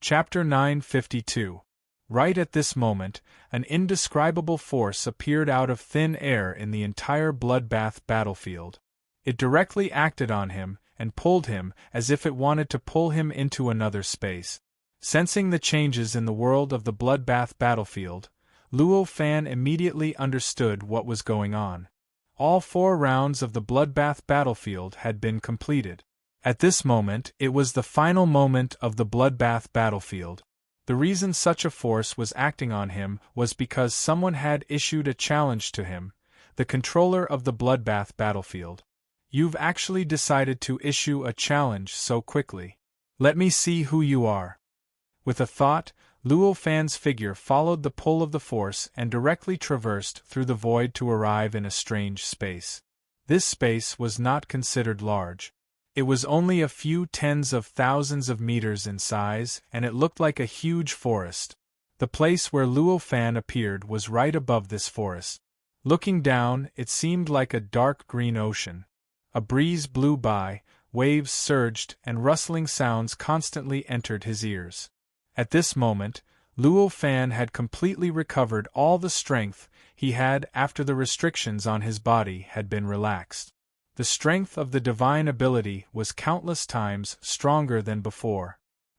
Chapter 952. Right at this moment, an indescribable force appeared out of thin air in the entire bloodbath battlefield. It directly acted on him and pulled him as if it wanted to pull him into another space. Sensing the changes in the world of the bloodbath battlefield, Luo Fan immediately understood what was going on. All 4 rounds of the bloodbath battlefield had been completed. At this moment, it was the final moment of the bloodbath battlefield. The reason such a force was acting on him was because someone had issued a challenge to him, the controller of the bloodbath battlefield. You've actually decided to issue a challenge so quickly. Let me see who you are. With a thought, Luo Fan's figure followed the pull of the force and directly traversed through the void to arrive in a strange space. This space was not considered large. It was only a few tens of thousands of meters in size, and it looked like a huge forest. The place where Luo Fan appeared was right above this forest. Looking down, it seemed like a dark green ocean. A breeze blew by, waves surged, and rustling sounds constantly entered his ears. At this moment, Luo Fan had completely recovered all the strength he had after the restrictions on his body had been relaxed. The strength of the divine ability was countless times stronger than before.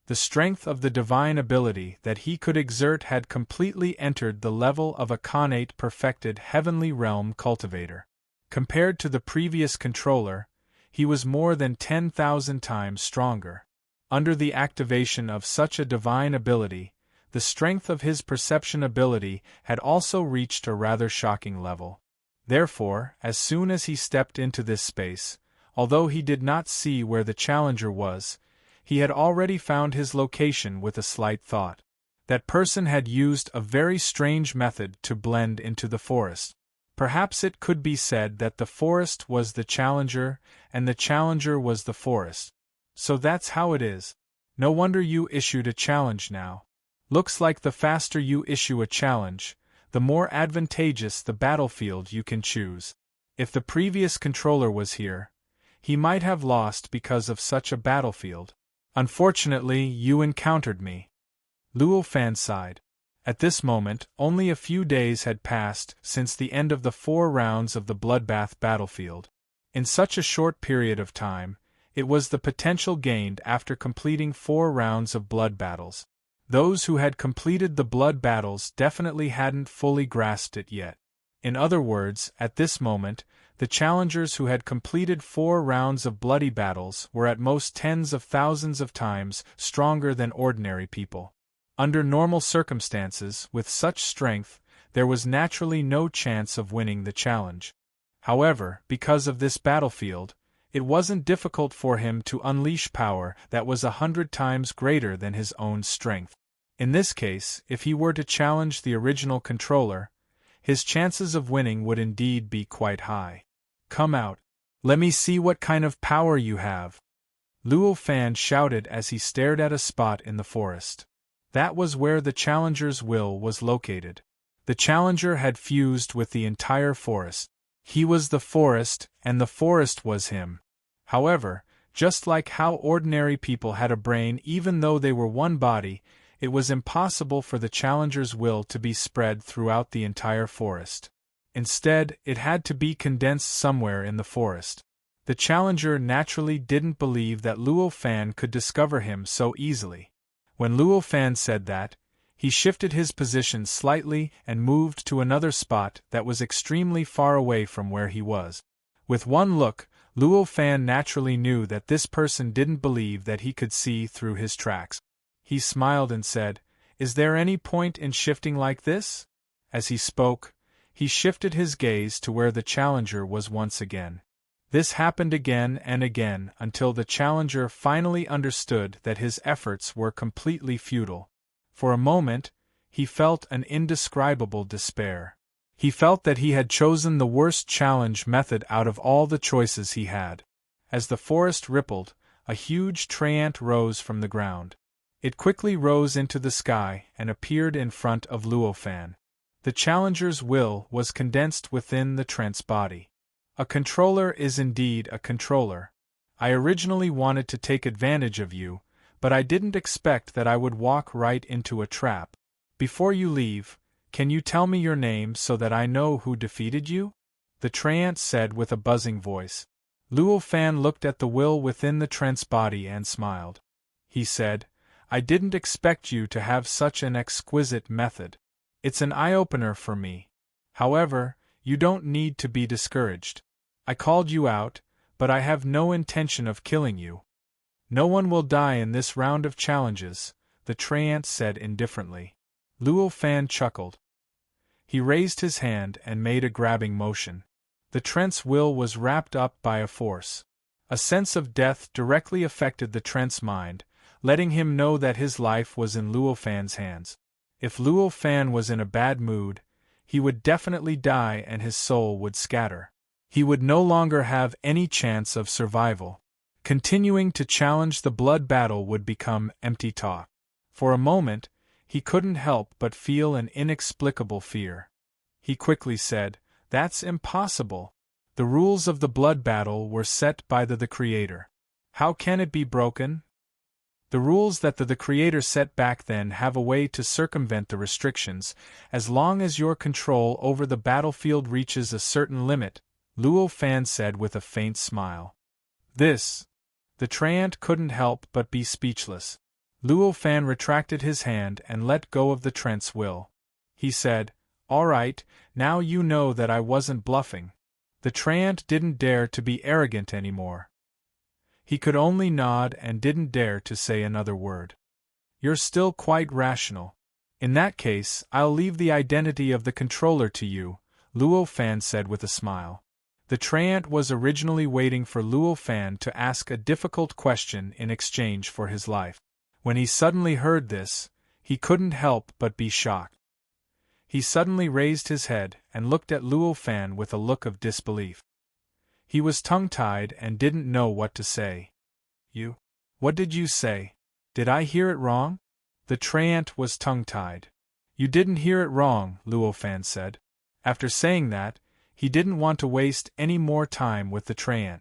The strength of the divine ability that he could exert had completely entered the level of a connate perfected heavenly realm cultivator. Compared to the previous controller, he was more than 10,000 times stronger. Under the activation of such a divine ability, the strength of his perception ability had also reached a rather shocking level. Therefore, as soon as he stepped into this space, although he did not see where the challenger was, he had already found his location with a slight thought. That person had used a very strange method to blend into the forest. Perhaps it could be said that the forest was the challenger, and the challenger was the forest. So that's how it is. No wonder you issued a challenge now. Looks like the faster you issue a challenge, the more advantageous the battlefield you can choose. If the previous controller was here, he might have lost because of such a battlefield. Unfortunately, you encountered me. Luo Fan sighed. At this moment, only a few days had passed since the end of the 4 rounds of the bloodbath battlefield. In such a short period of time, it was the potential gained after completing 4 rounds of blood battles. Those who had completed the blood battles definitely hadn't fully grasped it yet. In other words, at this moment, the challengers who had completed 4 rounds of bloody battles were at most tens of thousands of times stronger than ordinary people. Under normal circumstances, with such strength, there was naturally no chance of winning the challenge. However, because of this battlefield, it wasn't difficult for him to unleash power that was 100 times greater than his own strength. In this case, if he were to challenge the original controller, his chances of winning would indeed be quite high. Come out. Let me see what kind of power you have. Luo Fan shouted as he stared at a spot in the forest. That was where the challenger's will was located. The challenger had fused with the entire forest. He was the forest, and the forest was him. However, just like how ordinary people had a brain even though they were one body, it was impossible for the challenger's will to be spread throughout the entire forest. Instead, it had to be condensed somewhere in the forest. The challenger naturally didn't believe that Luo Fan could discover him so easily. When Luo Fan said that, he shifted his position slightly and moved to another spot that was extremely far away from where he was. With one look, Luo Fan naturally knew that this person didn't believe that he could see through his tracks. He smiled and said, "Is there any point in shifting like this?" As he spoke, he shifted his gaze to where the challenger was once again. This happened again and again until the challenger finally understood that his efforts were completely futile. For a moment, he felt an indescribable despair. He felt that he had chosen the worst challenge method out of all the choices he had. As the forest rippled, a huge treant rose from the ground. It quickly rose into the sky and appeared in front of Luo Fan. The challenger's will was condensed within the treant's body. A controller is indeed a controller. I originally wanted to take advantage of you, but I didn't expect that I would walk right into a trap. Before you leave, can you tell me your name so that I know who defeated you?" the treant said with a buzzing voice. Luo Fan looked at the will within the treant's body and smiled. He said, "I didn't expect you to have such an exquisite method. It's an eye-opener for me. However, you don't need to be discouraged. I called you out, but I have no intention of killing you. No one will die in this round of challenges," the treant said indifferently. Luo Fan chuckled. He raised his hand and made a grabbing motion. The treant's will was wrapped up by a force. A sense of death directly affected the treant's mind, letting him know that his life was in Luo Fan's hands. If Luo Fan was in a bad mood, he would definitely die and his soul would scatter. He would no longer have any chance of survival. Continuing to challenge the blood battle would become empty talk. For a moment, he couldn't help but feel an inexplicable fear. He quickly said, "That's impossible. The rules of the blood battle were set by the Creator. How can it be broken?" "The rules that the Creator set back then have a way to circumvent the restrictions, as long as your control over the battlefield reaches a certain limit," Luo Fan said with a faint smile. The treant couldn't help but be speechless. Luo Fan retracted his hand and let go of the treant's will. He said, "All right, now you know that I wasn't bluffing." The treant didn't dare to be arrogant anymore. He could only nod and didn't dare to say another word. "You're still quite rational. In that case, I'll leave the identity of the controller to you," Luo Fan said with a smile. The treant was originally waiting for Luo Fan to ask a difficult question in exchange for his life. When he suddenly heard this, he couldn't help but be shocked. He suddenly raised his head and looked at Luo Fan with a look of disbelief. He was tongue-tied and didn't know what to say. What did you say? Did I hear it wrong?" The treant was tongue-tied. "You didn't hear it wrong," Luo Fan said. After saying that, he didn't want to waste any more time with the treant.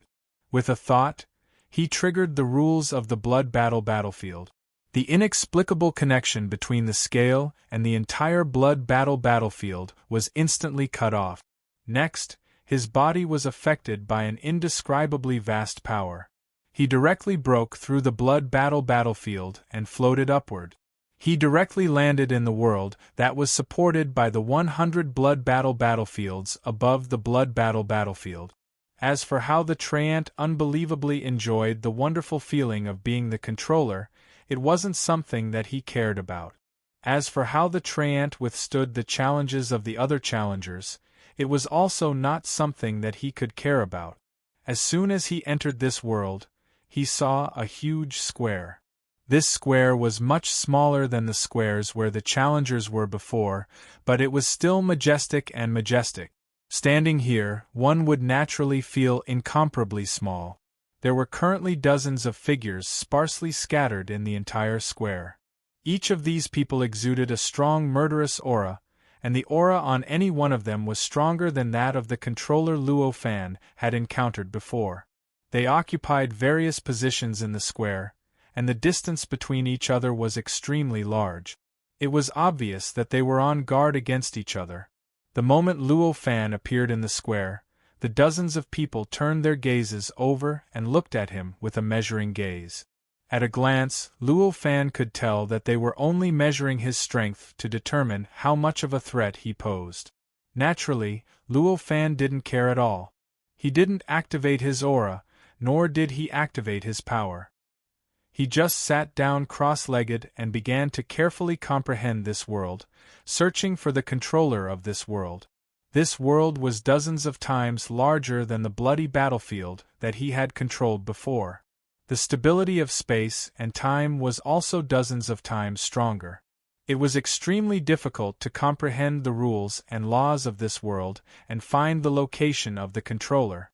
With a thought, he triggered the rules of the blood battlefield. The inexplicable connection between the scale and the entire blood battlefield was instantly cut off. Next, his body was affected by an indescribably vast power. He directly broke through the blood battlefield and floated upward. He directly landed in the world that was supported by the 100 blood battlefields above the blood battlefield. As for how the treant unbelievably enjoyed the wonderful feeling of being the controller, it wasn't something that he cared about. As for how the treant withstood the challenges of the other challengers, it was also not something that he could care about. As soon as he entered this world, he saw a huge square. This square was much smaller than the squares where the challengers were before, but it was still majestic and majestic. Standing here, one would naturally feel incomparably small. There were currently dozens of figures sparsely scattered in the entire square. Each of these people exuded a strong murderous aura, and the aura on any one of them was stronger than that of the controller Luo Fan had encountered before. They occupied various positions in the square, and the distance between each other was extremely large. It was obvious that they were on guard against each other. The moment Luo Fan appeared in the square, the dozens of people turned their gazes over and looked at him with a measuring gaze. At a glance, Luo Fan could tell that they were only measuring his strength to determine how much of a threat he posed. Naturally, Luo Fan didn't care at all. He didn't activate his aura, nor did he activate his power. He just sat down cross-legged and began to carefully comprehend this world, searching for the controller of this world. This world was dozens of times larger than the bloody battlefield that he had controlled before. The stability of space and time was also dozens of times stronger. It was extremely difficult to comprehend the rules and laws of this world and find the location of the controller.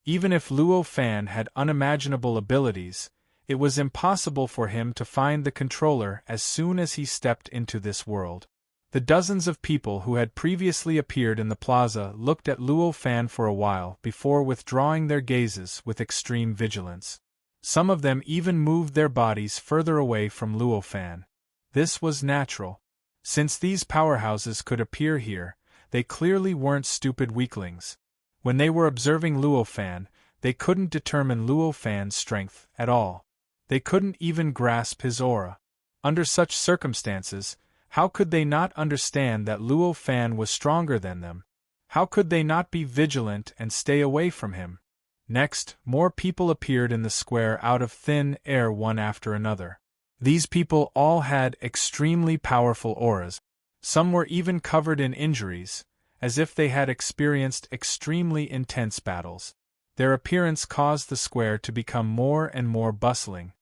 Even if Luo Fan had unimaginable abilities, it was impossible for him to find the controller as soon as he stepped into this world. The dozens of people who had previously appeared in the plaza looked at Luo Fan for a while before withdrawing their gazes with extreme vigilance. Some of them even moved their bodies further away from Luo Fan. This was natural. Since these powerhouses could appear here, they clearly weren't stupid weaklings. When they were observing Luo Fan, they couldn't determine Luo Fan's strength at all. They couldn't even grasp his aura. Under such circumstances, how could they not understand that Luo Fan was stronger than them? How could they not be vigilant and stay away from him? Next, more people appeared in the square out of thin air one after another. These people all had extremely powerful auras. Some were even covered in injuries, as if they had experienced extremely intense battles. Their appearance caused the square to become more and more bustling.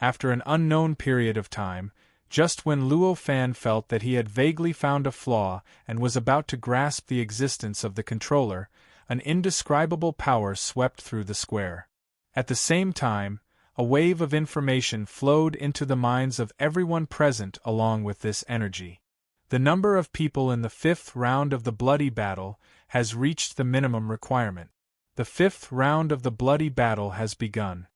After an unknown period of time, just when Luo Fan felt that he had vaguely found a flaw and was about to grasp the existence of the controller, an indescribable power swept through the square. At the same time, a wave of information flowed into the minds of everyone present along with this energy. The number of people in the 5th round of the bloody battle has reached the minimum requirement. The 5th round of the bloody battle has begun.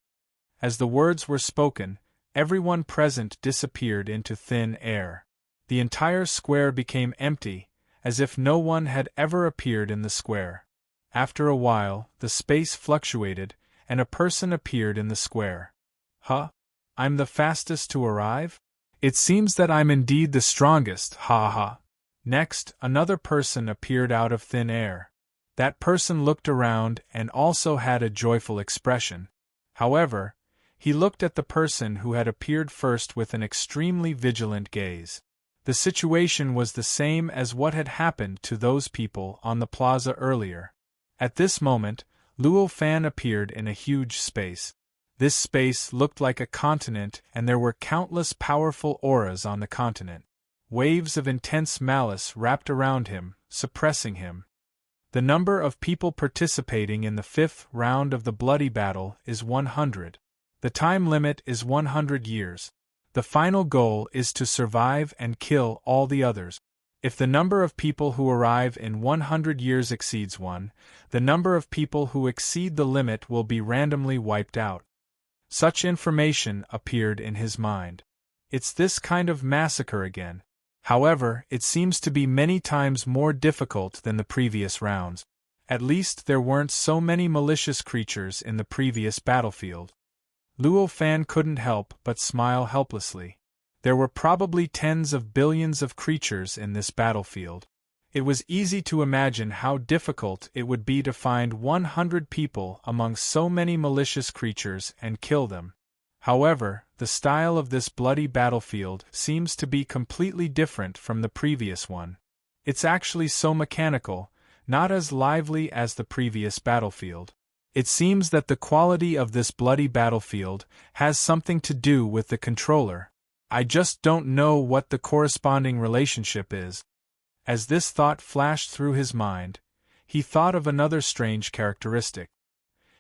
As the words were spoken, everyone present disappeared into thin air. The entire square became empty, as if no one had ever appeared in the square. After a while, the space fluctuated, and a person appeared in the square. Huh? I'm the fastest to arrive? It seems that I'm indeed the strongest, ha ha. Next, another person appeared out of thin air. That person looked around and also had a joyful expression. However, he looked at the person who had appeared first with an extremely vigilant gaze. The situation was the same as what had happened to those people on the plaza earlier. At this moment, Luo Fan appeared in a huge space. This space looked like a continent, and there were countless powerful auras on the continent. Waves of intense malice wrapped around him, suppressing him. The number of people participating in the 5th round of the bloody battle is 100. The time limit is 100 years. The final goal is to survive and kill all the others. If the number of people who arrive in 100 years exceeds 1, the number of people who exceed the limit will be randomly wiped out. Such information appeared in his mind. It's this kind of massacre again. However, it seems to be many times more difficult than the previous rounds. At least there weren't so many malicious creatures in the previous battlefield. Luo Fan couldn't help but smile helplessly. There were probably tens of billions of creatures in this battlefield. It was easy to imagine how difficult it would be to find 100 people among so many malicious creatures and kill them. However, the style of this bloody battlefield seems to be completely different from the previous one. It's actually so mechanical, not as lively as the previous battlefield. It seems that the quality of this bloody battlefield has something to do with the controller. I just don't know what the corresponding relationship is. As this thought flashed through his mind, he thought of another strange characteristic.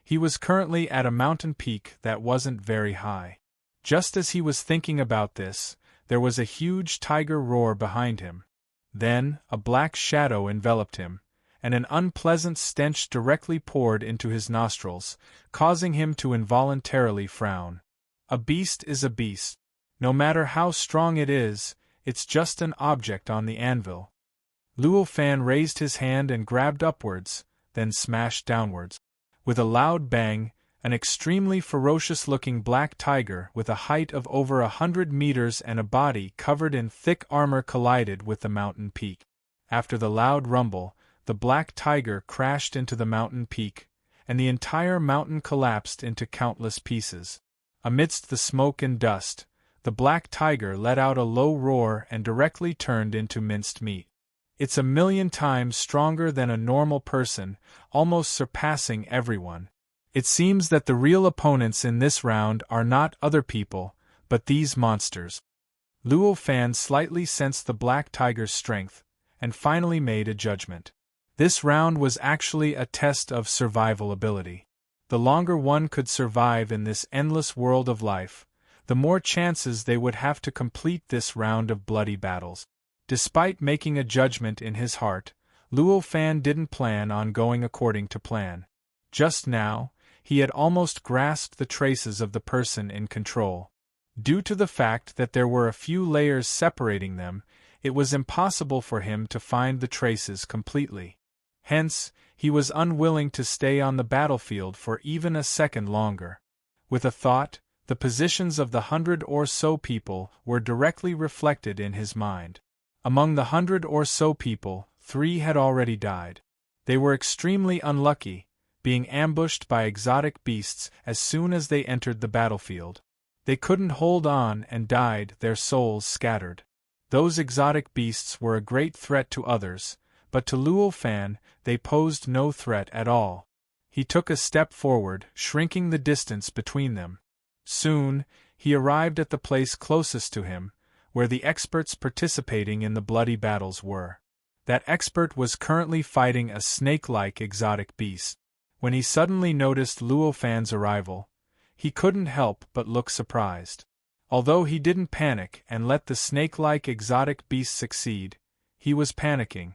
He was currently at a mountain peak that wasn't very high. Just as he was thinking about this, there was a huge tiger roar behind him. Then, a black shadow enveloped him, and an unpleasant stench directly poured into his nostrils, causing him to involuntarily frown. A beast is a beast. No matter how strong it is, it's just an object on the anvil. Luo Fan raised his hand and grabbed upwards, then smashed downwards. With a loud bang, an extremely ferocious-looking black tiger with a height of over 100 meters and a body covered in thick armor collided with the mountain peak. After the loud rumble, the black tiger crashed into the mountain peak, and the entire mountain collapsed into countless pieces. Amidst the smoke and dust, the black tiger let out a low roar and directly turned into minced meat. It's 1,000,000 times stronger than a normal person, almost surpassing everyone. It seems that the real opponents in this round are not other people, but these monsters. Luo Fan slightly sensed the black tiger's strength, and finally made a judgment. This round was actually a test of survival ability. The longer one could survive in this endless world of life, the more chances they would have to complete this round of bloody battles. Despite making a judgment in his heart, Luo Fan didn't plan on going according to plan. Just now, he had almost grasped the traces of the person in control. Due to the fact that there were a few layers separating them, it was impossible for him to find the traces completely. Hence, he was unwilling to stay on the battlefield for even a second longer. With a thought, the positions of the 100 or so people were directly reflected in his mind. Among the 100 or so people, 3 had already died. They were extremely unlucky, being ambushed by exotic beasts as soon as they entered the battlefield. They couldn't hold on and died, their souls scattered. Those exotic beasts were a great threat to others, but to Luo Fan, they posed no threat at all. He took a step forward, shrinking the distance between them. Soon, he arrived at the place closest to him, where the experts participating in the bloody battles were. That expert was currently fighting a snake-like exotic beast. When he suddenly noticed Luo Fan's arrival, he couldn't help but look surprised. Although he didn't panic and let the snake-like exotic beast succeed, he was panicking.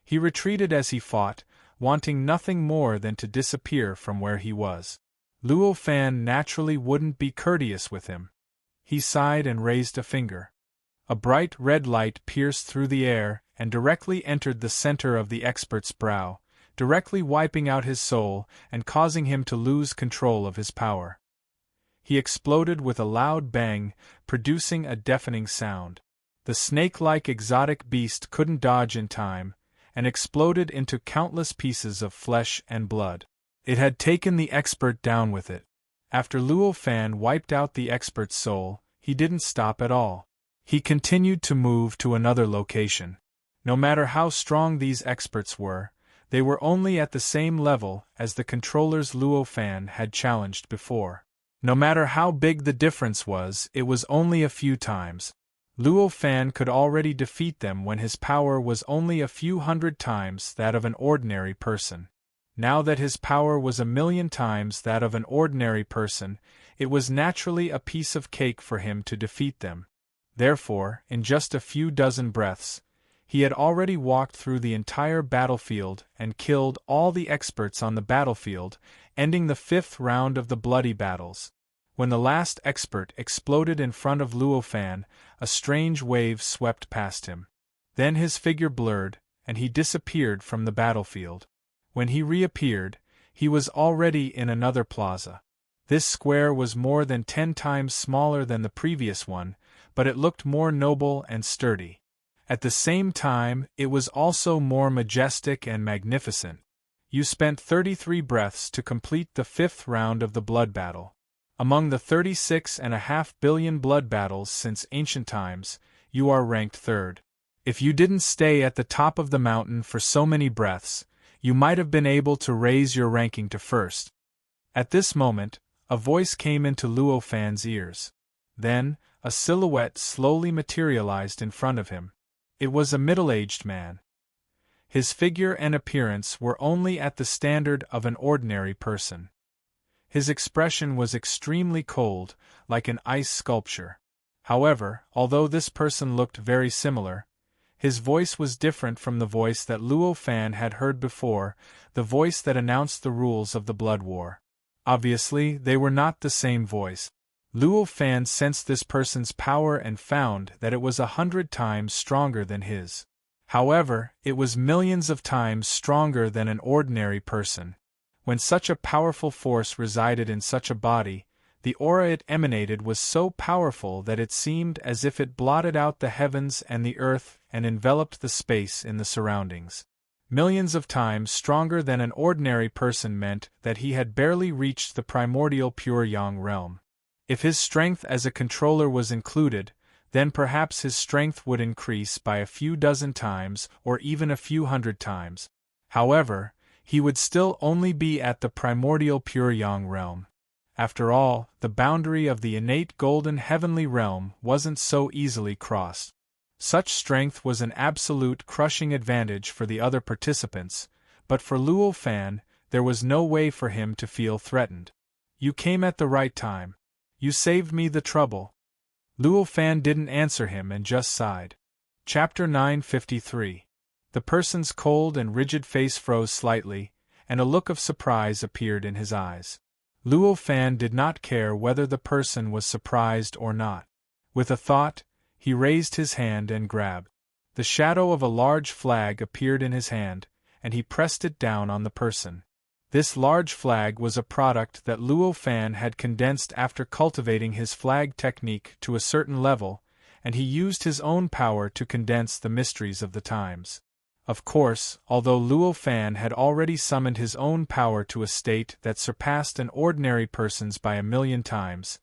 He retreated as he fought, wanting nothing more than to disappear from where he was. Luo Fan naturally wouldn't be courteous with him. He sighed and raised a finger. A bright red light pierced through the air and directly entered the center of the expert's brow, directly wiping out his soul and causing him to lose control of his power. He exploded with a loud bang, producing a deafening sound. The snake-like exotic beast couldn't dodge in time, and exploded into countless pieces of flesh and blood. It had taken the expert down with it. After Luo Fan wiped out the expert's soul, he didn't stop at all. He continued to move to another location. No matter how strong these experts were, they were only at the same level as the controllers Luo Fan had challenged before. No matter how big the difference was, it was only a few times. Luo Fan could already defeat them when his power was only a few hundred times that of an ordinary person. Now that his power was 1,000,000 times that of an ordinary person, it was naturally a piece of cake for him to defeat them. Therefore, in just a few dozen breaths, he had already walked through the entire battlefield and killed all the experts on the battlefield, ending the 5th round of the bloody battles. When the last expert exploded in front of Luo Fan, a strange wave swept past him. Then his figure blurred, and he disappeared from the battlefield. When he reappeared, he was already in another plaza. This square was more than 10 times smaller than the previous one, but it looked more noble and sturdy. At the same time, it was also more majestic and magnificent. You spent 33 breaths to complete the 5th round of the blood battle. Among the 36.5 billion blood battles since ancient times, you are ranked 3rd. If you didn't stay at the top of the mountain for so many breaths, you might have been able to raise your ranking to 1st. At this moment, a voice came into Luo Fan's ears. Then, a silhouette slowly materialized in front of him. It was a middle-aged man. His figure and appearance were only at the standard of an ordinary person. His expression was extremely cold, like an ice sculpture. However, although this person looked very similar, his voice was different from the voice that Luo Fan had heard before, the voice that announced the rules of the blood war. Obviously, they were not the same voice. Luo Fan sensed this person's power and found that it was 100 times stronger than his. However, it was millions of times stronger than an ordinary person. When such a powerful force resided in such a body, the aura it emanated was so powerful that it seemed as if it blotted out the heavens and the earth and enveloped the space in the surroundings. Millions of times stronger than an ordinary person meant that he had barely reached the primordial pure yang realm. If his strength as a controller was included, then perhaps his strength would increase by a few dozen times or even a few hundred times. However, he would still only be at the primordial pure yang realm. After all, the boundary of the innate golden heavenly realm wasn't so easily crossed. Such strength was an absolute crushing advantage for the other participants, but for Luo Fan, there was no way for him to feel threatened. You came at the right time. You saved me the trouble. Luo Fan didn't answer him and just sighed. Chapter 953. The person's cold and rigid face froze slightly, and a look of surprise appeared in his eyes. Luo Fan did not care whether the person was surprised or not. With a thought, he raised his hand and grabbed. The shadow of a large flag appeared in his hand, and he pressed it down on the person. This large flag was a product that Luo Fan had condensed after cultivating his flag technique to a certain level, and he used his own power to condense the mysteries of the times. Of course, although Luo Fan had already summoned his own power to a state that surpassed an ordinary person's by 1,000,000 times,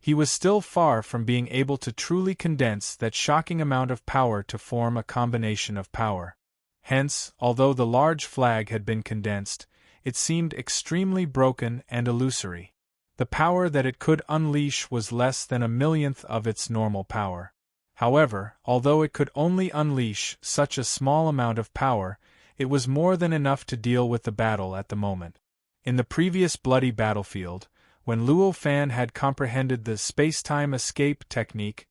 he was still far from being able to truly condense that shocking amount of power to form a combination of power. Hence, although the large flag had been condensed, it seemed extremely broken and illusory. The power that it could unleash was less than 1,000,000th of its normal power. However, although it could only unleash such a small amount of power, it was more than enough to deal with the battle at the moment. In the previous bloody battlefield, when Luo Fan had comprehended the space-time escape technique,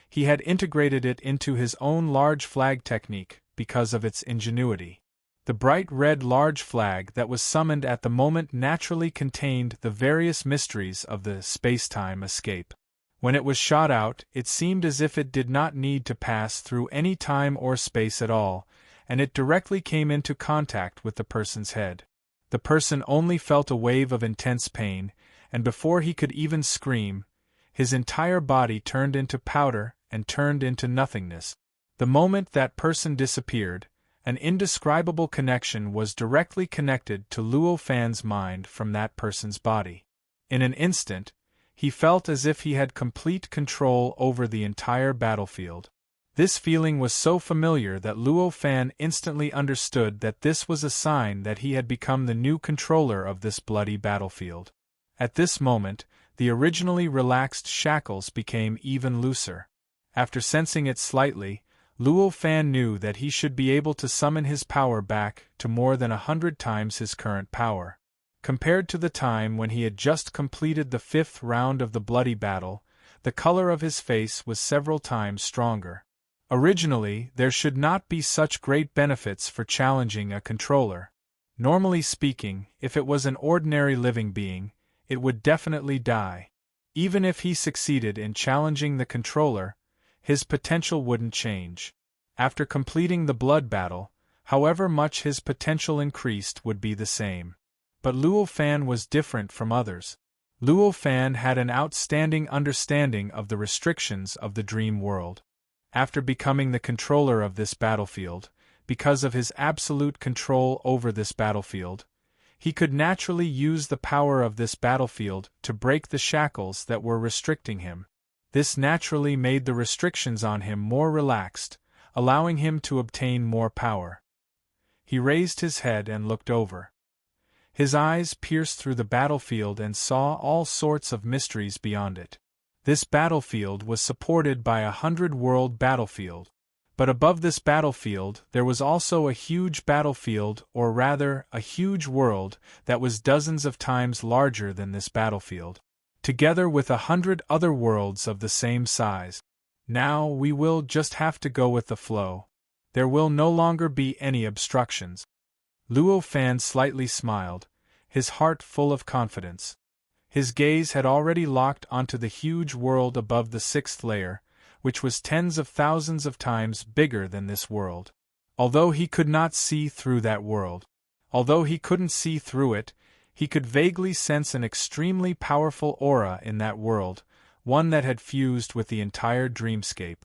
he had integrated it into his own large flag technique because of its ingenuity. The bright red large flag that was summoned at the moment naturally contained the various mysteries of the space-time escape. When it was shot out, it seemed as if it did not need to pass through any time or space at all, and it directly came into contact with the person's head. The person only felt a wave of intense pain, and before he could even scream, his entire body turned into powder and turned into nothingness. The moment that person disappeared, an indescribable connection was directly connected to Luo Fan's mind from that person's body. In an instant, he felt as if he had complete control over the entire battlefield. This feeling was so familiar that Luo Fan instantly understood that this was a sign that he had become the new controller of this bloody battlefield. At this moment, the originally relaxed shackles became even looser. After sensing it slightly, Luo Fan knew that he should be able to summon his power back to more than 100 times his current power. Compared to the time when he had just completed the 5th round of the bloody battle, the color of his face was several times stronger. Originally, there should not be such great benefits for challenging a controller. Normally speaking, if it was an ordinary living being, it would definitely die. Even if he succeeded in challenging the controller, his potential wouldn't change. After completing the blood battle, however much his potential increased would be the same. But Luo Fan was different from others. Luo Fan had an outstanding understanding of the restrictions of the dream world. After becoming the controller of this battlefield, because of his absolute control over this battlefield, he could naturally use the power of this battlefield to break the shackles that were restricting him. This naturally made the restrictions on him more relaxed, allowing him to obtain more power. He raised his head and looked over. His eyes pierced through the battlefield and saw all sorts of mysteries beyond it. This battlefield was supported by a 100-world battlefield. But above this battlefield there was also a huge battlefield, or rather, a huge world, that was dozens of times larger than this battlefield, together with 100 other worlds of the same size. Now we will just have to go with the flow. There will no longer be any obstructions. Luo Fan slightly smiled, his heart full of confidence. His gaze had already locked onto the huge world above the 6th layer, which was tens of thousands of times bigger than this world. Although he could not see through that world, although he couldn't see through it, he could vaguely sense an extremely powerful aura in that world, one that had fused with the entire dreamscape.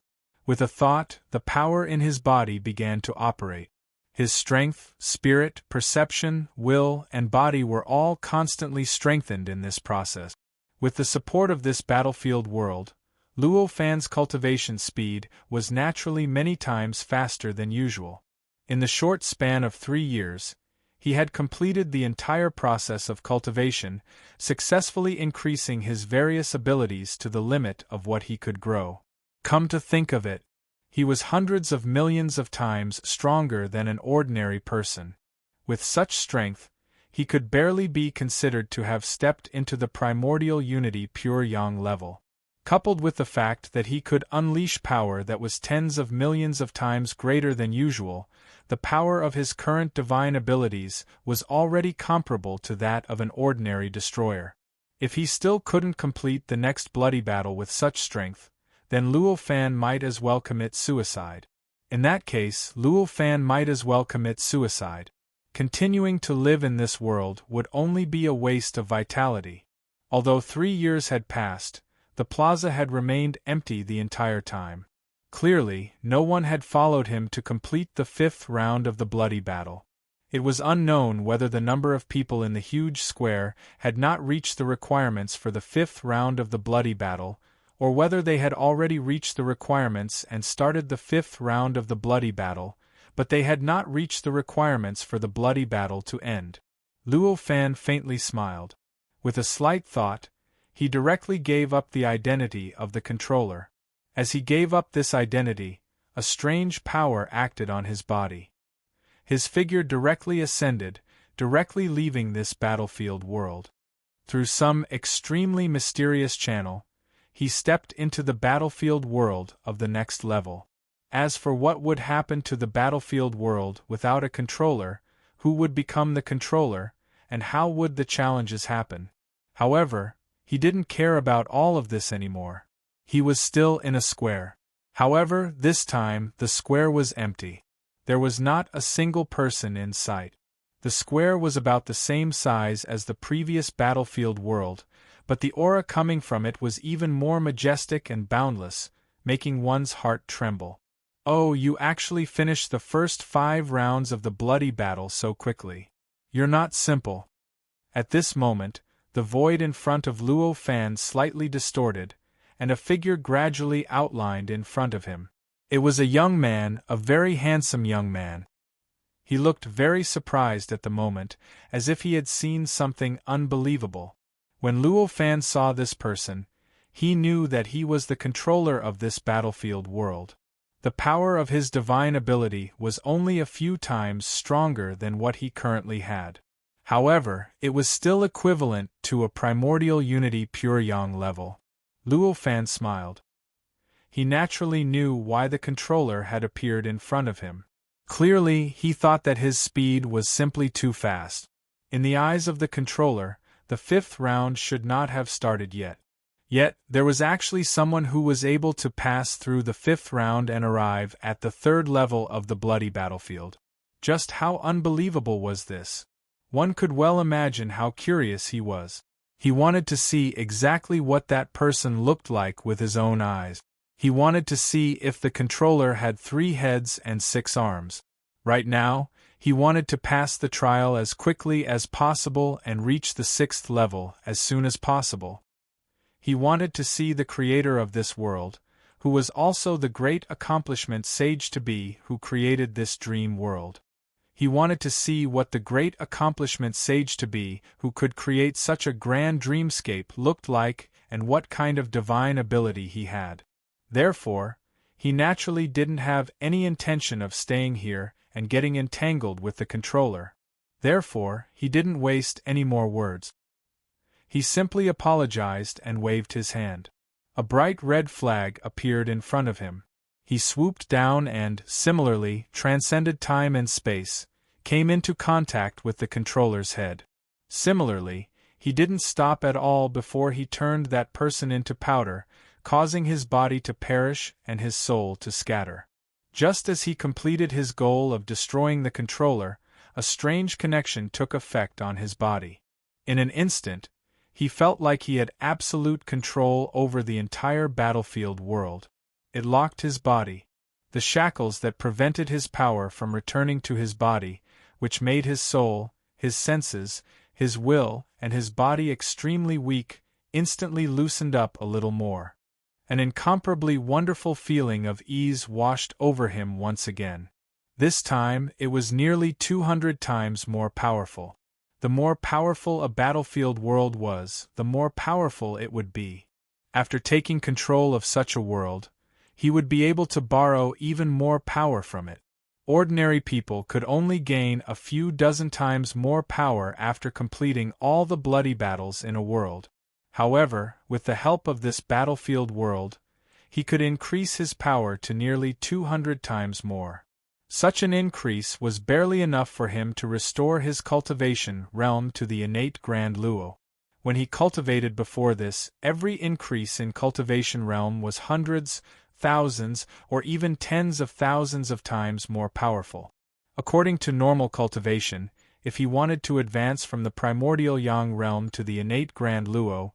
With a thought, the power in his body began to operate. His strength, spirit, perception, will, and body were all constantly strengthened in this process. With the support of this battlefield world, Luo Fan's cultivation speed was naturally many times faster than usual. In the short span of 3 years, he had completed the entire process of cultivation, successfully increasing his various abilities to the limit of what he could grow. Come to think of it, he was hundreds of millions of times stronger than an ordinary person. With such strength, he could barely be considered to have stepped into the primordial unity pure yang level. coupled with the fact that he could unleash power that was tens of millions of times greater than usual, the power of his current divine abilities was already comparable to that of an ordinary destroyer. If he still couldn't complete the next bloody battle with such strength, then Luo Fan might as well commit suicide. In that case, Luo Fan might as well commit suicide. Continuing to live in this world would only be a waste of vitality. Although 3 years had passed, the plaza had remained empty the entire time. Clearly, no one had followed him to complete the 5th round of the bloody battle. It was unknown whether the number of people in the huge square had not reached the requirements for the 5th round of the bloody battle, or whether they had already reached the requirements and started the 5th round of the bloody battle, but they had not reached the requirements for the bloody battle to end. Luo Fan faintly smiled. With a slight thought, he directly gave up the identity of the controller. As he gave up this identity, a strange power acted on his body. His figure directly ascended, directly leaving this battlefield world. Through some extremely mysterious channel, he stepped into the battlefield world of the next level. As for what would happen to the battlefield world without a controller, who would become the controller, and how would the challenges happen? However, he didn't care about all of this anymore. He was still in a square. However, this time the square was empty. There was not a single person in sight. The square was about the same size as the previous battlefield world, but the aura coming from it was even more majestic and boundless, making one's heart tremble. Oh, you actually finished the first 5 rounds of the bloody battle so quickly. You're not simple. At this moment, the void in front of Luo Fan slightly distorted, and a figure gradually outlined in front of him. It was a young man, a very handsome young man. He looked very surprised at the moment, as if he had seen something unbelievable. When Luo Fan saw this person, he knew that he was the controller of this battlefield world. The power of his divine ability was only a few times stronger than what he currently had. However, it was still equivalent to a primordial unity pure yang level. Luo Fan smiled. He naturally knew why the controller had appeared in front of him. Clearly, he thought that his speed was simply too fast. In the eyes of the controller, the 5th round should not have started yet. Yet, there was actually someone who was able to pass through the 5th round and arrive at the 3rd level of the bloody battlefield. Just how unbelievable was this? One could well imagine how curious he was. He wanted to see exactly what that person looked like with his own eyes. He wanted to see if the controller had 3 heads and 6 arms. Right now, he wanted to pass the trial as quickly as possible and reach the 6th level as soon as possible. He wanted to see the creator of this world, who was also the great accomplishment sage-to-be who created this dream world. He wanted to see what the great accomplishment sage-to-be who could create such a grand dreamscape looked like and what kind of divine ability he had. Therefore, he naturally didn't have any intention of staying here and getting entangled with the controller. Therefore, he didn't waste any more words. He simply apologized and waved his hand. A bright red flag appeared in front of him. He swooped down and, similarly, transcended time and space, came into contact with the controller's head. Similarly, he didn't stop at all before he turned that person into powder, causing his body to perish and his soul to scatter. Just as he completed his goal of destroying the controller, a strange connection took effect on his body. In an instant, he felt like he had absolute control over the entire battlefield world. It locked his body. The shackles that prevented his power from returning to his body, which made his soul, his senses, his will, and his body extremely weak, instantly loosened up a little more. An incomparably wonderful feeling of ease washed over him once again. This time, it was nearly 200 times more powerful. The more powerful a battlefield world was, the more powerful it would be. After taking control of such a world, he would be able to borrow even more power from it. Ordinary people could only gain a few dozen times more power after completing all the bloody battles in a world. However, with the help of this battlefield world, he could increase his power to nearly 200 times more. Such an increase was barely enough for him to restore his cultivation realm to the innate grand luo. When he cultivated before this, every increase in cultivation realm was hundreds, thousands, or even tens of thousands of times more powerful. According to normal cultivation, if he wanted to advance from the primordial yang realm to the innate grand luo,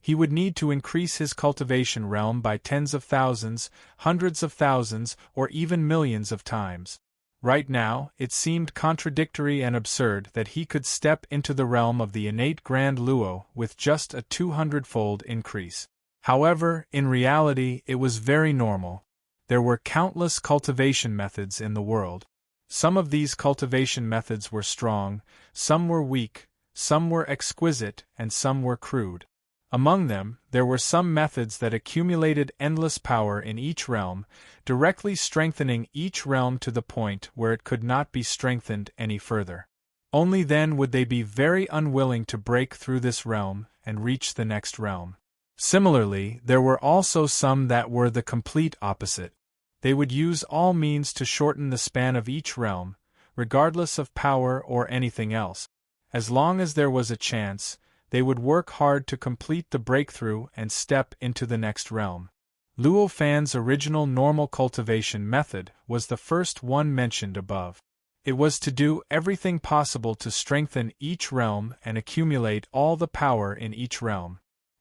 he would need to increase his cultivation realm by tens of thousands, hundreds of thousands, or even millions of times. Right now, it seemed contradictory and absurd that he could step into the realm of the innate grand luo with just a 200-fold increase. However, in reality, it was very normal. There were countless cultivation methods in the world. Some of these cultivation methods were strong, some were weak, some were exquisite, and some were crude. Among them, there were some methods that accumulated endless power in each realm, directly strengthening each realm to the point where it could not be strengthened any further. Only then would they be very unwilling to break through this realm and reach the next realm. Similarly, there were also some that were the complete opposite. They would use all means to shorten the span of each realm, regardless of power or anything else. As long as there was a chance, they would work hard to complete the breakthrough and step into the next realm. Luo Fan's original normal cultivation method was the first one mentioned above. It was to do everything possible to strengthen each realm and accumulate all the power in each realm.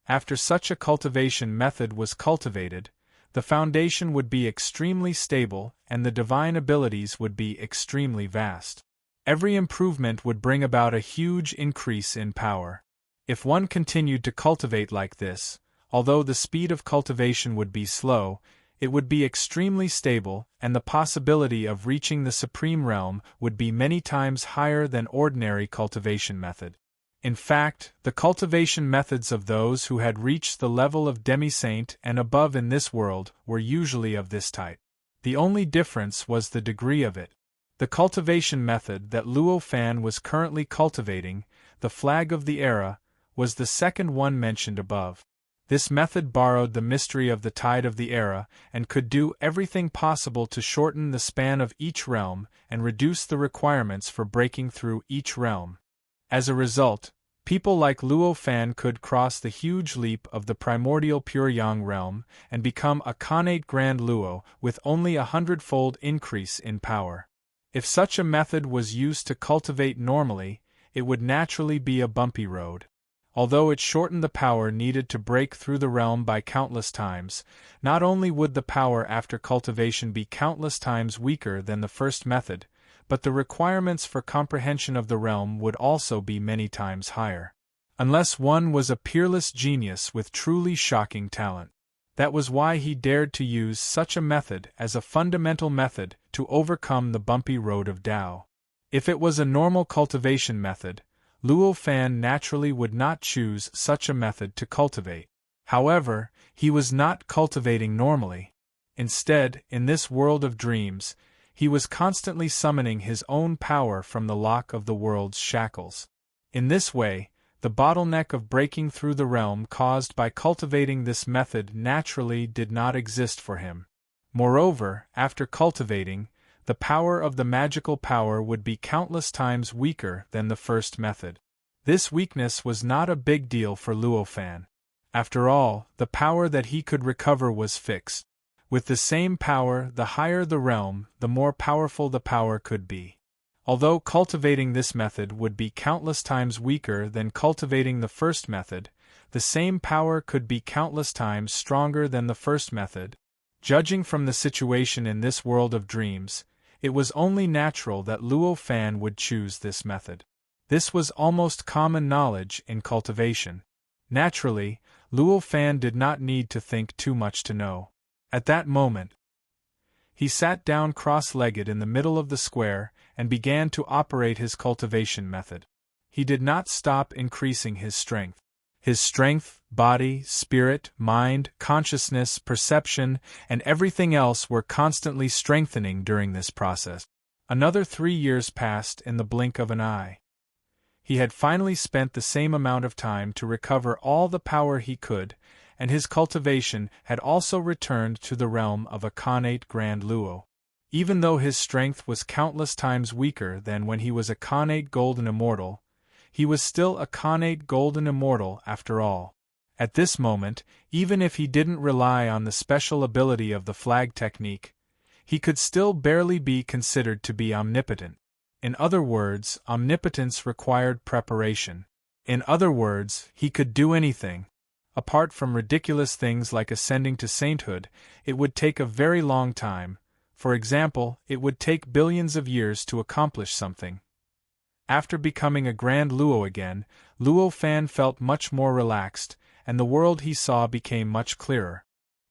After such a cultivation method was cultivated, the foundation would be extremely stable and the divine abilities would be extremely vast. Every improvement would bring about a huge increase in power. If one continued to cultivate like this, although the speed of cultivation would be slow, it would be extremely stable, and the possibility of reaching the supreme realm would be many times higher than ordinary cultivation method. In fact, the cultivation methods of those who had reached the level of demi-saint and above in this world were usually of this type. The only difference was the degree of it. The cultivation method that Luo Fan was currently cultivating, the flag of the era, was the second one mentioned above. This method borrowed the mystery of the tide of the era and could do everything possible to shorten the span of each realm and reduce the requirements for breaking through each realm. As a result, people like Luo Fan could cross the huge leap of the primordial pure yang realm and become a connate grand luo with only 100-fold increase in power. If such a method was used to cultivate normally, it would naturally be a bumpy road. Although it shortened the power needed to break through the realm by countless times, not only would the power after cultivation be countless times weaker than the first method, but the requirements for comprehension of the realm would also be many times higher. Unless one was a peerless genius with truly shocking talent. That was why he dared to use such a method as a fundamental method to overcome the bumpy road of Tao. If it was a normal cultivation method, Luo Fan naturally would not choose such a method to cultivate. However, he was not cultivating normally. Instead, in this world of dreams, he was constantly summoning his own power from the lock of the world's shackles. In this way, the bottleneck of breaking through the realm caused by cultivating this method naturally did not exist for him. Moreover, after cultivating, the power of the magical power would be countless times weaker than the first method. This weakness was not a big deal for Luo Fan. After all, the power that he could recover was fixed. With the same power, the higher the realm, the more powerful the power could be. Although cultivating this method would be countless times weaker than cultivating the first method, the same power could be countless times stronger than the first method. Judging from the situation in this world of dreams, it was only natural that Luo Fan would choose this method. This was almost common knowledge in cultivation. Naturally, Luo Fan did not need to think too much to know. At that moment, he sat down cross-legged in the middle of the square and began to operate his cultivation method. He did not stop increasing his strength. His strength, body, spirit, mind, consciousness, perception, and everything else were constantly strengthening during this process. Another 3 years passed in the blink of an eye. He had finally spent the same amount of time to recover all the power he could, and his cultivation had also returned to the realm of a connate Grand Luo. Even though his strength was countless times weaker than when he was a connate Golden Immortal, he was still a connate Golden Immortal after all. At this moment, even if he didn't rely on the special ability of the flag technique, he could still barely be considered to be omnipotent. In other words, omnipotence required preparation. In other words, he could do anything. Apart from ridiculous things like ascending to sainthood, it would take a very long time. For example, it would take billions of years to accomplish something. After becoming a Grand Luo again, Luo Fan felt much more relaxed, and the world he saw became much clearer.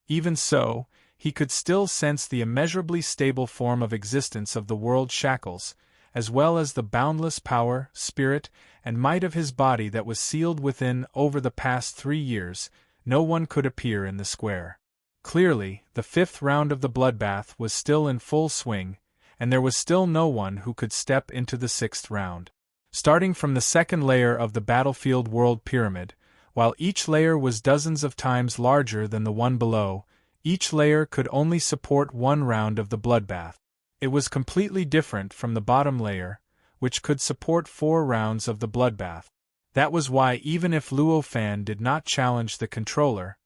Even so, he could still sense the immeasurably stable form of existence of the world shackles, as well as the boundless power, spirit, and might of his body that was sealed within. Over the past 3 years, no one could appear in the square. Clearly, the 5th round of the bloodbath was still in full swing, and there was still no one who could step into the 6th round. Starting from the 2nd layer of the battlefield world pyramid, while each layer was dozens of times larger than the one below, each layer could only support 1 round of the bloodbath. It was completely different from the bottom layer, which could support 4 rounds of the bloodbath. That was why even if Luo Fan did not challenge the controller,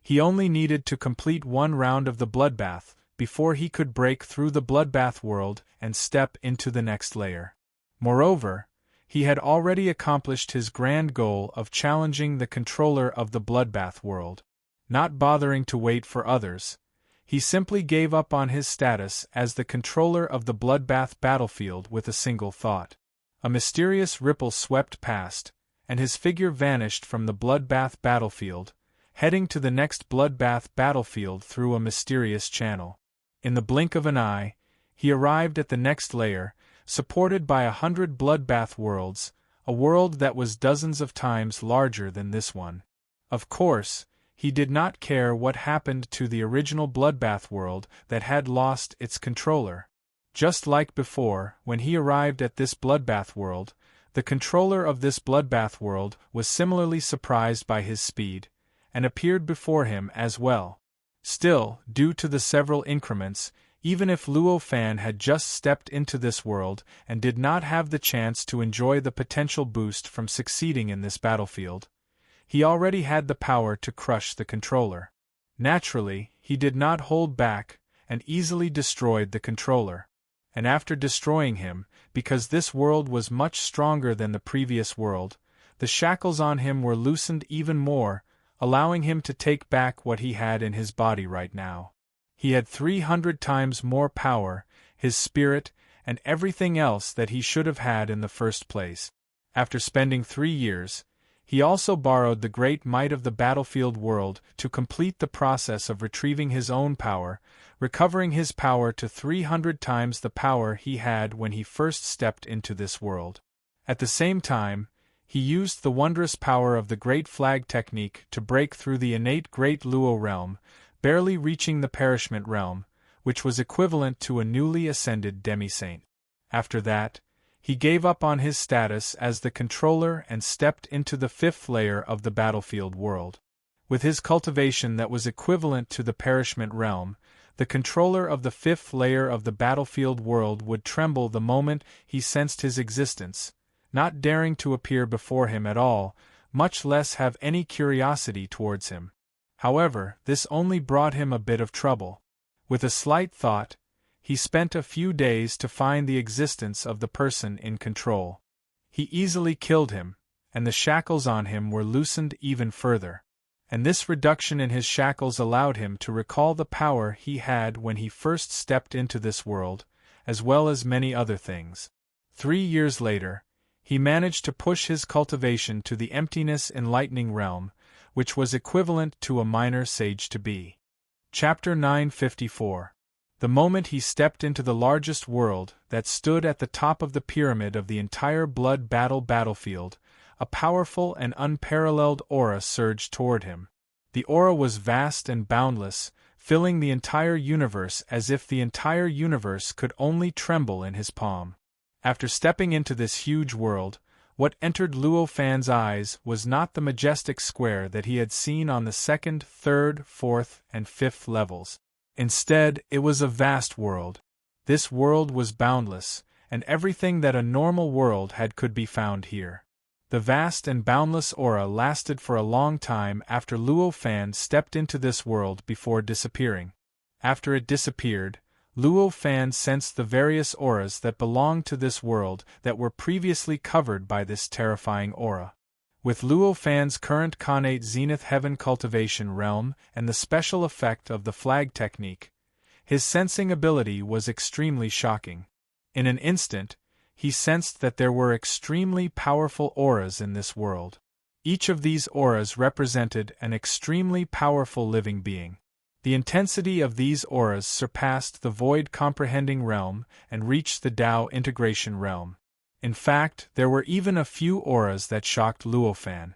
he only needed to complete 1 round of the bloodbath before he could break through the bloodbath world and step into the next layer. Moreover, he had already accomplished his grand goal of challenging the controller of the bloodbath world. Not bothering to wait for others, he simply gave up on his status as the controller of the bloodbath battlefield with a single thought. A mysterious ripple swept past, and his figure vanished from the bloodbath battlefield, heading to the next bloodbath battlefield through a mysterious channel. In the blink of an eye, he arrived at the next layer, supported by 100 bloodbath worlds, a world that was dozens of times larger than this one. Of course, he did not care what happened to the original bloodbath world that had lost its controller. Just like before, when he arrived at this bloodbath world, the controller of this bloodbath world was similarly surprised by his speed, and appeared before him as well. Still, due to the several increments, even if Luo Fan had just stepped into this world and did not have the chance to enjoy the potential boost from succeeding in this battlefield, he already had the power to crush the controller. Naturally, he did not hold back, and easily destroyed the controller. And after destroying him, because this world was much stronger than the previous world, the shackles on him were loosened even more, allowing him to take back what he had in his body right now. He had 300 times more power, his spirit, and everything else that he should have had in the first place. After spending 3 years, he also borrowed the great might of the battlefield world to complete the process of retrieving his own power, recovering his power to 300 times the power he had when he first stepped into this world. At the same time, he used the wondrous power of the Great Flag technique to break through the innate Great Luo realm, barely reaching the Perishment realm, which was equivalent to a newly ascended demi-saint. After that, he gave up on his status as the controller and stepped into the 5th layer of the battlefield world. With his cultivation that was equivalent to the Perishment realm, the controller of the 5th layer of the battlefield world would tremble the moment he sensed his existence, not daring to appear before him at all, much less have any curiosity towards him. However, this only brought him a bit of trouble. With a slight thought, he spent a few days to find the existence of the person in control. He easily killed him, and the shackles on him were loosened even further. And this reduction in his shackles allowed him to recall the power he had when he first stepped into this world, as well as many other things. 3 years later, he managed to push his cultivation to the emptiness enlightening realm, which was equivalent to a minor sage to be. Chapter 954. The moment he stepped into the largest world that stood at the top of the pyramid of the entire blood battlefield, a powerful and unparalleled aura surged toward him. The aura was vast and boundless, filling the entire universe as if the entire universe could only tremble in his palm. After stepping into this huge world, What entered Luo Fan's eyes was not the majestic square that he had seen on the second, third, fourth, and fifth levels. Instead, it was a vast world. This world was boundless, and everything that a normal world had could be found here. The vast and boundless aura lasted for a long time after Luo Fan stepped into this world before disappearing. After it disappeared, Luo Fan sensed the various auras that belonged to this world that were previously covered by this terrifying aura. With Luo Fan's current connate Zenith Heaven cultivation realm and the special effect of the flag technique, his sensing ability was extremely shocking. In an instant, he sensed that there were extremely powerful auras in this world. Each of these auras represented an extremely powerful living being. The intensity of these auras surpassed the void comprehending realm and reached the Tao integration realm. In fact, there were even a few auras that shocked Luo Fan.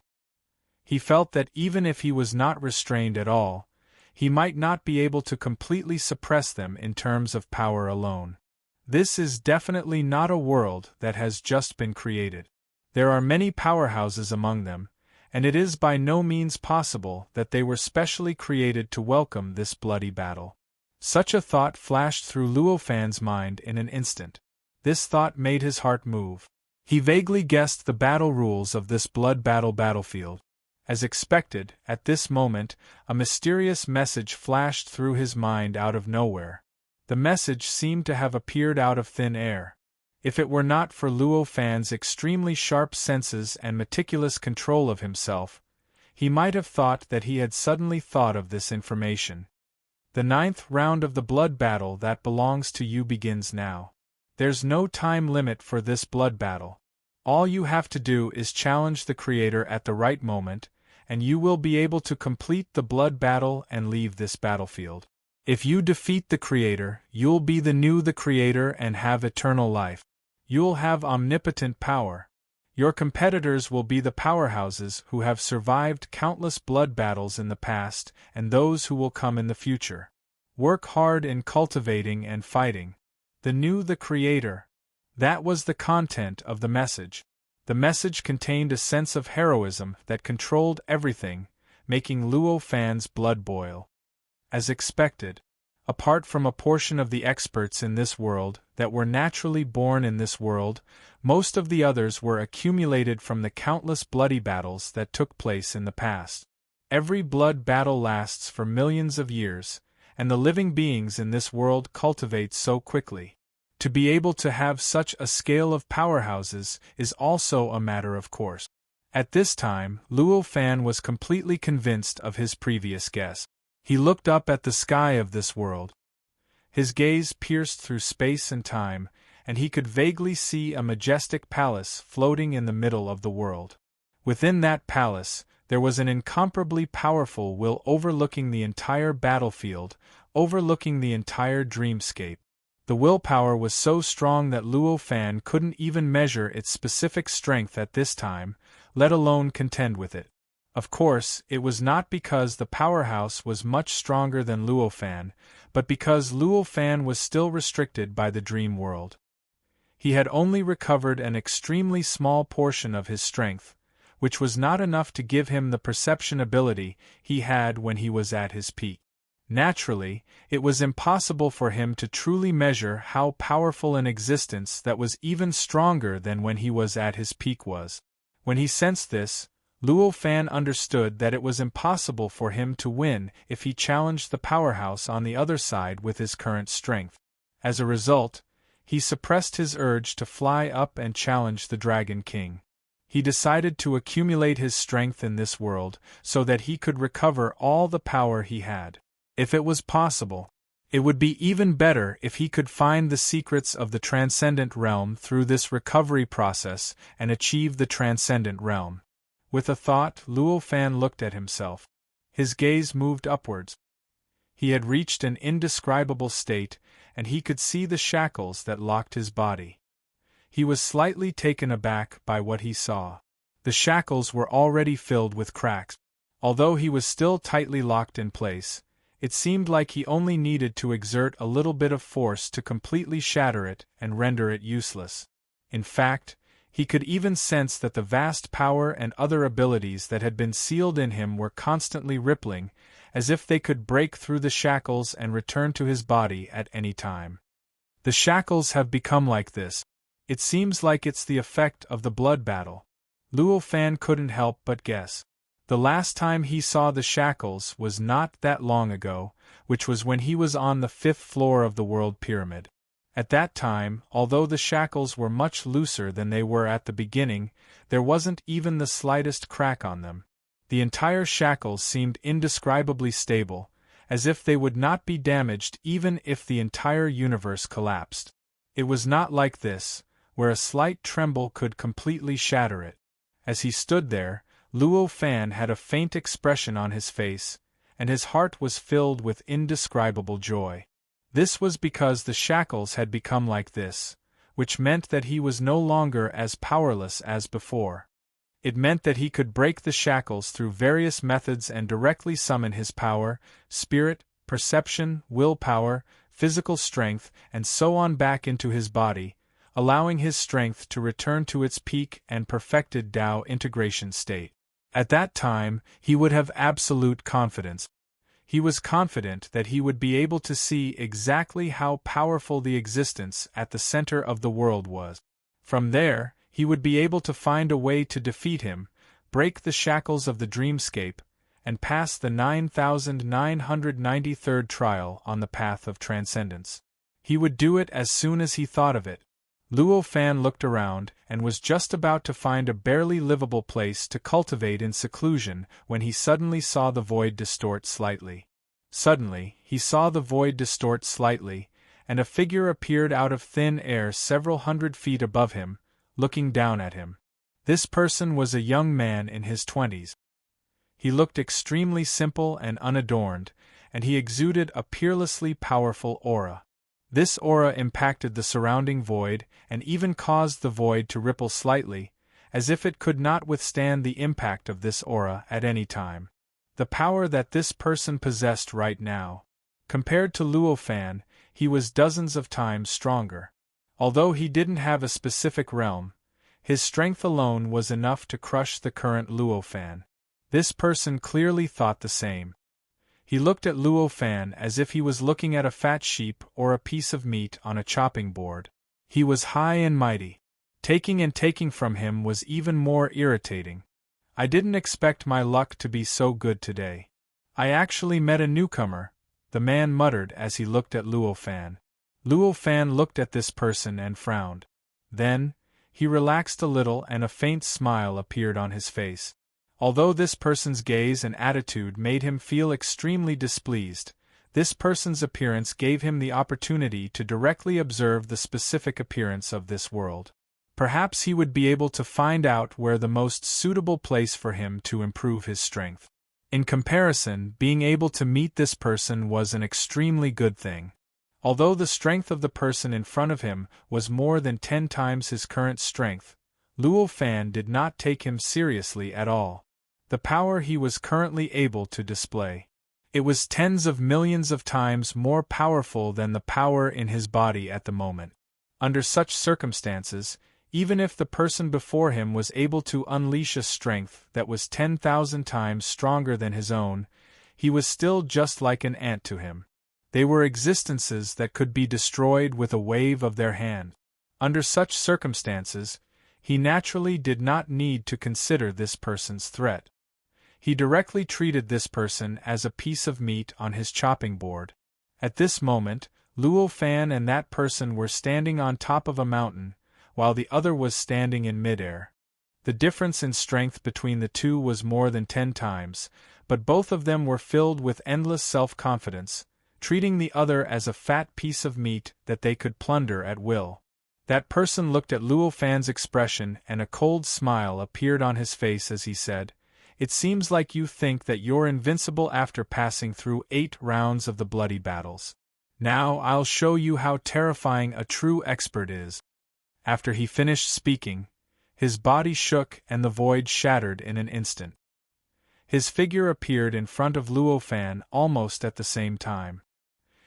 He felt that even if he was not restrained at all, he might not be able to completely suppress them in terms of power alone. This is definitely not a world that has just been created. There are many powerhouses among them, and it is by no means possible that they were specially created to welcome this bloody battle. Such a thought flashed through Luo Fan's mind in an instant. This thought made his heart move. He vaguely guessed the battle rules of this blood battlefield. As expected, at this moment, a mysterious message flashed through his mind out of nowhere. The message seemed to have appeared out of thin air. If it were not for Luo Fan's extremely sharp senses and meticulous control of himself, he might have thought that he had suddenly thought of this information. The 9th round of the blood battle that belongs to you begins now. There's no time limit for this blood battle. All you have to do is challenge the Creator at the right moment, and you will be able to complete the blood battle and leave this battlefield. If you defeat the Creator, you'll be the Creator and have eternal life. You'll have omnipotent power. Your competitors will be the powerhouses who have survived countless blood battles in the past and those who will come in the future. Work hard in cultivating and fighting. The Creator. That was the content of the message. The message contained a sense of heroism that controlled everything, making Luo Fan's blood boil. As expected, apart from a portion of the experts in this world that were naturally born in this world, most of the others were accumulated from the countless bloody battles that took place in the past. Every blood battle lasts for millions of years, and the living beings in this world cultivate so quickly. To be able to have such a scale of powerhouses is also a matter of course. At this time, Luo Fan was completely convinced of his previous guess. He looked up at the sky of this world. His gaze pierced through space and time, and he could vaguely see a majestic palace floating in the middle of the world. Within that palace, there was an incomparably powerful will overlooking the entire battlefield, overlooking the entire dreamscape. The willpower was so strong that Luo Fan couldn't even measure its specific strength at this time, let alone contend with it. Of course, it was not because the powerhouse was much stronger than Luo Fan, but because Luo Fan was still restricted by the dream world. He had only recovered an extremely small portion of his strength, which was not enough to give him the perception ability he had when he was at his peak. Naturally, it was impossible for him to truly measure how powerful an existence that was even stronger than when he was at his peak was. When he sensed this, Luo Fan understood that it was impossible for him to win if he challenged the powerhouse on the other side with his current strength. As a result, he suppressed his urge to fly up and challenge the Dragon King. He decided to accumulate his strength in this world so that he could recover all the power he had. If it was possible, it would be even better if he could find the secrets of the transcendent realm through this recovery process and achieve the transcendent realm. With a thought, Luo Fan looked at himself. His gaze moved upwards. He had reached an indescribable state, and he could see the shackles that locked his body. He was slightly taken aback by what he saw. The shackles were already filled with cracks. Although he was still tightly locked in place, it seemed like he only needed to exert a little bit of force to completely shatter it and render it useless. In fact, He could even sense that the vast power and other abilities that had been sealed in him were constantly rippling, as if they could break through the shackles and return to his body at any time. The shackles have become like this. It seems like it's the effect of the blood battle. Luo Fan couldn't help but guess. The last time he saw the shackles was not that long ago, which was when he was on the 5th floor of the World Pyramid. At that time, although the shackles were much looser than they were at the beginning, there wasn't even the slightest crack on them. The entire shackles seemed indescribably stable, as if they would not be damaged even if the entire universe collapsed. It was not like this, where a slight tremble could completely shatter it. As he stood there, Luo Fan had a faint expression on his face, and his heart was filled with indescribable joy. This was because the shackles had become like this, which meant that he was no longer as powerless as before. It meant that he could break the shackles through various methods and directly summon his power, spirit, perception, willpower, physical strength, and so on back into his body, allowing his strength to return to its peak and perfected Tao integration state. At that time, he would have absolute confidence. He was confident that he would be able to see exactly how powerful the existence at the center of the world was. From there, he would be able to find a way to defeat him, break the shackles of the dreamscape, and pass the 9,993rd trial on the path of transcendence. He would do it as soon as he thought of it. Luo Fan looked around and was just about to find a barely livable place to cultivate in seclusion when he suddenly saw the void distort slightly. Suddenly, he saw the void distort slightly, and a figure appeared out of thin air several hundred feet above him, looking down at him. This person was a young man in his 20s. He looked extremely simple and unadorned, and he exuded a peerlessly powerful aura. This aura impacted the surrounding void and even caused the void to ripple slightly, as if it could not withstand the impact of this aura at any time. The power that this person possessed right now. Compared to Luo Fan, he was dozens of times stronger. Although he didn't have a specific realm, his strength alone was enough to crush the current Luo Fan. This person clearly thought the same. He looked at Luo Fan as if he was looking at a fat sheep or a piece of meat on a chopping board. He was high and mighty. Taking from him was even more irritating. I didn't expect my luck to be so good today. I actually met a newcomer, the man muttered as he looked at Luo Fan. Luo Fan looked at this person and frowned. Then, he relaxed a little and a faint smile appeared on his face. Although this person's gaze and attitude made him feel extremely displeased, this person's appearance gave him the opportunity to directly observe the specific appearance of this world. Perhaps he would be able to find out where the most suitable place for him to improve his strength. In comparison, being able to meet this person was an extremely good thing. Although the strength of the person in front of him was more than 10 times his current strength, Luo Fan did not take him seriously at all. The power he was currently able to display. It was tens of millions of times more powerful than the power in his body at the moment. Under such circumstances, even if the person before him was able to unleash a strength that was 10,000 times stronger than his own, he was still just like an ant to him. They were existences that could be destroyed with a wave of their hand. Under such circumstances, he naturally did not need to consider this person's threat. He directly treated this person as a piece of meat on his chopping board. At this moment, Luo Fan and that person were standing on top of a mountain, while the other was standing in midair. The difference in strength between the two was more than 10 times, but both of them were filled with endless self-confidence, treating the other as a fat piece of meat that they could plunder at will. That person looked at Luo Fan's expression and a cold smile appeared on his face as he said, "It seems like you think that you're invincible after passing through 8 rounds of the bloody battles. Now I'll show you how terrifying a true expert is." After he finished speaking, his body shook and the void shattered in an instant. His figure appeared in front of Luo Fan almost at the same time.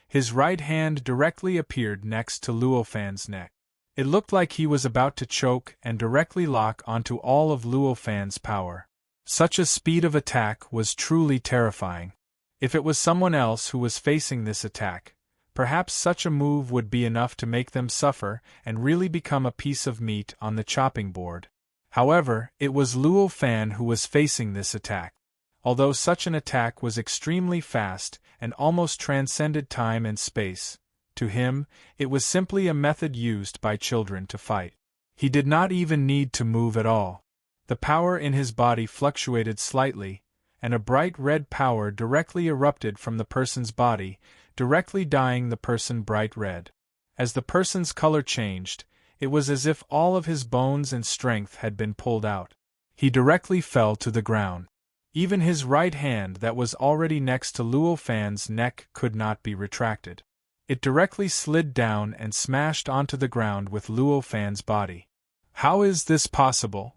His right hand directly appeared next to Luo Fan's neck. It looked like he was about to choke and directly lock onto all of Luo Fan's power. Such a speed of attack was truly terrifying. If it was someone else who was facing this attack, perhaps such a move would be enough to make them suffer and really become a piece of meat on the chopping board. However, it was Luo Fan who was facing this attack. Although such an attack was extremely fast and almost transcended time and space, to him, it was simply a method used by children to fight. He did not even need to move at all. The power in his body fluctuated slightly, and a bright red power directly erupted from the person's body, directly dyeing the person bright red. As the person's color changed, it was as if all of his bones and strength had been pulled out. He directly fell to the ground. Even his right hand that was already next to Luo Fan's neck could not be retracted. It directly slid down and smashed onto the ground with Luo Fan's body. How is this possible?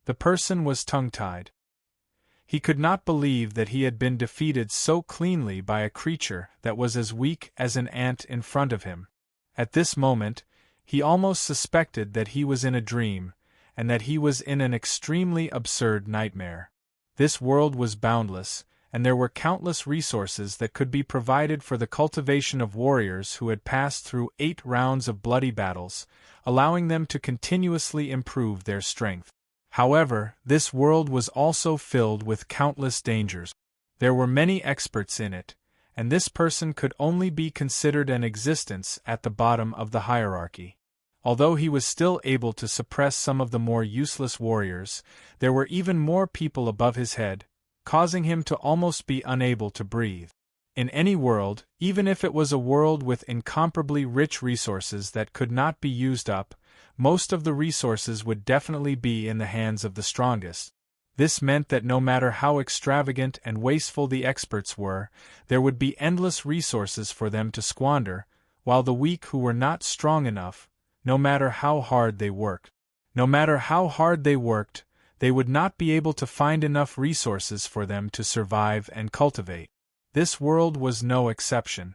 The person was tongue-tied. He could not believe that he had been defeated so cleanly by a creature that was as weak as an ant in front of him. At this moment, he almost suspected that he was in a dream, and that he was in an extremely absurd nightmare. This world was boundless, and there were countless resources that could be provided for the cultivation of warriors who had passed through 8 rounds of bloody battles, allowing them to continuously improve their strength. However, this world was also filled with countless dangers. There were many experts in it, and this person could only be considered an existence at the bottom of the hierarchy. Although he was still able to suppress some of the more useless warriors, there were even more people above his head, causing him to almost be unable to breathe. In any world, even if it was a world with incomparably rich resources that could not be used up, most of the resources would definitely be in the hands of the strongest. This meant that no matter how extravagant and wasteful the experts were, there would be endless resources for them to squander, while the weak who were not strong enough, no matter how hard they worked, they would not be able to find enough resources for them to survive and cultivate. This world was no exception.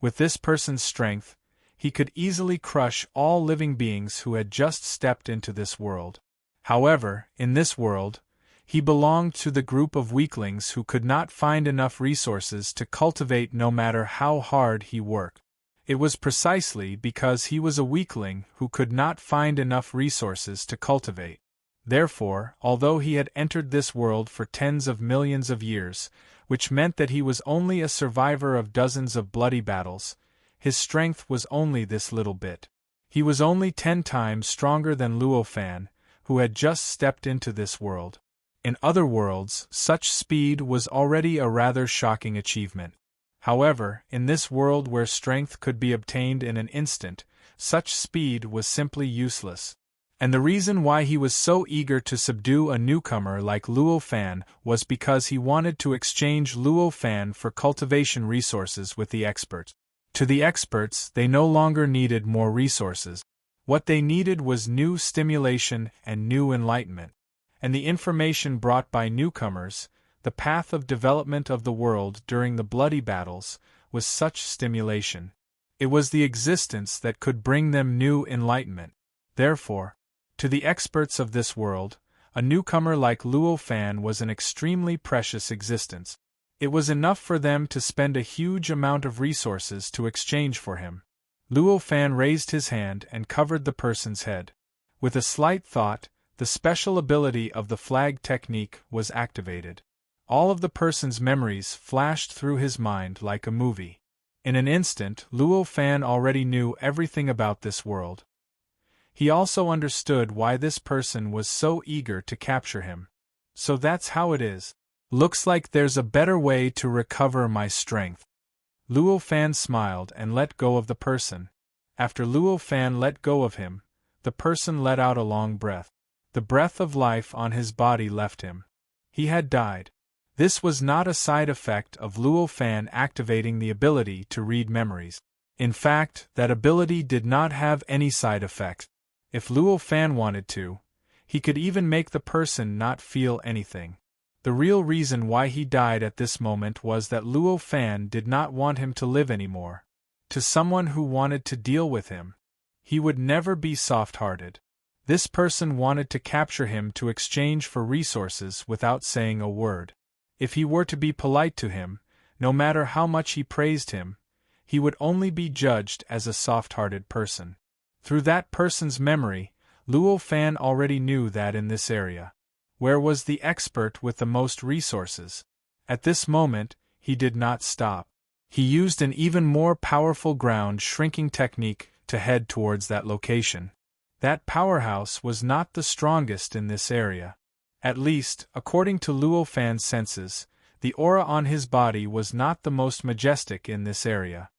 With this person's strength, he could easily crush all living beings who had just stepped into this world. However, in this world, he belonged to the group of weaklings who could not find enough resources to cultivate no matter how hard he worked. It was precisely because he was a weakling who could not find enough resources to cultivate. Therefore, although he had entered this world for tens of millions of years, which meant that he was only a survivor of dozens of bloody battles, his strength was only this little bit. He was only 10 times stronger than Luo Fan, who had just stepped into this world. In other worlds, such speed was already a rather shocking achievement. However, in this world where strength could be obtained in an instant, such speed was simply useless. And the reason why he was so eager to subdue a newcomer like Luo Fan was because he wanted to exchange Luo Fan for cultivation resources with the experts. To the experts, they no longer needed more resources. What they needed was new stimulation and new enlightenment. And the information brought by newcomers, the path of development of the world during the bloody battles, was such stimulation. It was the existence that could bring them new enlightenment. Therefore, to the experts of this world, a newcomer like Luo Fan was an extremely precious existence. It was enough for them to spend a huge amount of resources to exchange for him. Luo Fan raised his hand and covered the person's head. With a slight thought, the special ability of the flag technique was activated. All of the person's memories flashed through his mind like a movie. In an instant, Luo Fan already knew everything about this world. He also understood why this person was so eager to capture him. So that's how it is. Looks like there's a better way to recover my strength. Luo Fan smiled and let go of the person. After Luo Fan let go of him, the person let out a long breath. The breath of life on his body left him. He had died. This was not a side effect of Luo Fan activating the ability to read memories. In fact, that ability did not have any side effects. If Luo Fan wanted to, he could even make the person not feel anything. The real reason why he died at this moment was that Luo Fan did not want him to live anymore. To someone who wanted to deal with him, He would never be soft-hearted. This person wanted to capture him to exchange for resources without saying a word. If he were to be polite to him, no matter how much he praised him, he would only be judged as a soft-hearted person. Through that person's memory, Luo Fan already knew that in this area, where was the expert with the most resources? At this moment, he did not stop. He used an even more powerful ground shrinking technique to head towards that location. That powerhouse was not the strongest in this area. At least, according to Luo Fan's senses, the aura on his body was not the most majestic in this area.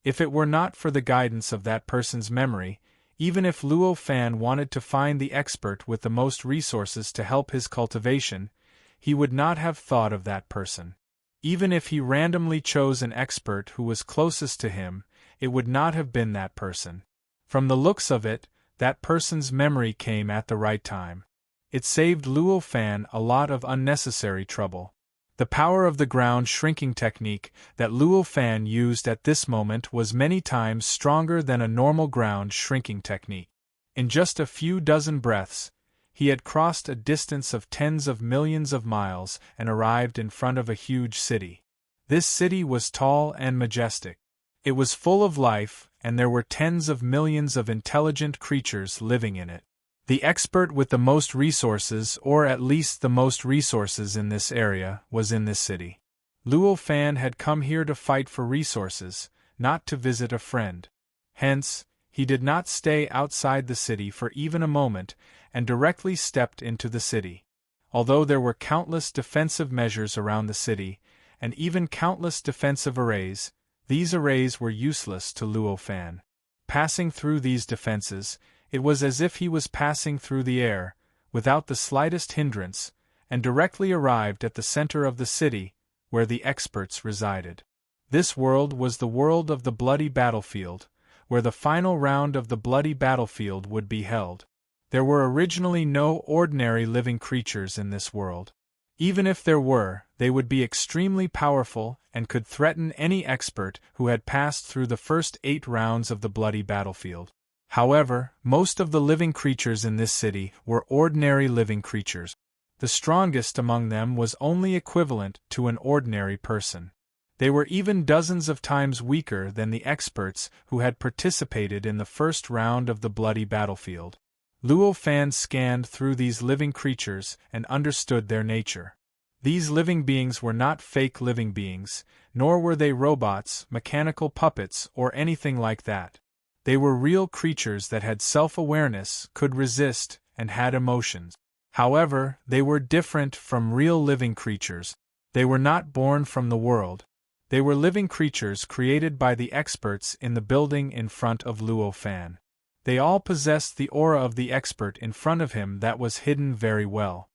If it were not for the guidance of that person's memory, even if Luo Fan wanted to find the expert with the most resources to help his cultivation, he would not have thought of that person. Even if he randomly chose an expert who was closest to him, it would not have been that person. From the looks of it, that person's memory came at the right time. It saved Luo Fan a lot of unnecessary trouble. The power of the ground shrinking technique that Luo Fan used at this moment was many times stronger than a normal ground shrinking technique. In just a few dozen breaths, he had crossed a distance of tens of millions of miles and arrived in front of a huge city. This city was tall and majestic. It was full of life, and there were tens of millions of intelligent creatures living in it. The expert with the most resources, or at least the most resources in this area, was in this city. Luo Fan had come here to fight for resources, not to visit a friend. Hence, he did not stay outside the city for even a moment, and directly stepped into the city. Although there were countless defensive measures around the city, and even countless defensive arrays, these arrays were useless to Luo Fan. Passing through these defenses, it was as if he was passing through the air, without the slightest hindrance, and directly arrived at the center of the city, where the experts resided. This world was the world of the bloody battlefield, where the final round of the bloody battlefield would be held. There were originally no ordinary living creatures in this world. Even if there were, they would be extremely powerful and could threaten any expert who had passed through the first 8 rounds of the bloody battlefield. However, most of the living creatures in this city were ordinary living creatures. The strongest among them was only equivalent to an ordinary person. They were even dozens of times weaker than the experts who had participated in the first round of the bloody battlefield. Luo Fan scanned through these living creatures and understood their nature. These living beings were not fake living beings, nor were they robots, mechanical puppets, or anything like that. They were real creatures that had self-awareness, could resist, and had emotions. However, they were different from real living creatures. They were not born from the world. They were living creatures created by the experts in the building in front of Luo Fan. They all possessed the aura of the expert in front of him that was hidden very well.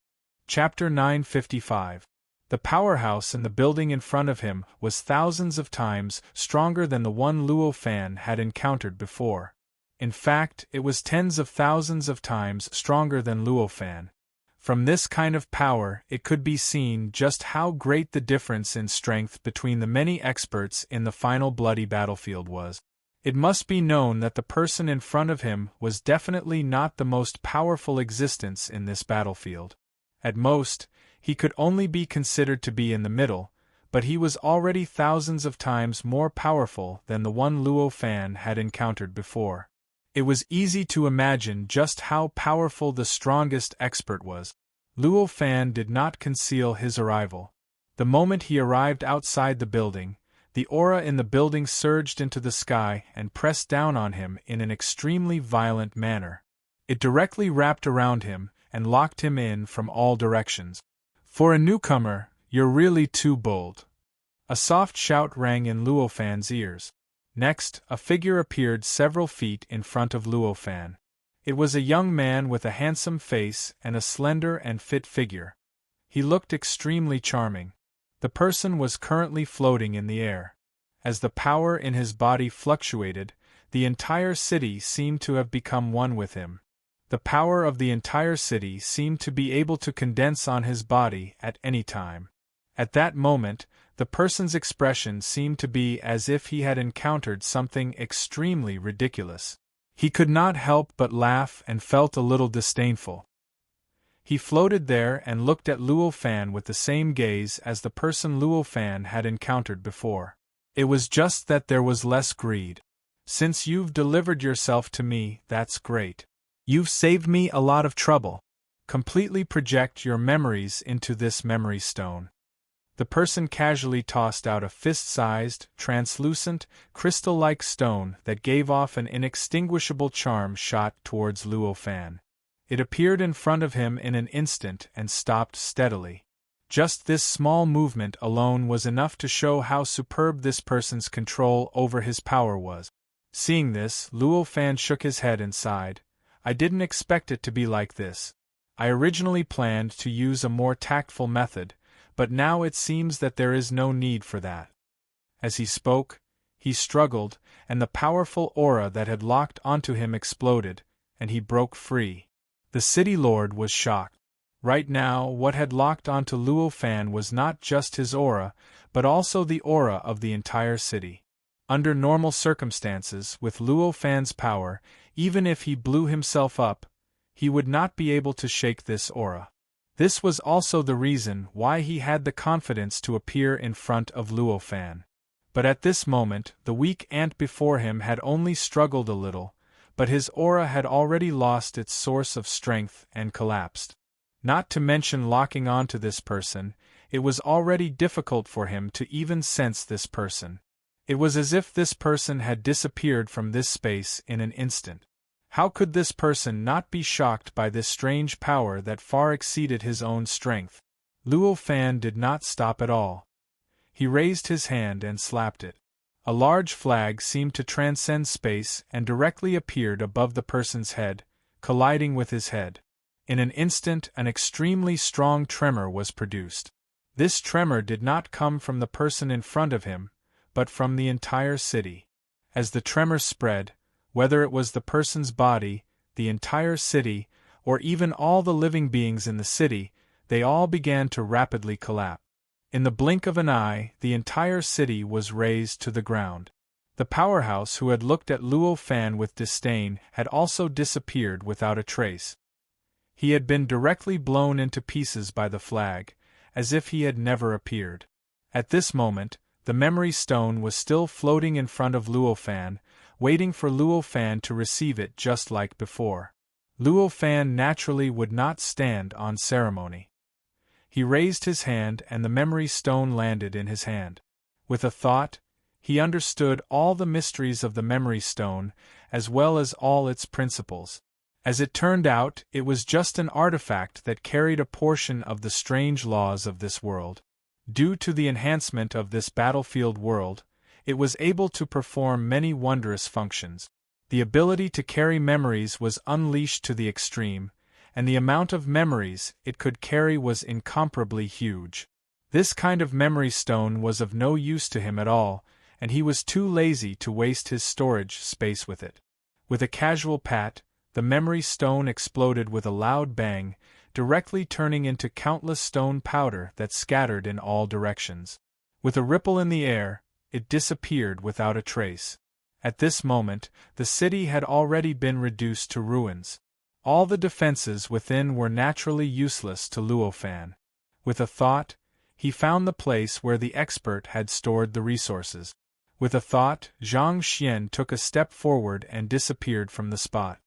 Chapter 955. The powerhouse in the building in front of him was thousands of times stronger than the one Luo Fan had encountered before. In fact, it was tens of thousands of times stronger than Luo Fan. From this kind of power, it could be seen just how great the difference in strength between the many experts in the final bloody battlefield was. It must be known that the person in front of him was definitely not the most powerful existence in this battlefield. At most, he could only be considered to be in the middle, but he was already thousands of times more powerful than the one Luo Fan had encountered before. It was easy to imagine just how powerful the strongest expert was. Luo Fan did not conceal his arrival. The moment he arrived outside the building, the aura in the building surged into the sky and pressed down on him in an extremely violent manner. It directly wrapped around him and locked him in from all directions. "For a newcomer, you're really too bold." A soft shout rang in Luo Fan's ears. Next, a figure appeared several feet in front of Luo Fan. It was a young man with a handsome face and a slender and fit figure. He looked extremely charming. The person was currently floating in the air. As the power in his body fluctuated, the entire city seemed to have become one with him. The power of the entire city seemed to be able to condense on his body at any time. At that moment, the person's expression seemed to be as if he had encountered something extremely ridiculous. He could not help but laugh and felt a little disdainful. He floated there and looked at Luo Fan with the same gaze as the person Luo Fan had encountered before. It was just that there was less greed. Since you've delivered yourself to me, that's great. You've saved me a lot of trouble. Completely project your memories into this memory stone. The person casually tossed out a fist-sized, translucent, crystal-like stone that gave off an inextinguishable charm shot towards Luo Fan. It appeared in front of him in an instant and stopped steadily. Just this small movement alone was enough to show how superb this person's control over his power was. Seeing this, Luo Fan shook his head and sighed. I didn't expect it to be like this. I originally planned to use a more tactful method, but now it seems that there is no need for that. As he spoke, he struggled, and the powerful aura that had locked onto him exploded, and he broke free. The city lord was shocked. Right now, what had locked onto Luo Fan was not just his aura, but also the aura of the entire city. Under normal circumstances, with Luo Fan's power, even if he blew himself up, he would not be able to shake this aura. This was also the reason why he had the confidence to appear in front of Luo Fan. But at this moment, the weak ant before him had only struggled a little, but his aura had already lost its source of strength and collapsed. Not to mention locking onto this person, it was already difficult for him to even sense this person. It was as if this person had disappeared from this space in an instant. How could this person not be shocked by this strange power that far exceeded his own strength? Luo Fan did not stop at all. He raised his hand and slapped it. A large flag seemed to transcend space and directly appeared above the person's head, colliding with his head. In an instant, an extremely strong tremor was produced. This tremor did not come from the person in front of him, but from the entire city. As the tremor spread, whether it was the person's body, the entire city, or even all the living beings in the city, they all began to rapidly collapse. In the blink of an eye, the entire city was razed to the ground. The powerhouse who had looked at Luo Fan with disdain had also disappeared without a trace. He had been directly blown into pieces by the flag, as if he had never appeared. At this moment, the memory stone was still floating in front of Luo Fan, waiting for Luo Fan to receive it just like before. Luo Fan naturally would not stand on ceremony. He raised his hand and the memory stone landed in his hand. With a thought, he understood all the mysteries of the memory stone, as well as all its principles. As it turned out, it was just an artifact that carried a portion of the strange laws of this world. Due to the enhancement of this battlefield world, it was able to perform many wondrous functions. The ability to carry memories was unleashed to the extreme, and the amount of memories it could carry was incomparably huge. This kind of memory stone was of no use to him at all, and he was too lazy to waste his storage space with it. With a casual pat, the memory stone exploded with a loud bang, directly turning into countless stone powder that scattered in all directions. With a ripple in the air, it disappeared without a trace. At this moment, the city had already been reduced to ruins. All the defenses within were naturally useless to Luo Fan. With a thought, he found the place where the expert had stored the resources. With a thought, Zhang Xian took a step forward and disappeared from the spot.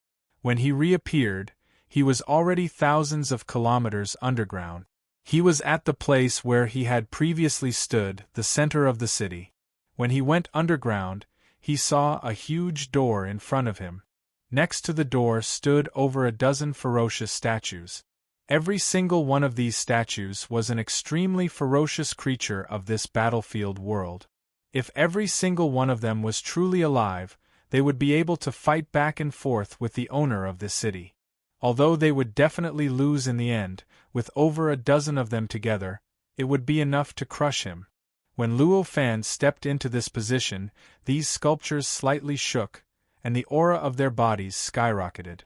When he reappeared, he was already thousands of kilometers underground. He was at the place where he had previously stood, the center of the city. When he went underground, he saw a huge door in front of him. Next to the door stood over a dozen ferocious statues. Every single one of these statues was an extremely ferocious creature of this battlefield world. If every single one of them was truly alive, they would be able to fight back and forth with the owner of this city. Although they would definitely lose in the end, with over a dozen of them together, it would be enough to crush him. When Luo Fan stepped into this position, these sculptures slightly shook, and the aura of their bodies skyrocketed.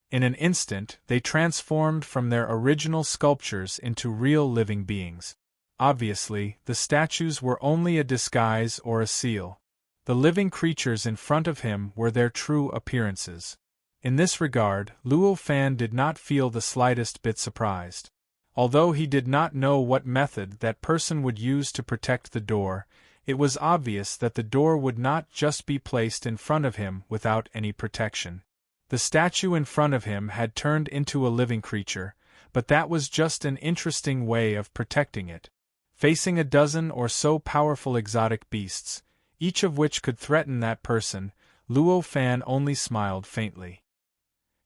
In an instant, they transformed from their original sculptures into real living beings. Obviously, the statues were only a disguise or a seal. The living creatures in front of him were their true appearances. In this regard, Luo Fan did not feel the slightest bit surprised. Although he did not know what method that person would use to protect the door, it was obvious that the door would not just be placed in front of him without any protection. The statue in front of him had turned into a living creature, but that was just an interesting way of protecting it. Facing a dozen or so powerful exotic beasts, each of which could threaten that person, Luo Fan only smiled faintly.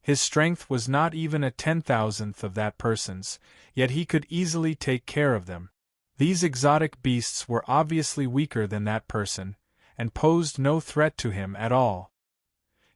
His strength was not even a 10,000th of that person's, yet he could easily take care of them. These exotic beasts were obviously weaker than that person, and posed no threat to him at all.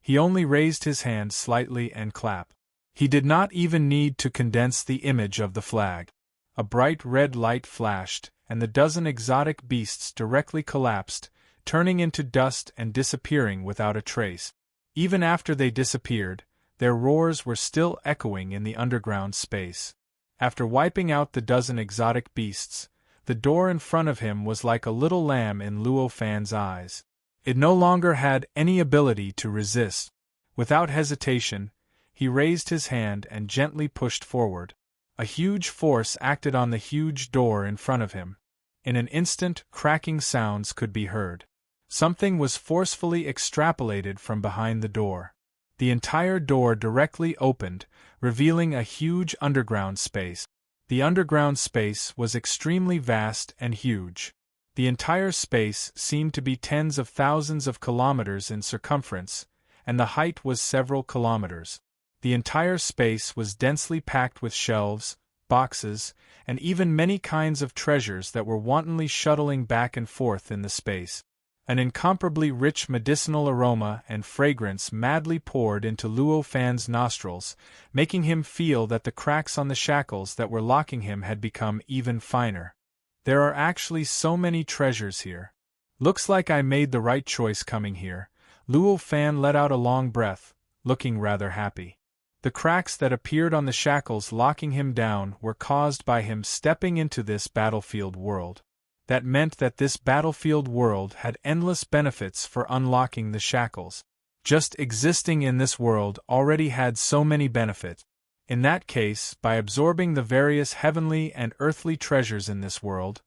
He only raised his hand slightly and clapped. He did not even need to condense the image of the flag. A bright red light flashed, and the dozen exotic beasts directly collapsed, turning into dust and disappearing without a trace. Even after they disappeared, their roars were still echoing in the underground space. After wiping out the dozen exotic beasts, the door in front of him was like a little lamb in Luo Fan's eyes. It no longer had any ability to resist. Without hesitation, he raised his hand and gently pushed forward. A huge force acted on the huge door in front of him. In an instant, cracking sounds could be heard. Something was forcefully extrapolated from behind the door. The entire door directly opened, revealing a huge underground space. The underground space was extremely vast and huge. The entire space seemed to be tens of thousands of kilometers in circumference, and the height was several kilometers. The entire space was densely packed with shelves, boxes, and even many kinds of treasures that were wantonly shuttling back and forth in the space. An incomparably rich medicinal aroma and fragrance madly poured into Luo Fan's nostrils, making him feel that the cracks on the shackles that were locking him had become even finer. There are actually so many treasures here. Looks like I made the right choice coming here. Luo Fan let out a long breath, looking rather happy. The cracks that appeared on the shackles locking him down were caused by him stepping into this battlefield world. That meant that this battlefield world had endless benefits for unlocking the shackles. Just existing in this world already had so many benefits. In that case, by absorbing the various heavenly and earthly treasures in this world,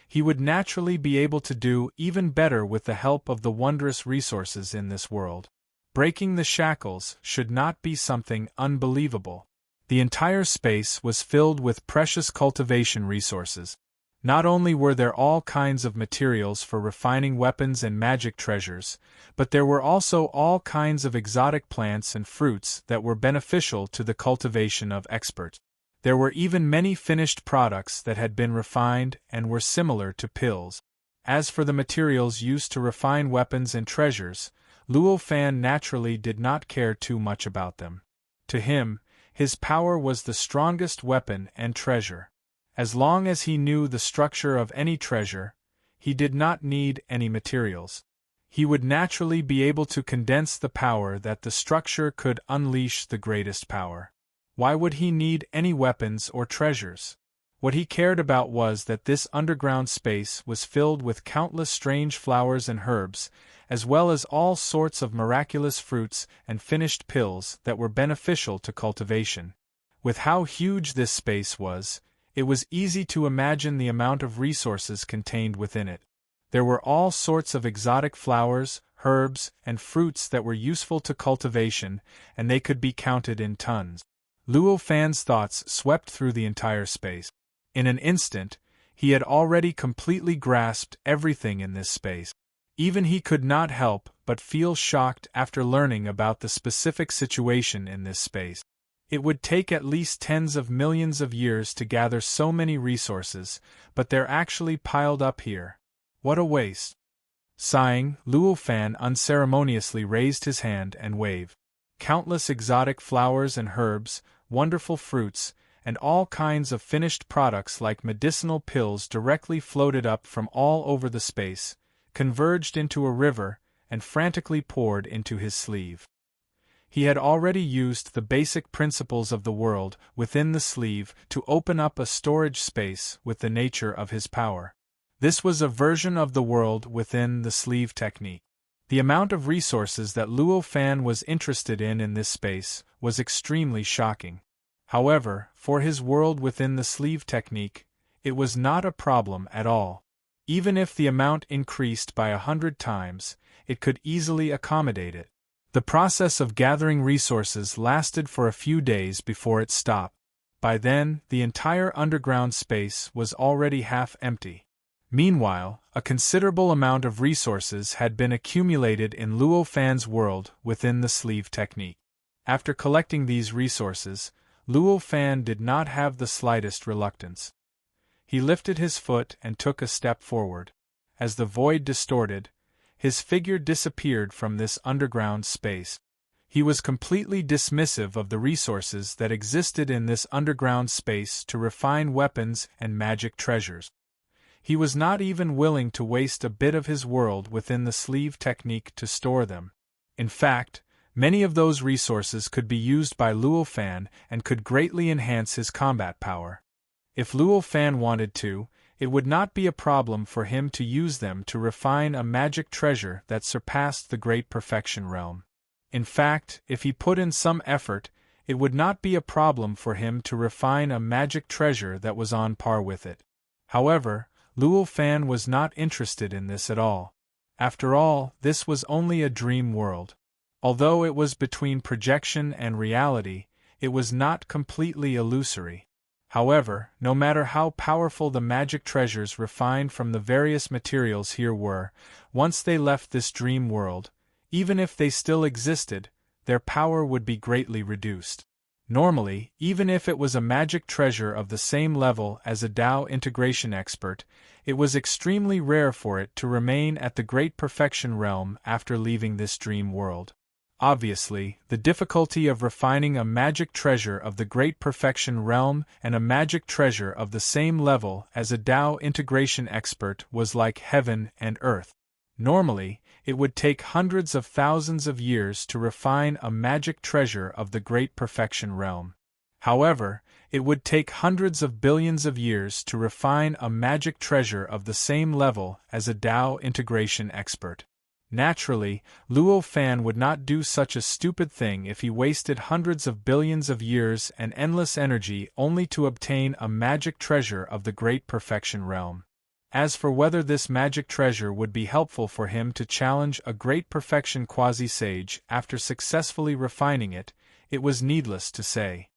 he would naturally be able to do even better with the help of the wondrous resources in this world. Breaking the shackles should not be something unbelievable. The entire space was filled with precious cultivation resources. Not only were there all kinds of materials for refining weapons and magic treasures, but there were also all kinds of exotic plants and fruits that were beneficial to the cultivation of experts. There were even many finished products that had been refined and were similar to pills. As for the materials used to refine weapons and treasures, Luo Fan naturally did not care too much about them. To him, his power was the strongest weapon and treasure. As long as he knew the structure of any treasure, he did not need any materials. He would naturally be able to condense the power that the structure could unleash the greatest power. Why would he need any weapons or treasures? What he cared about was that this underground space was filled with countless strange flowers and herbs, as well as all sorts of miraculous fruits and finished pills that were beneficial to cultivation. With how huge this space was, it was easy to imagine the amount of resources contained within it. There were all sorts of exotic flowers, herbs, and fruits that were useful to cultivation, and they could be counted in tons. Luo Fan's thoughts swept through the entire space. In an instant, he had already completely grasped everything in this space. Even he could not help but feel shocked after learning about the specific situation in this space. It would take at least tens of millions of years to gather so many resources, but they're actually piled up here. What a waste. Sighing, Luo Fan unceremoniously raised his hand and waved. Countless exotic flowers and herbs, wonderful fruits, and all kinds of finished products like medicinal pills directly floated up from all over the space, converged into a river, and frantically poured into his sleeve. He had already used the basic principles of the world within the sleeve to open up a storage space with the nature of his power. This was a version of the world within the sleeve technique. The amount of resources that Luo Fan was interested in this space was extremely shocking. However, for his world within the sleeve technique, it was not a problem at all. Even if the amount increased by 100 times, it could easily accommodate it. The process of gathering resources lasted for a few days before it stopped. By then, the entire underground space was already half empty. Meanwhile, a considerable amount of resources had been accumulated in Luo Fan's world within the sleeve technique. After collecting these resources, Luo Fan did not have the slightest reluctance. He lifted his foot and took a step forward. As the void distorted, his figure disappeared from this underground space. He was completely dismissive of the resources that existed in this underground space to refine weapons and magic treasures. He was not even willing to waste a bit of his world within the sleeve technique to store them. In fact, many of those resources could be used by Luo Fan and could greatly enhance his combat power. If Luo Fan wanted to, it would not be a problem for him to use them to refine a magic treasure that surpassed the Great Perfection Realm. In fact, if he put in some effort, it would not be a problem for him to refine a magic treasure that was on par with it. However, Luo Fan was not interested in this at all. After all, this was only a dream world. Although it was between projection and reality, it was not completely illusory. However, no matter how powerful the magic treasures refined from the various materials here were, once they left this dream world, even if they still existed, their power would be greatly reduced. Normally, even if it was a magic treasure of the same level as a Dao integration expert, it was extremely rare for it to remain at the Great Perfection Realm after leaving this dream world. Obviously, the difficulty of refining a magic treasure of the Great Perfection Realm and a magic treasure of the same level as a Dao integration expert was like heaven and earth. Normally, it would take hundreds of thousands of years to refine a magic treasure of the Great Perfection Realm. However, it would take hundreds of billions of years to refine a magic treasure of the same level as a Dao integration expert. Naturally, Luo Fan would not do such a stupid thing if he wasted hundreds of billions of years and endless energy only to obtain a magic treasure of the Great Perfection Realm. As for whether this magic treasure would be helpful for him to challenge a Great Perfection quasi-sage after successfully refining it, it was needless to say.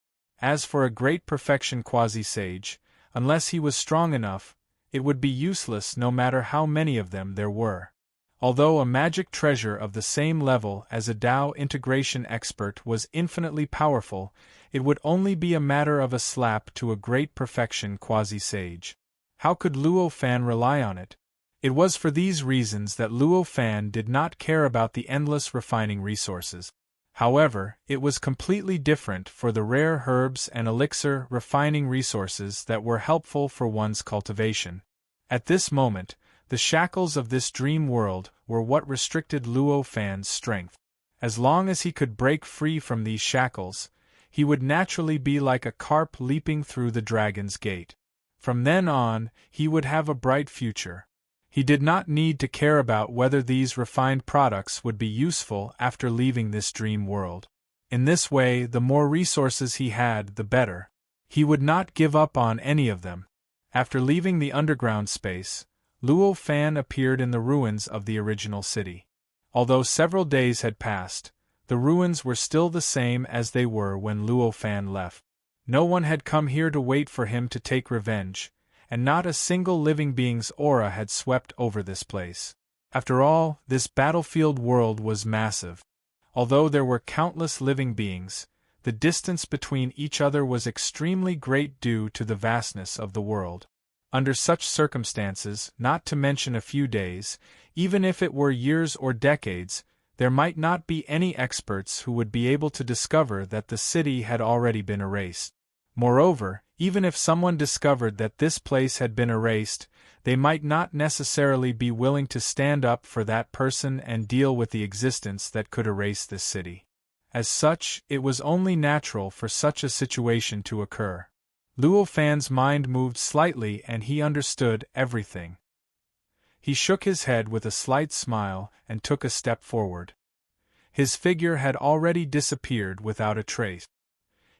As for a Great Perfection quasi-sage, unless he was strong enough, it would be useless no matter how many of them there were. Although a magic treasure of the same level as a Dao integration expert was infinitely powerful, it would only be a matter of a slap to a Great Perfection quasi-sage. How could Luo Fan rely on it? It was for these reasons that Luo Fan did not care about the endless refining resources. However, it was completely different for the rare herbs and elixir refining resources that were helpful for one's cultivation. At this moment, the shackles of this dream world were what restricted Luo Fan's strength. As long as he could break free from these shackles, he would naturally be like a carp leaping through the dragon's gate. From then on, he would have a bright future. He did not need to care about whether these refined products would be useful after leaving this dream world. In this way, the more resources he had, the better. He would not give up on any of them. After leaving the underground space, Luo Fan appeared in the ruins of the original city. Although several days had passed, the ruins were still the same as they were when Luo Fan left. No one had come here to wait for him to take revenge, and not a single living being's aura had swept over this place. After all, this battlefield world was massive. Although there were countless living beings, the distance between each other was extremely great due to the vastness of the world. Under such circumstances, not to mention a few days, even if it were years or decades, there might not be any experts who would be able to discover that the city had already been erased. Moreover, even if someone discovered that this place had been erased, they might not necessarily be willing to stand up for that person and deal with the existence that could erase this city. As such, it was only natural for such a situation to occur. Luo Fan's mind moved slightly and he understood everything. He shook his head with a slight smile and took a step forward. His figure had already disappeared without a trace.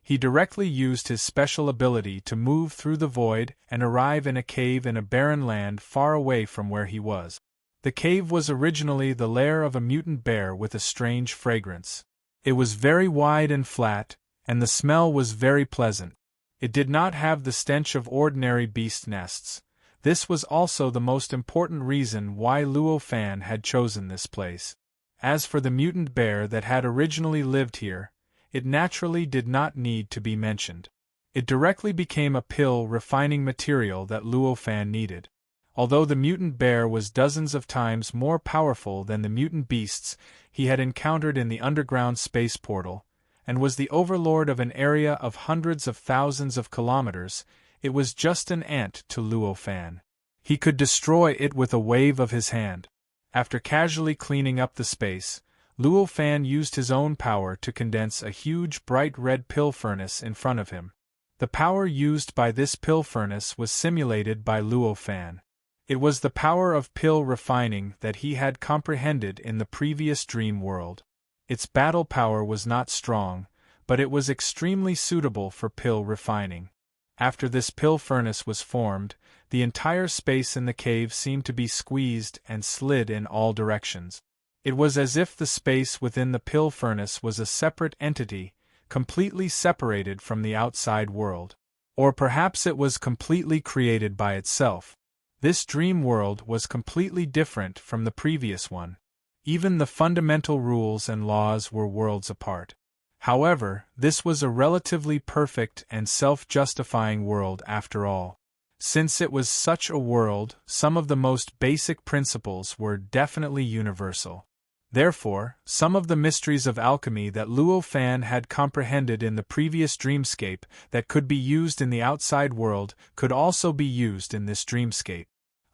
He directly used his special ability to move through the void and arrive in a cave in a barren land far away from where he was. The cave was originally the lair of a mutant bear with a strange fragrance. It was very wide and flat, and the smell was very pleasant. It did not have the stench of ordinary beast nests. This was also the most important reason why Luo Fan had chosen this place. As for the mutant bear that had originally lived here, it naturally did not need to be mentioned. It directly became a pill refining material that Luo Fan needed. Although the mutant bear was dozens of times more powerful than the mutant beasts he had encountered in the underground space portal, and was the overlord of an area of hundreds of thousands of kilometers, it was just an ant to Luo Fan. He could destroy it with a wave of his hand. After casually cleaning up the space, Luo Fan used his own power to condense a huge bright red pill furnace in front of him. The power used by this pill furnace was simulated by Luo Fan. It was the power of pill refining that he had comprehended in the previous dream world. Its battle power was not strong, but it was extremely suitable for pill refining. After this pill furnace was formed, the entire space in the cave seemed to be squeezed and slid in all directions. It was as if the space within the pill furnace was a separate entity, completely separated from the outside world. Or perhaps it was completely created by itself. This dream world was completely different from the previous one. Even the fundamental rules and laws were worlds apart. However, this was a relatively perfect and self-justifying world after all. Since it was such a world, some of the most basic principles were definitely universal. Therefore, some of the mysteries of alchemy that Luo Fan had comprehended in the previous dreamscape that could be used in the outside world could also be used in this dreamscape.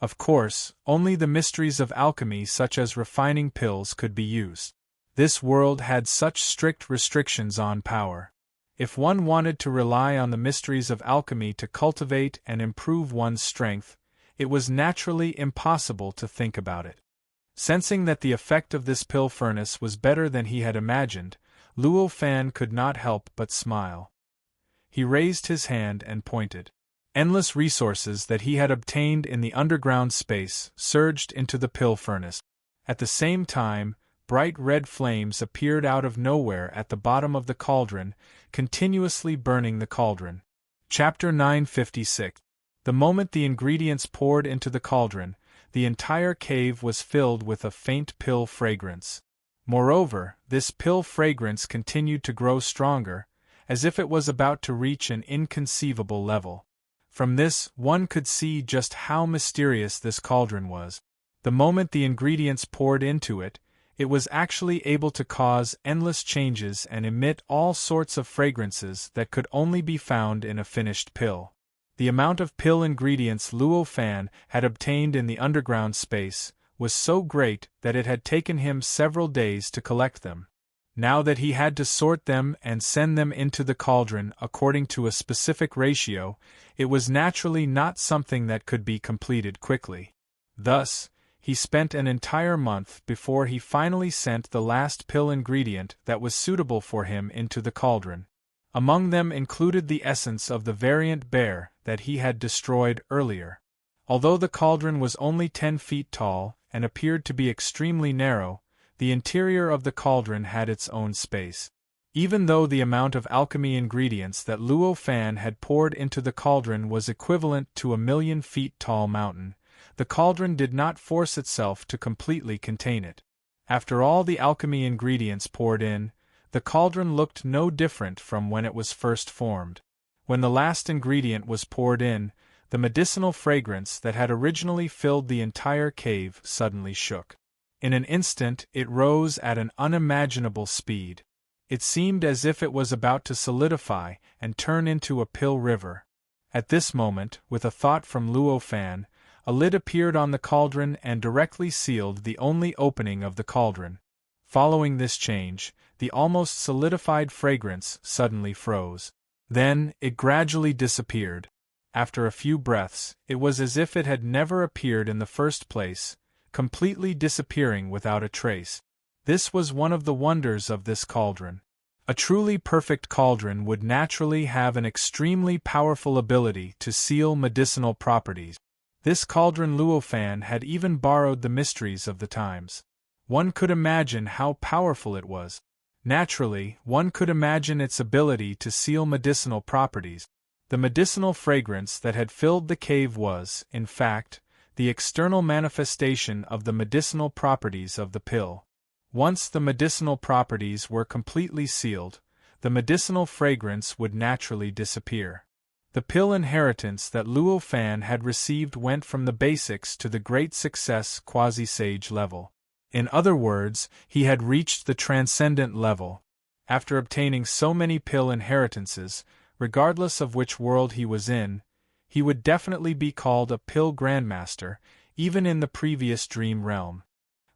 Of course, only the mysteries of alchemy such as refining pills could be used. This world had such strict restrictions on power. If one wanted to rely on the mysteries of alchemy to cultivate and improve one's strength, it was naturally impossible to think about it. Sensing that the effect of this pill furnace was better than he had imagined, Luo Fan could not help but smile. He raised his hand and pointed. Endless resources that he had obtained in the underground space surged into the pill furnace. At the same time, bright red flames appeared out of nowhere at the bottom of the cauldron, continuously burning the cauldron. Chapter 956. The moment the ingredients poured into the cauldron, the entire cave was filled with a faint pill fragrance. Moreover, this pill fragrance continued to grow stronger, as if it was about to reach an inconceivable level. From this, one could see just how mysterious this cauldron was. The moment the ingredients poured into it, it was actually able to cause endless changes and emit all sorts of fragrances that could only be found in a finished pill. The amount of pill ingredients Luo Fan had obtained in the underground space was so great that it had taken him several days to collect them. Now that he had to sort them and send them into the cauldron according to a specific ratio, it was naturally not something that could be completed quickly. Thus, he spent an entire month before he finally sent the last pill ingredient that was suitable for him into the cauldron. Among them included the essence of the variant bear that he had destroyed earlier. Although the cauldron was only 10 feet tall and appeared to be extremely narrow, the interior of the cauldron had its own space. Even though the amount of alchemy ingredients that Luo Fan had poured into the cauldron was equivalent to a 1,000,000 feet tall mountain, the cauldron did not force itself to completely contain it. After all the alchemy ingredients poured in, the cauldron looked no different from when it was first formed. When the last ingredient was poured in, the medicinal fragrance that had originally filled the entire cave suddenly shook. In an instant it rose at an unimaginable speed. It seemed as if it was about to solidify and turn into a pill river. At this moment, with a thought from Luo Fan, a lid appeared on the cauldron and directly sealed the only opening of the cauldron. Following this change, the almost solidified fragrance suddenly froze. Then, it gradually disappeared. after a few breaths, it was as if it had never appeared in the first place, completely disappearing without a trace. This was one of the wonders of this cauldron. A truly perfect cauldron would naturally have an extremely powerful ability to seal medicinal properties. This cauldron Luo Fan had even borrowed the mysteries of the times. One could imagine how powerful it was. Naturally, one could imagine its ability to seal medicinal properties. The medicinal fragrance that had filled the cave was, in fact, the external manifestation of the medicinal properties of the pill. Once the medicinal properties were completely sealed, the medicinal fragrance would naturally disappear. The pill inheritance that Luo Fan had received went from the basics to the great success quasi-sage level. In other words, he had reached the transcendent level. After obtaining so many pill inheritances, regardless of which world he was in, he would definitely be called a pill grandmaster, even in the previous dream realm.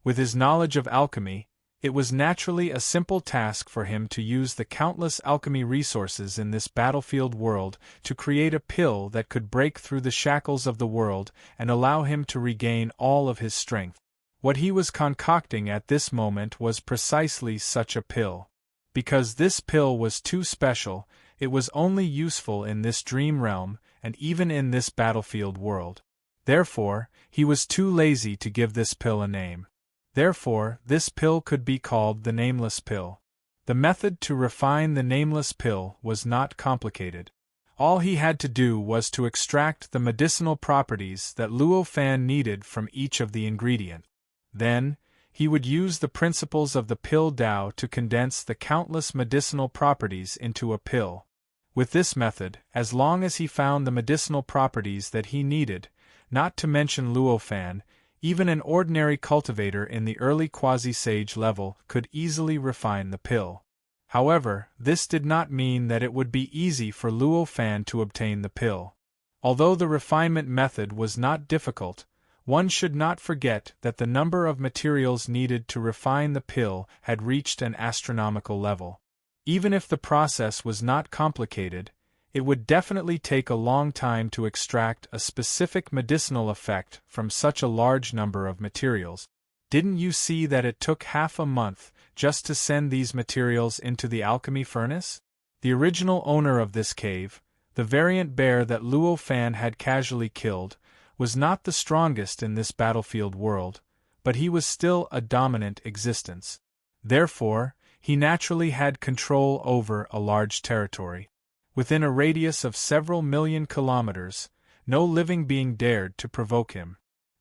With his knowledge of alchemy, it was naturally a simple task for him to use the countless alchemy resources in this battlefield world to create a pill that could break through the shackles of the world and allow him to regain all of his strength. What he was concocting at this moment was precisely such a pill. Because this pill was too special, it was only useful in this dream realm and even in this battlefield world. Therefore, he was too lazy to give this pill a name. Therefore, this pill could be called the Nameless Pill. The method to refine the Nameless Pill was not complicated. All he had to do was to extract the medicinal properties that Luo Fan needed from each of the ingredients. Then, he would use the principles of the pill Tao to condense the countless medicinal properties into a pill. With this method, as long as he found the medicinal properties that he needed, not to mention Luo Fan, even an ordinary cultivator in the early quasi-sage level could easily refine the pill. However, this did not mean that it would be easy for Luo Fan to obtain the pill. Although the refinement method was not difficult, one should not forget that the number of materials needed to refine the pill had reached an astronomical level. Even if the process was not complicated, it would definitely take a long time to extract a specific medicinal effect from such a large number of materials. Didn't you see that it took half a month just to send these materials into the alchemy furnace? The original owner of this cave, the variant bear that Luo Fan had casually killed, was not the strongest in this battlefield world, but he was still a dominant existence. Therefore, he naturally had control over a large territory. Within a radius of several million kilometers, no living being dared to provoke him.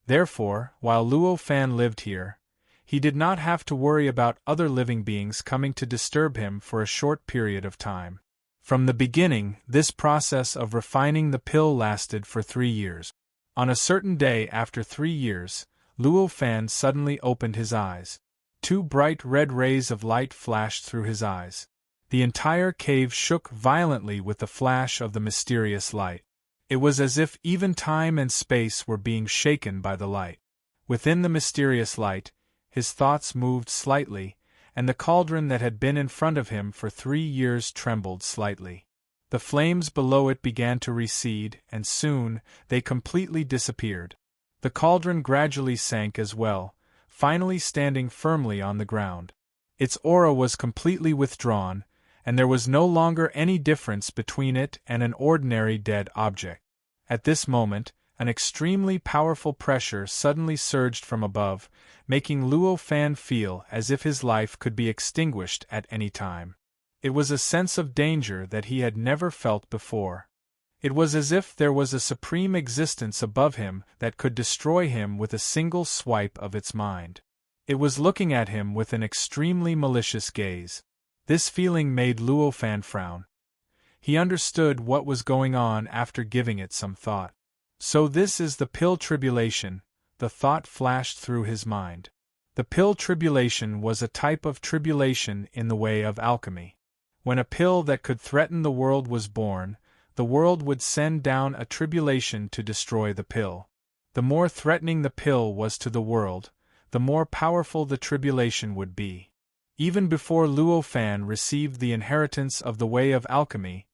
Therefore, while Luo Fan lived here, he did not have to worry about other living beings coming to disturb him for a short period of time. From the beginning, this process of refining the pill lasted for 3 years. On a certain day after 3 years, Luo Fan suddenly opened his eyes. 2 bright red rays of light flashed through his eyes. The entire cave shook violently with the flash of the mysterious light. It was as if even time and space were being shaken by the light. Within the mysterious light, his thoughts moved slightly, and the cauldron that had been in front of him for 3 years trembled slightly. The flames below it began to recede, and soon, they completely disappeared. The cauldron gradually sank as well, finally standing firmly on the ground. Its aura was completely withdrawn, and there was no longer any difference between it and an ordinary dead object. At this moment, an extremely powerful pressure suddenly surged from above, making Luo Fan feel as if his life could be extinguished at any time. It was a sense of danger that he had never felt before. It was as if there was a supreme existence above him that could destroy him with a single swipe of its mind. It was looking at him with an extremely malicious gaze. This feeling made Luo Fan frown. He understood what was going on after giving it some thought. So this is the pill tribulation, the thought flashed through his mind. The pill tribulation was a type of tribulation in the way of alchemy. When a pill that could threaten the world was born, the world would send down a tribulation to destroy the pill. The more threatening the pill was to the world, the more powerful the tribulation would be. Even before Luo Fan received the inheritance of the way of alchemy,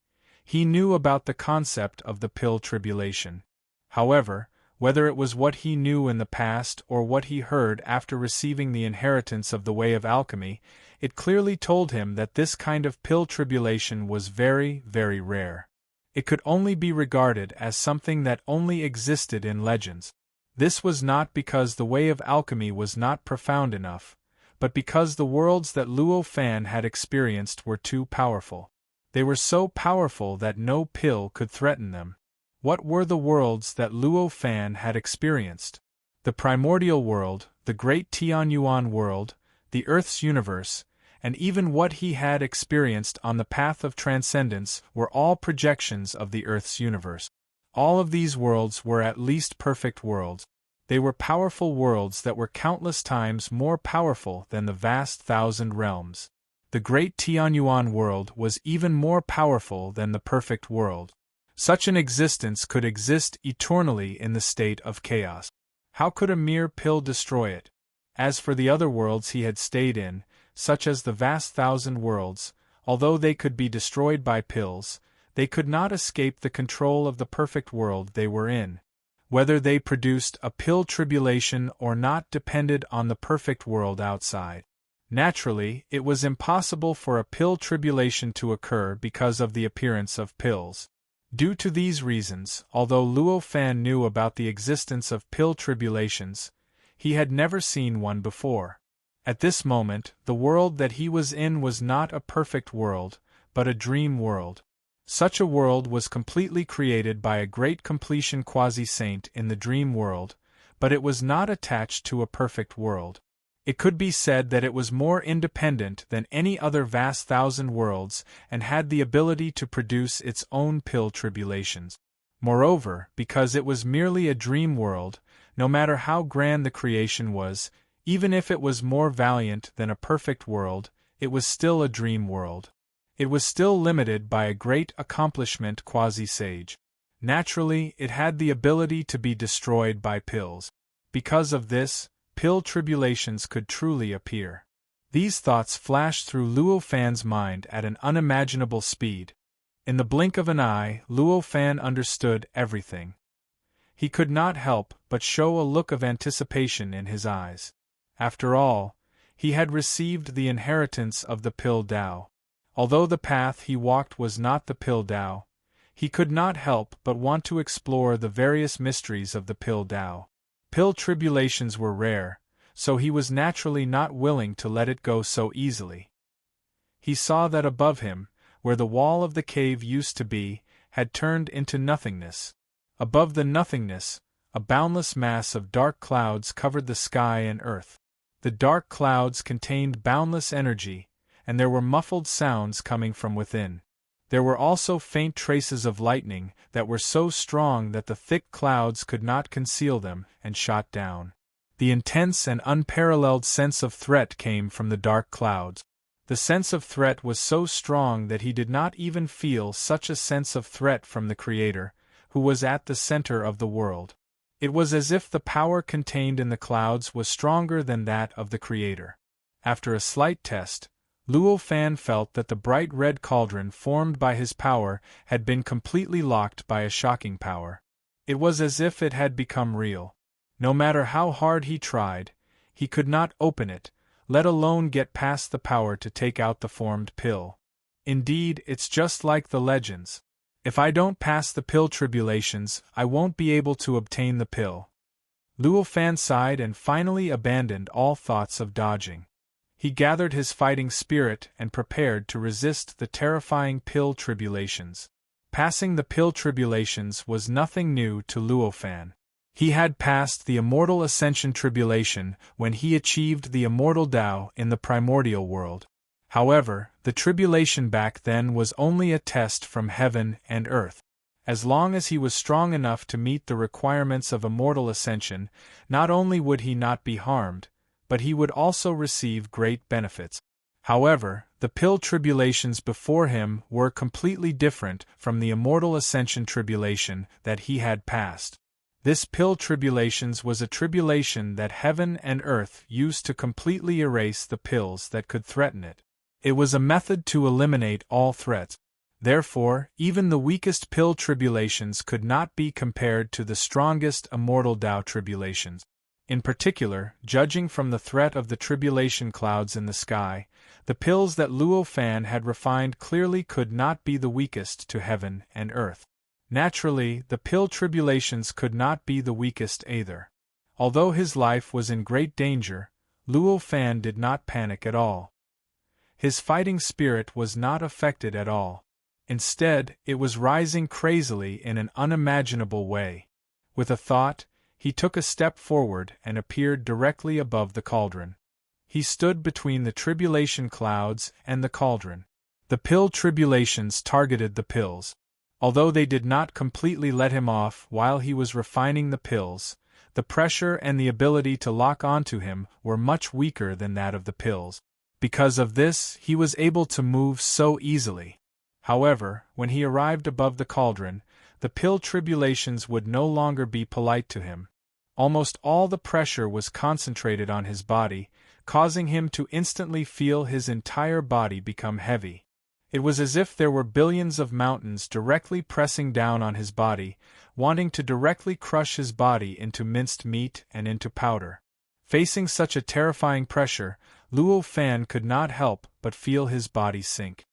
He knew about the concept of the pill tribulation. However, whether it was what he knew in the past or what he heard after receiving the inheritance of the way of alchemy, it clearly told him that this kind of pill tribulation was very, very rare. It could only be regarded as something that only existed in legends. This was not because the way of alchemy was not profound enough, but because the worlds that Luo Fan had experienced were too powerful. They were so powerful that no pill could threaten them. What were the worlds that Luo Fan had experienced? The primordial world, the great Tianyuan world, the Earth's universe, and even what he had experienced on the path of transcendence were all projections of the Earth's universe. All of these worlds were at least perfect worlds. They were powerful worlds that were countless times more powerful than the vast thousand realms. The great Tianyuan world was even more powerful than the perfect world. Such an existence could exist eternally in the state of chaos. How could a mere pill destroy it? As for the other worlds he had stayed in, such as the vast thousand worlds, although they could be destroyed by pills, they could not escape the control of the perfect world they were in. Whether they produced a pill tribulation or not depended on the perfect world outside. Naturally, it was impossible for a pill tribulation to occur because of the appearance of pills. Due to these reasons, although Luo Fan knew about the existence of pill tribulations, he had never seen one before. At this moment, the world that he was in was not a perfect world, but a dream world. Such a world was completely created by a great completion quasi-saint in the dream world, but it was not attached to a perfect world. It could be said that it was more independent than any other vast thousand worlds and had the ability to produce its own pill tribulations. Moreover, because it was merely a dream world, no matter how grand the creation was, even if it was more valiant than a perfect world, it was still a dream world. It was still limited by a great accomplishment quasi-sage. Naturally, it had the ability to be destroyed by pills. Because of this, pill tribulations could truly appear. These thoughts flashed through Luo Fan's mind at an unimaginable speed. In the blink of an eye, Luo Fan understood everything. He could not help but show a look of anticipation in his eyes. After all, he had received the inheritance of the Pill Tao. Although the path he walked was not the Pill Tao, he could not help but want to explore the various mysteries of the Pill Tao. Pill tribulations were rare, so he was naturally not willing to let it go so easily. He saw that above him, where the wall of the cave used to be, had turned into nothingness. Above the nothingness, a boundless mass of dark clouds covered the sky and earth. The dark clouds contained boundless energy, and there were muffled sounds coming from within. There were also faint traces of lightning that were so strong that the thick clouds could not conceal them and shot down. The intense and unparalleled sense of threat came from the dark clouds. The sense of threat was so strong that he did not even feel such a sense of threat from the Creator, who was at the center of the world. It was as if the power contained in the clouds was stronger than that of the Creator. After a slight test, Luo Fan felt that the bright red cauldron formed by his power had been completely locked by a shocking power. It was as if it had become real. No matter how hard he tried, he could not open it, let alone get past the power to take out the formed pill. Indeed, it's just like the legends. If I don't pass the pill tribulations, I won't be able to obtain the pill. Luo Fan sighed and finally abandoned all thoughts of dodging. He gathered his fighting spirit and prepared to resist the terrifying pill tribulations. Passing the pill tribulations was nothing new to Luo Fan. He had passed the immortal ascension tribulation when he achieved the immortal Tao in the primordial world. However, the tribulation back then was only a test from heaven and earth. As long as he was strong enough to meet the requirements of immortal ascension, not only would he not be harmed, but he would also receive great benefits. However, the pill tribulations before him were completely different from the immortal ascension tribulation that he had passed. This pill tribulations was a tribulation that heaven and earth used to completely erase the pills that could threaten it. It was a method to eliminate all threats. Therefore, even the weakest pill tribulations could not be compared to the strongest immortal Tao tribulations. In particular, judging from the threat of the tribulation clouds in the sky, the pills that Luo Fan had refined clearly could not be the weakest to heaven and earth. Naturally, the pill tribulations could not be the weakest either. Although his life was in great danger, Luo Fan did not panic at all. His fighting spirit was not affected at all. Instead, it was rising crazily in an unimaginable way. With a thought, he took a step forward and appeared directly above the cauldron. He stood between the tribulation clouds and the cauldron. The pill tribulations targeted the pills. Although they did not completely let him off while he was refining the pills, the pressure and the ability to lock onto him were much weaker than that of the pills. Because of this, he was able to move so easily. However, when he arrived above the cauldron, the pill tribulations would no longer be polite to him. Almost all the pressure was concentrated on his body, causing him to instantly feel his entire body become heavy. It was as if there were billions of mountains directly pressing down on his body, wanting to directly crush his body into minced meat and into powder. Facing such a terrifying pressure, Luo Fan could not help but feel his body sink.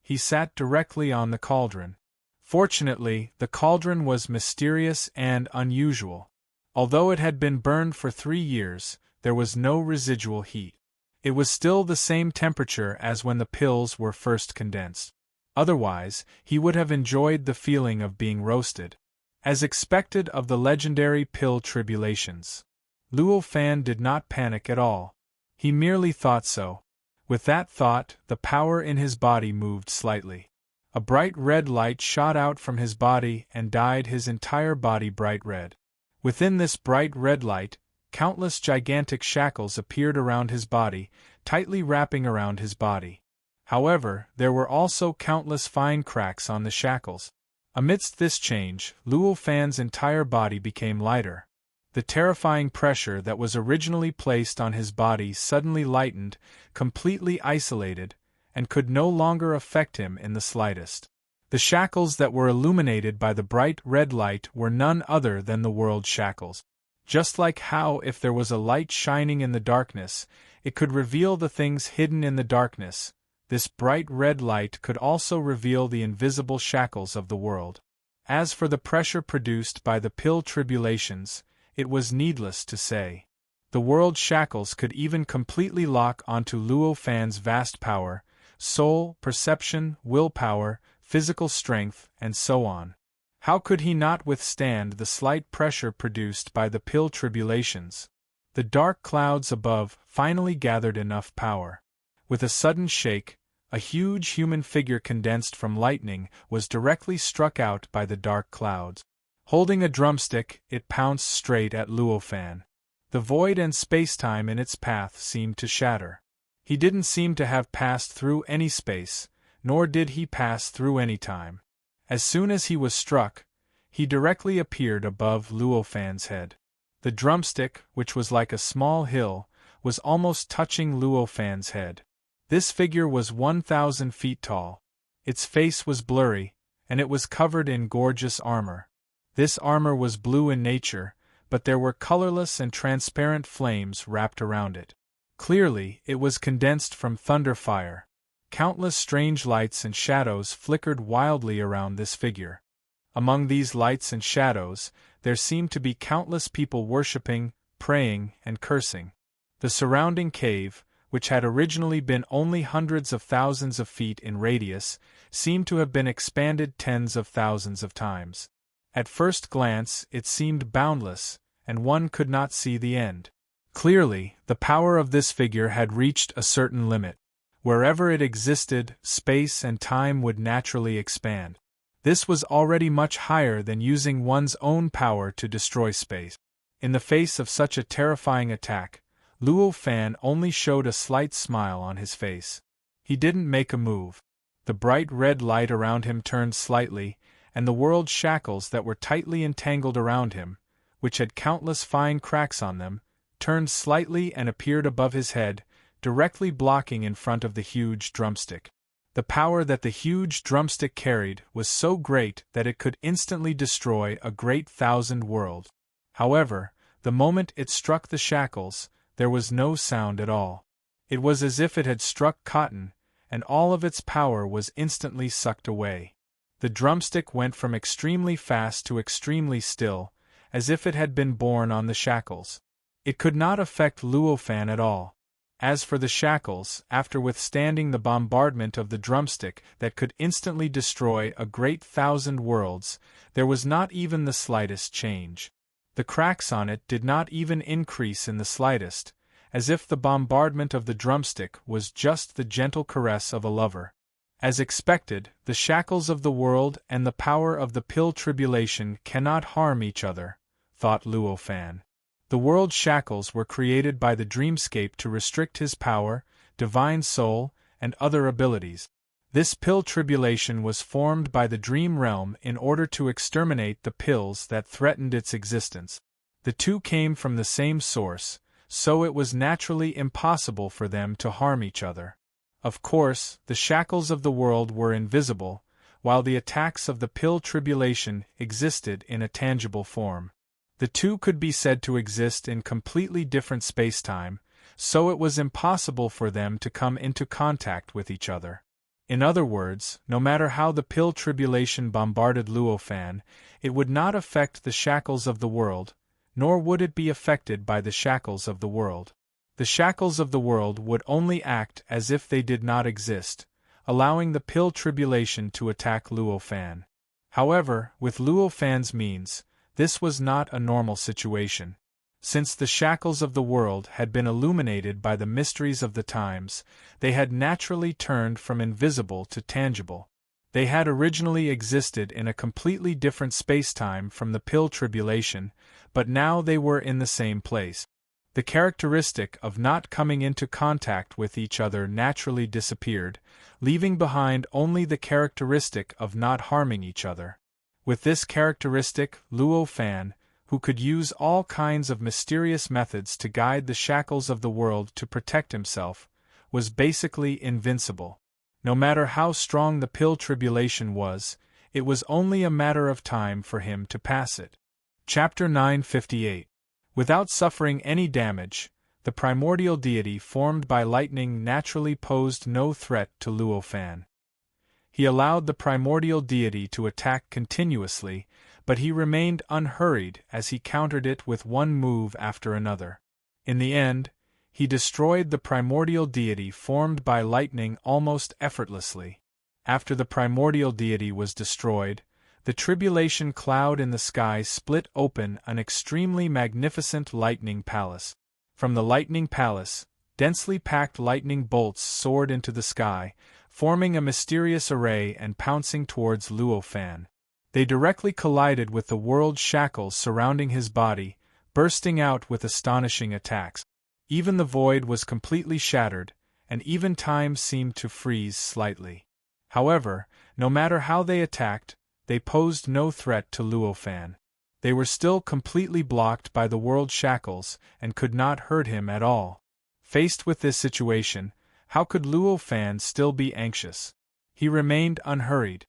He sat directly on the cauldron. Fortunately, the cauldron was mysterious and unusual. Although it had been burned for 3 years, there was no residual heat. It was still the same temperature as when the pills were first condensed. Otherwise, he would have enjoyed the feeling of being roasted. As expected of the legendary pill tribulations, Luo Fan did not panic at all. He merely thought so. With that thought, the power in his body moved slightly. A bright red light shot out from his body and dyed his entire body bright red. Within this bright red light, countless gigantic shackles appeared around his body, tightly wrapping around his body. However, there were also countless fine cracks on the shackles. Amidst this change, Luo Fan's entire body became lighter. The terrifying pressure that was originally placed on his body suddenly lightened, completely isolated, and could no longer affect him in the slightest. The shackles that were illuminated by the bright red light were none other than the world shackles. Just like how if there was a light shining in the darkness, it could reveal the things hidden in the darkness, this bright red light could also reveal the invisible shackles of the world. As for the pressure produced by the pill tribulations, it was needless to say. The world shackles could even completely lock onto Luo Fan's vast power, soul, perception, willpower, physical strength, and so on. How could he not withstand the slight pressure produced by the pill tribulations? The dark clouds above finally gathered enough power. With a sudden shake, a huge human figure condensed from lightning was directly struck out by the dark clouds. Holding a drumstick, it pounced straight at Luo Fan. The void and space-time in its path seemed to shatter. He didn't seem to have passed through any space, nor did he pass through any time. As soon as he was struck, he directly appeared above Luo Fan's head. The drumstick, which was like a small hill, was almost touching Luo Fan's head. This figure was 1,000 feet tall. Its face was blurry, and it was covered in gorgeous armor. This armor was blue in nature, but there were colorless and transparent flames wrapped around it. Clearly, it was condensed from thunder fire. Countless strange lights and shadows flickered wildly around this figure. Among these lights and shadows, there seemed to be countless people worshipping, praying, and cursing. The surrounding cave, which had originally been only hundreds of thousands of feet in radius, seemed to have been expanded tens of thousands of times. At first glance, it seemed boundless, and one could not see the end. Clearly, the power of this figure had reached a certain limit. Wherever it existed, space and time would naturally expand. This was already much higher than using one's own power to destroy space. In the face of such a terrifying attack, Luo Fan only showed a slight smile on his face. He didn't make a move. The bright red light around him turned slightly, and the world shackles that were tightly entangled around him, which had countless fine cracks on them, turned slightly and appeared above his head, directly blocking in front of the huge drumstick. The power that the huge drumstick carried was so great that it could instantly destroy a great thousand worlds. However, the moment it struck the shackles, there was no sound at all. It was as if it had struck cotton, and all of its power was instantly sucked away. The drumstick went from extremely fast to extremely still, as if it had been born on the shackles. It could not affect Luo Fan at all. As for the shackles, after withstanding the bombardment of the drumstick that could instantly destroy a great thousand worlds, there was not even the slightest change. The cracks on it did not even increase in the slightest, as if the bombardment of the drumstick was just the gentle caress of a lover. As expected, the shackles of the world and the power of the pill tribulation cannot harm each other, thought Luo Fan. The world's shackles were created by the dreamscape to restrict his power, divine soul, and other abilities. This pill tribulation was formed by the dream realm in order to exterminate the pills that threatened its existence. The two came from the same source, so it was naturally impossible for them to harm each other. Of course, the shackles of the world were invisible, while the attacks of the pill tribulation existed in a tangible form. The two could be said to exist in completely different spacetime, so it was impossible for them to come into contact with each other. In other words, no matter how the pill tribulation bombarded Luo Fan, it would not affect the shackles of the world, nor would it be affected by the shackles of the world. The shackles of the world would only act as if they did not exist, allowing the pill tribulation to attack Luo Fan. However, with Luo Fan's means, this was not a normal situation. Since the shackles of the world had been illuminated by the mysteries of the times, they had naturally turned from invisible to tangible. They had originally existed in a completely different spacetime from the pill tribulation, but now they were in the same place. The characteristic of not coming into contact with each other naturally disappeared, leaving behind only the characteristic of not harming each other. With this characteristic, Luo Fan, who could use all kinds of mysterious methods to guide the shackles of the world to protect himself, was basically invincible. No matter how strong the pill tribulation was, it was only a matter of time for him to pass it. Chapter 958. Without suffering any damage, the primordial deity formed by lightning naturally posed no threat to Luo Fan. He allowed the primordial deity to attack continuously, but he remained unhurried as he countered it with one move after another. In the end, he destroyed the primordial deity formed by lightning almost effortlessly. After the primordial deity was destroyed, the tribulation cloud in the sky split open an extremely magnificent lightning palace. From the lightning palace, densely packed lightning bolts soared into the sky, forming a mysterious array and pouncing towards Luo Fan. They directly collided with the world's shackles surrounding his body, bursting out with astonishing attacks. Even the void was completely shattered, and even time seemed to freeze slightly. However, no matter how they attacked, they posed no threat to Luo Fan. They were still completely blocked by the world's shackles and could not hurt him at all. Faced with this situation, how could Luo Fan still be anxious? He remained unhurried.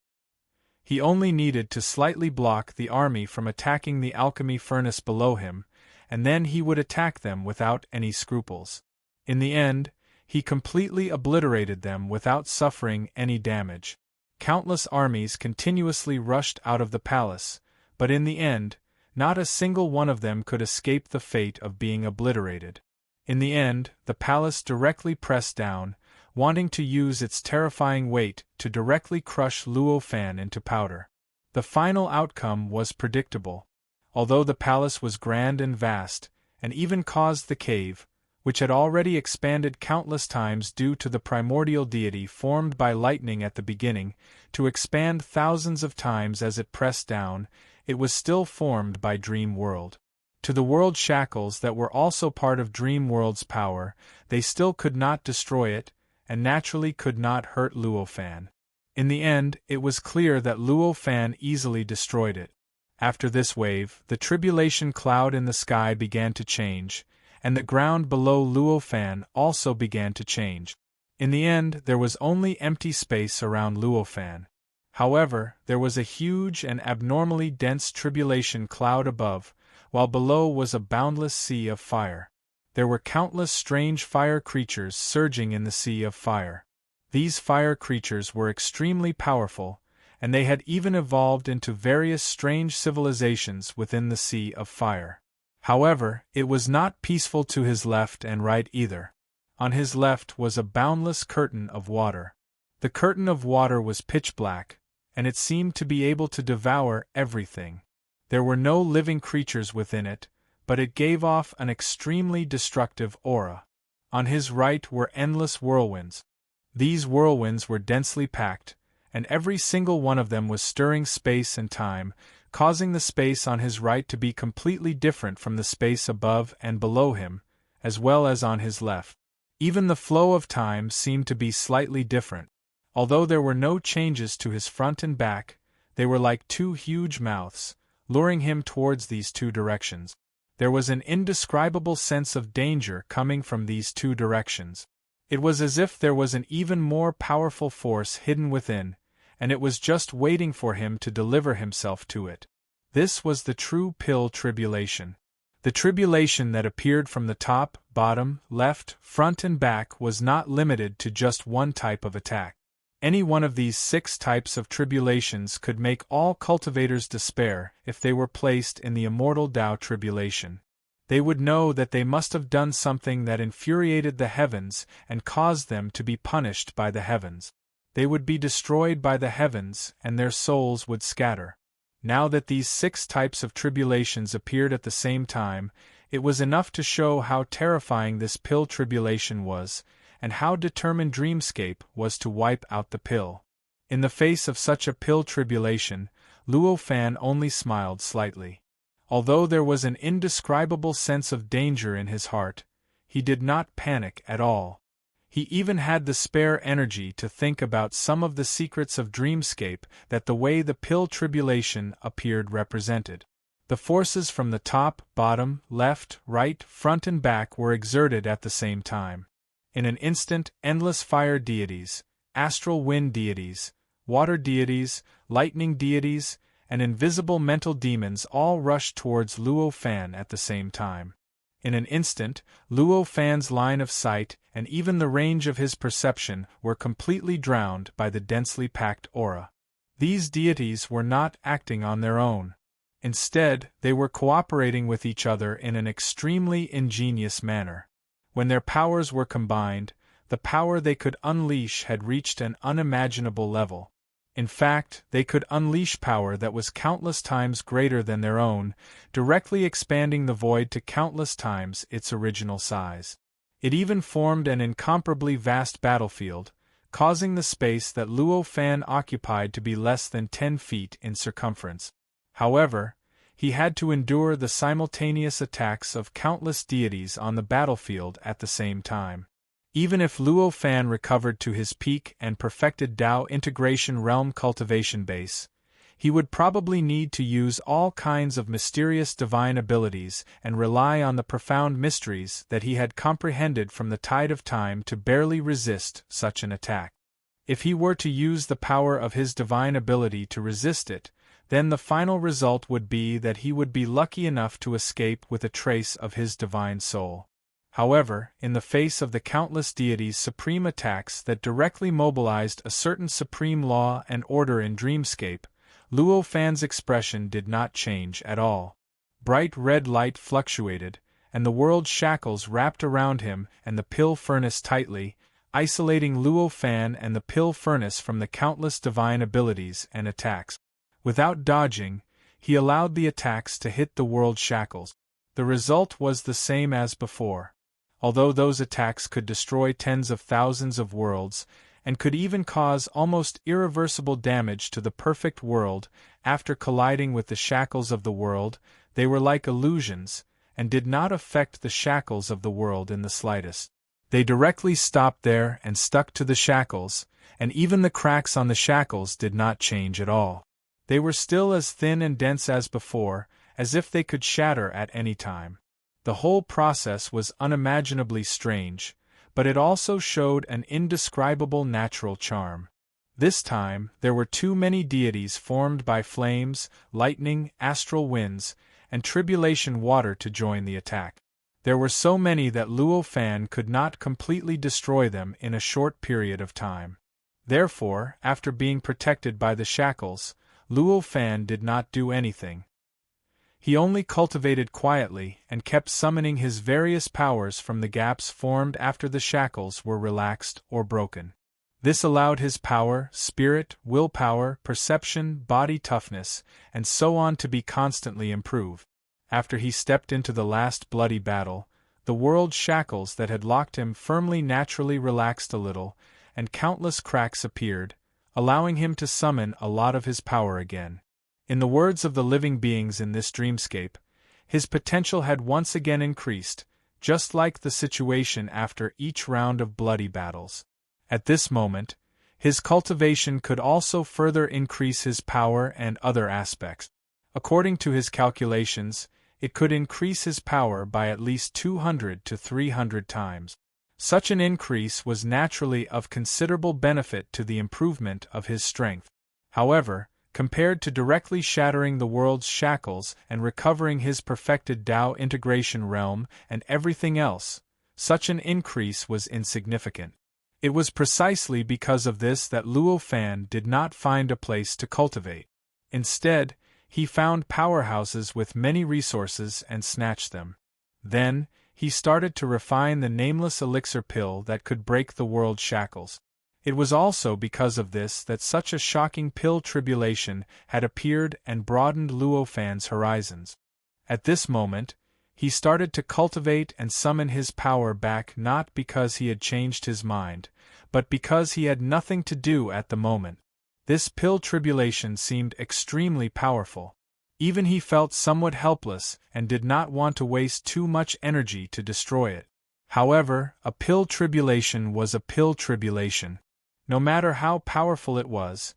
He only needed to slightly block the army from attacking the alchemy furnace below him, and then he would attack them without any scruples. In the end, he completely obliterated them without suffering any damage. Countless armies continuously rushed out of the palace, but in the end, not a single one of them could escape the fate of being obliterated. In the end, the palace directly pressed down, wanting to use its terrifying weight to directly crush Luo Fan into powder. The final outcome was predictable. Although the palace was grand and vast, and even caused the cave, which had already expanded countless times due to the primordial deity formed by lightning at the beginning, to expand thousands of times as it pressed down, it was still formed by Dream World. To the world shackles that were also part of Dream World's power, they still could not destroy it, and naturally could not hurt Luo Fan. In the end, it was clear that Luo Fan easily destroyed it. After this wave, the tribulation cloud in the sky began to change, and the ground below Luo Fan also began to change. In the end, there was only empty space around Luofan. However, there was a huge and abnormally dense tribulation cloud above, while below was a boundless sea of fire. There were countless strange fire creatures surging in the sea of fire. These fire creatures were extremely powerful, and they had even evolved into various strange civilizations within the sea of fire. However, it was not peaceful to his left and right either. On his left was a boundless curtain of water. The curtain of water was pitch black, and it seemed to be able to devour everything. There were no living creatures within it, but it gave off an extremely destructive aura. On his right were endless whirlwinds. These whirlwinds were densely packed, and every single one of them was stirring space and time, causing the space on his right to be completely different from the space above and below him, as well as on his left. Even the flow of time seemed to be slightly different. Although there were no changes to his front and back, they were like two huge mouths, luring him towards these two directions. There was an indescribable sense of danger coming from these two directions. It was as if there was an even more powerful force hidden within, and it was just waiting for him to deliver himself to it. This was the true pill tribulation. The tribulation that appeared from the top, bottom, left, front and back was not limited to just one type of attack. Any one of these 6 types of tribulations could make all cultivators despair if they were placed in the immortal Tao tribulation. They would know that they must have done something that infuriated the heavens and caused them to be punished by the heavens. They would be destroyed by the heavens and their souls would scatter. Now that these 6 types of tribulations appeared at the same time, it was enough to show how terrifying this pill tribulation was, and how determined Dreamscape was to wipe out the pill. In the face of such a pill tribulation, Luofan only smiled slightly. Although there was an indescribable sense of danger in his heart, he did not panic at all. He even had the spare energy to think about some of the secrets of Dreamscape that the way the pill tribulation appeared represented. The forces from the top, bottom, left, right, front and back were exerted at the same time. In an instant, endless fire deities, astral wind deities, water deities, lightning deities, and invisible mental demons all rushed towards Luofan at the same time. In an instant, Luofan's line of sight and even the range of his perception were completely drowned by the densely packed aura. These deities were not acting on their own. Instead, they were cooperating with each other in an extremely ingenious manner. When their powers were combined, the power they could unleash had reached an unimaginable level. In fact, they could unleash power that was countless times greater than their own, directly expanding the void to countless times its original size. It even formed an incomparably vast battlefield, causing the space that Luofan occupied to be less than 10 feet in circumference. However, he had to endure the simultaneous attacks of countless deities on the battlefield at the same time. Even if Luofan recovered to his peak and perfected Tao integration realm cultivation base, he would probably need to use all kinds of mysterious divine abilities and rely on the profound mysteries that he had comprehended from the tide of time to barely resist such an attack. If he were to use the power of his divine ability to resist it, then the final result would be that he would be lucky enough to escape with a trace of his divine soul. However, in the face of the countless deities' supreme attacks that directly mobilized a certain supreme law and order in Dreamscape, Luofan's expression did not change at all. Bright red light fluctuated, and the world's shackles wrapped around him and the pill furnace tightly, isolating Luofan and the pill furnace from the countless divine abilities and attacks. Without dodging, he allowed the attacks to hit the world's shackles. The result was the same as before. Although those attacks could destroy tens of thousands of worlds, and could even cause almost irreversible damage to the perfect world after colliding with the shackles of the world, they were like illusions, and did not affect the shackles of the world in the slightest. They directly stopped there and stuck to the shackles, and even the cracks on the shackles did not change at all. They were still as thin and dense as before, as if they could shatter at any time. The whole process was unimaginably strange, but it also showed an indescribable natural charm. This time, there were too many deities formed by flames, lightning, astral winds, and tribulation water to join the attack. There were so many that Luo Fan could not completely destroy them in a short period of time. Therefore, after being protected by the shackles, Luo Fan did not do anything. He only cultivated quietly and kept summoning his various powers from the gaps formed after the shackles were relaxed or broken. This allowed his power, spirit, willpower, perception, body toughness, and so on to be constantly improved. After he stepped into the last bloody battle, the world's shackles that had locked him firmly naturally relaxed a little, and countless cracks appeared, allowing him to summon a lot of his power again. In the words of the living beings in this dreamscape, his potential had once again increased, just like the situation after each round of bloody battles. At this moment, his cultivation could also further increase his power and other aspects. According to his calculations, it could increase his power by at least 200 to 300 times. Such an increase was naturally of considerable benefit to the improvement of his strength. However, compared to directly shattering the world's shackles and recovering his perfected Tao integration realm and everything else, such an increase was insignificant. It was precisely because of this that Luo Fan did not find a place to cultivate. Instead, he found powerhouses with many resources and snatched them. Then, he started to refine the nameless elixir pill that could break the world's shackles. It was also because of this that such a shocking pill tribulation had appeared and broadened Luo Fan's horizons. At this moment, he started to cultivate and summon his power back not because he had changed his mind, but because he had nothing to do at the moment. This pill tribulation seemed extremely powerful. Even he felt somewhat helpless and did not want to waste too much energy to destroy it. However, a pill tribulation was a pill tribulation. No matter how powerful it was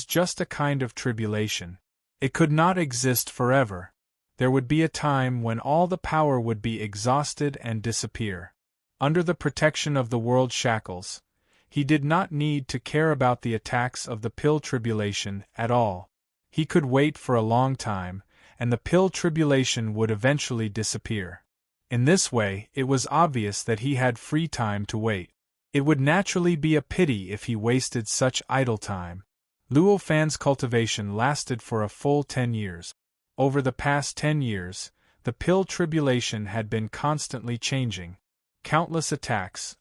just a kind of tribulation. It could not exist forever. There would be a time when all the power would be exhausted and disappear. Under the protection of the world's shackles, he did not need to care about the attacks of the pill tribulation at all. He could wait for a long time, and the pill tribulation would eventually disappear. In this way, it was obvious that he had free time to wait. It would naturally be a pity if he wasted such idle time. Luo Fan's cultivation lasted for a full 10 years. Over the past 10 years, the pill tribulation had been constantly changing. Countless attacks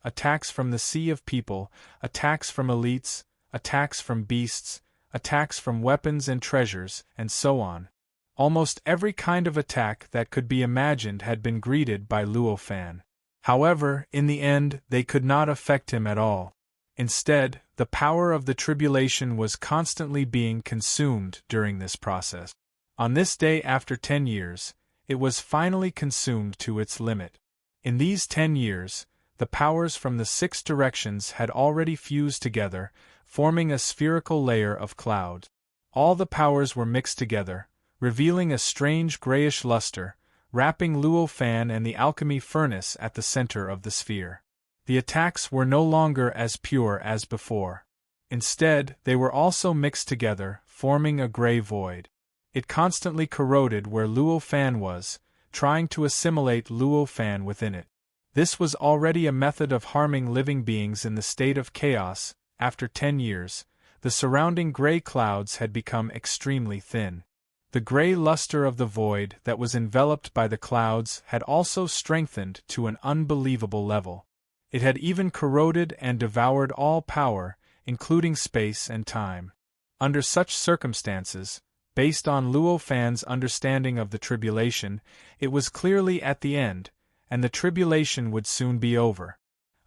from the sea of people, attacks from elites, attacks from beasts, attacks from weapons and treasures, and so on. Almost every kind of attack that could be imagined had been greeted by Luo Fan. However, in the end, they could not affect him at all. Instead, the power of the tribulation was constantly being consumed during this process. On this day after 10 years, it was finally consumed to its limit. In these 10 years, the powers from the 6 directions had already fused together, forming a spherical layer of clouds. All the powers were mixed together, revealing a strange grayish luster, wrapping Luo Fan and the alchemy furnace at the center of the sphere. The attacks were no longer as pure as before. Instead, they were also mixed together, forming a gray void. It constantly corroded where Luo Fan was, trying to assimilate Luo Fan within it. This was already a method of harming living beings in the state of chaos. After 10 years, the surrounding gray clouds had become extremely thin. The gray luster of the void that was enveloped by the clouds had also strengthened to an unbelievable level. It had even corroded and devoured all power, including space and time. Under such circumstances, based on Luo Fan's understanding of the tribulation, it was clearly at the end, and the tribulation would soon be over.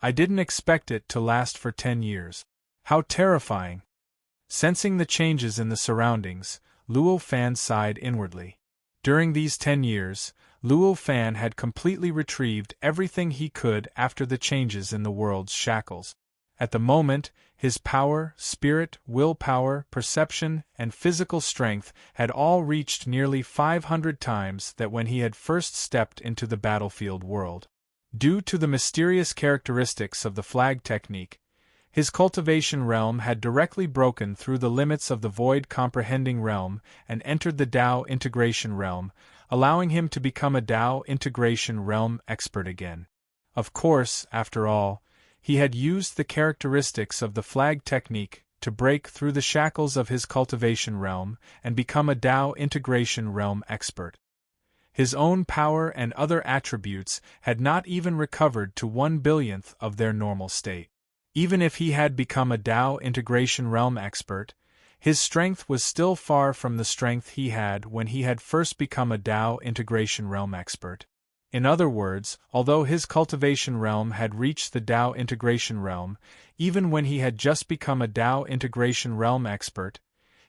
I didn't expect it to last for 10 years. How terrifying! Sensing the changes in the surroundings, Luo Fan sighed inwardly. During these 10 years, Luo Fan had completely retrieved everything he could after the changes in the world's shackles. At the moment, his power, spirit, willpower, perception, and physical strength had all reached nearly 500 times that when he had first stepped into the battlefield world. Due to the mysterious characteristics of the flag technique, his cultivation realm had directly broken through the limits of the void comprehending realm and entered the Dao integration realm, allowing him to become a Dao integration realm expert again. Of course, after all, he had used the characteristics of the flag technique to break through the shackles of his cultivation realm and become a Dao integration realm expert. His own power and other attributes had not even recovered to 1/1000th of their normal state. Even if he had become a Dao integration realm expert, his strength was still far from the strength he had when he had first become a Dao integration realm expert. In other words, although his cultivation realm had reached the Dao integration realm, even when he had just become a Dao integration realm expert,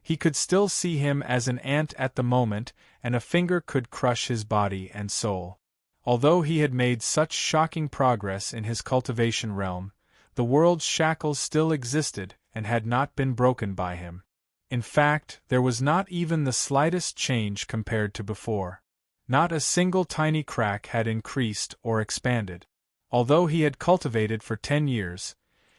he could still see him as an ant at the moment, and a finger could crush his body and soul. Although he had made such shocking progress in his cultivation realm, the world's shackles still existed and had not been broken by him. In fact, there was not even the slightest change compared to before. Not a single tiny crack had increased or expanded. Although he had cultivated for 10 years,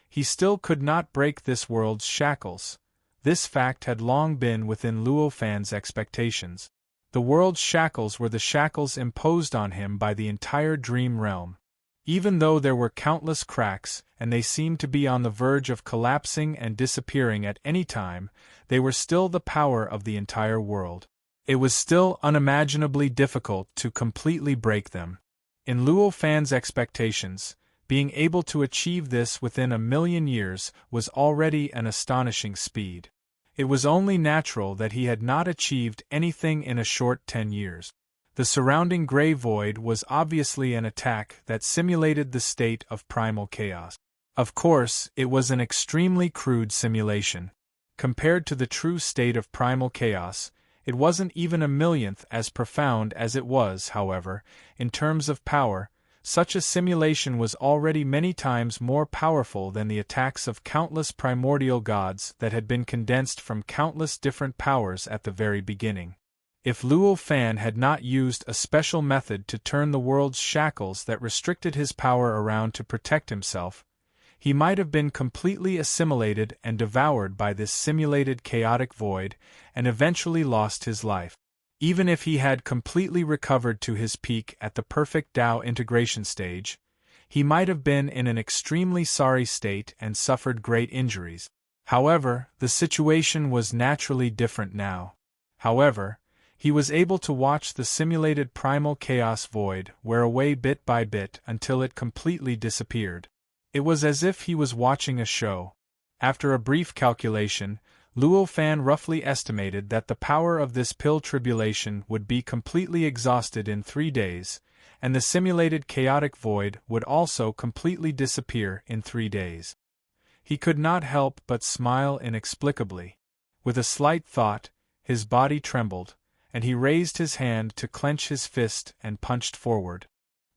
he still could not break this world's shackles. This fact had long been within Luo Fan's expectations. The world's shackles were the shackles imposed on him by the entire dream realm. Even though there were countless cracks, and they seemed to be on the verge of collapsing and disappearing at any time, they were still the power of the entire world. It was still unimaginably difficult to completely break them. In Luo Fan's expectations, being able to achieve this within 1,000,000 years was already an astonishing speed. It was only natural that he had not achieved anything in a short 10 years. The surrounding gray void was obviously an attack that simulated the state of primal chaos. Of course, it was an extremely crude simulation. Compared to the true state of primal chaos, it wasn't even 1/1,000,000th as profound as it was, however, in terms of power. Such a simulation was already many times more powerful than the attacks of countless primordial gods that had been condensed from countless different powers at the very beginning. If Luo Fan had not used a special method to turn the world's shackles that restricted his power around to protect himself, he might have been completely assimilated and devoured by this simulated chaotic void, and eventually lost his life. Even if he had completely recovered to his peak at the perfect Dao integration stage, he might have been in an extremely sorry state and suffered great injuries. However, the situation was naturally different now. However, he was able to watch the simulated primal chaos void wear away bit by bit until it completely disappeared. It was as if he was watching a show. After a brief calculation, Luo Fan roughly estimated that the power of this pill tribulation would be completely exhausted in 3 days, and the simulated chaotic void would also completely disappear in 3 days. He could not help but smile inexplicably. With a slight thought, his body trembled, and he raised his hand to clench his fist and punched forward.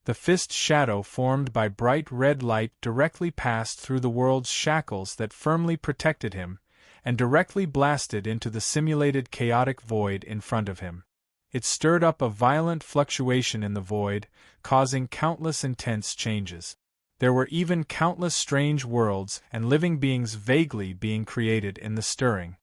The fist shadow formed by bright red light directly passed through the world's shackles that firmly protected him, and directly blasted into the simulated chaotic void in front of him. It stirred up a violent fluctuation in the void, causing countless intense changes. There were even countless strange worlds and living beings vaguely being created in the stirring.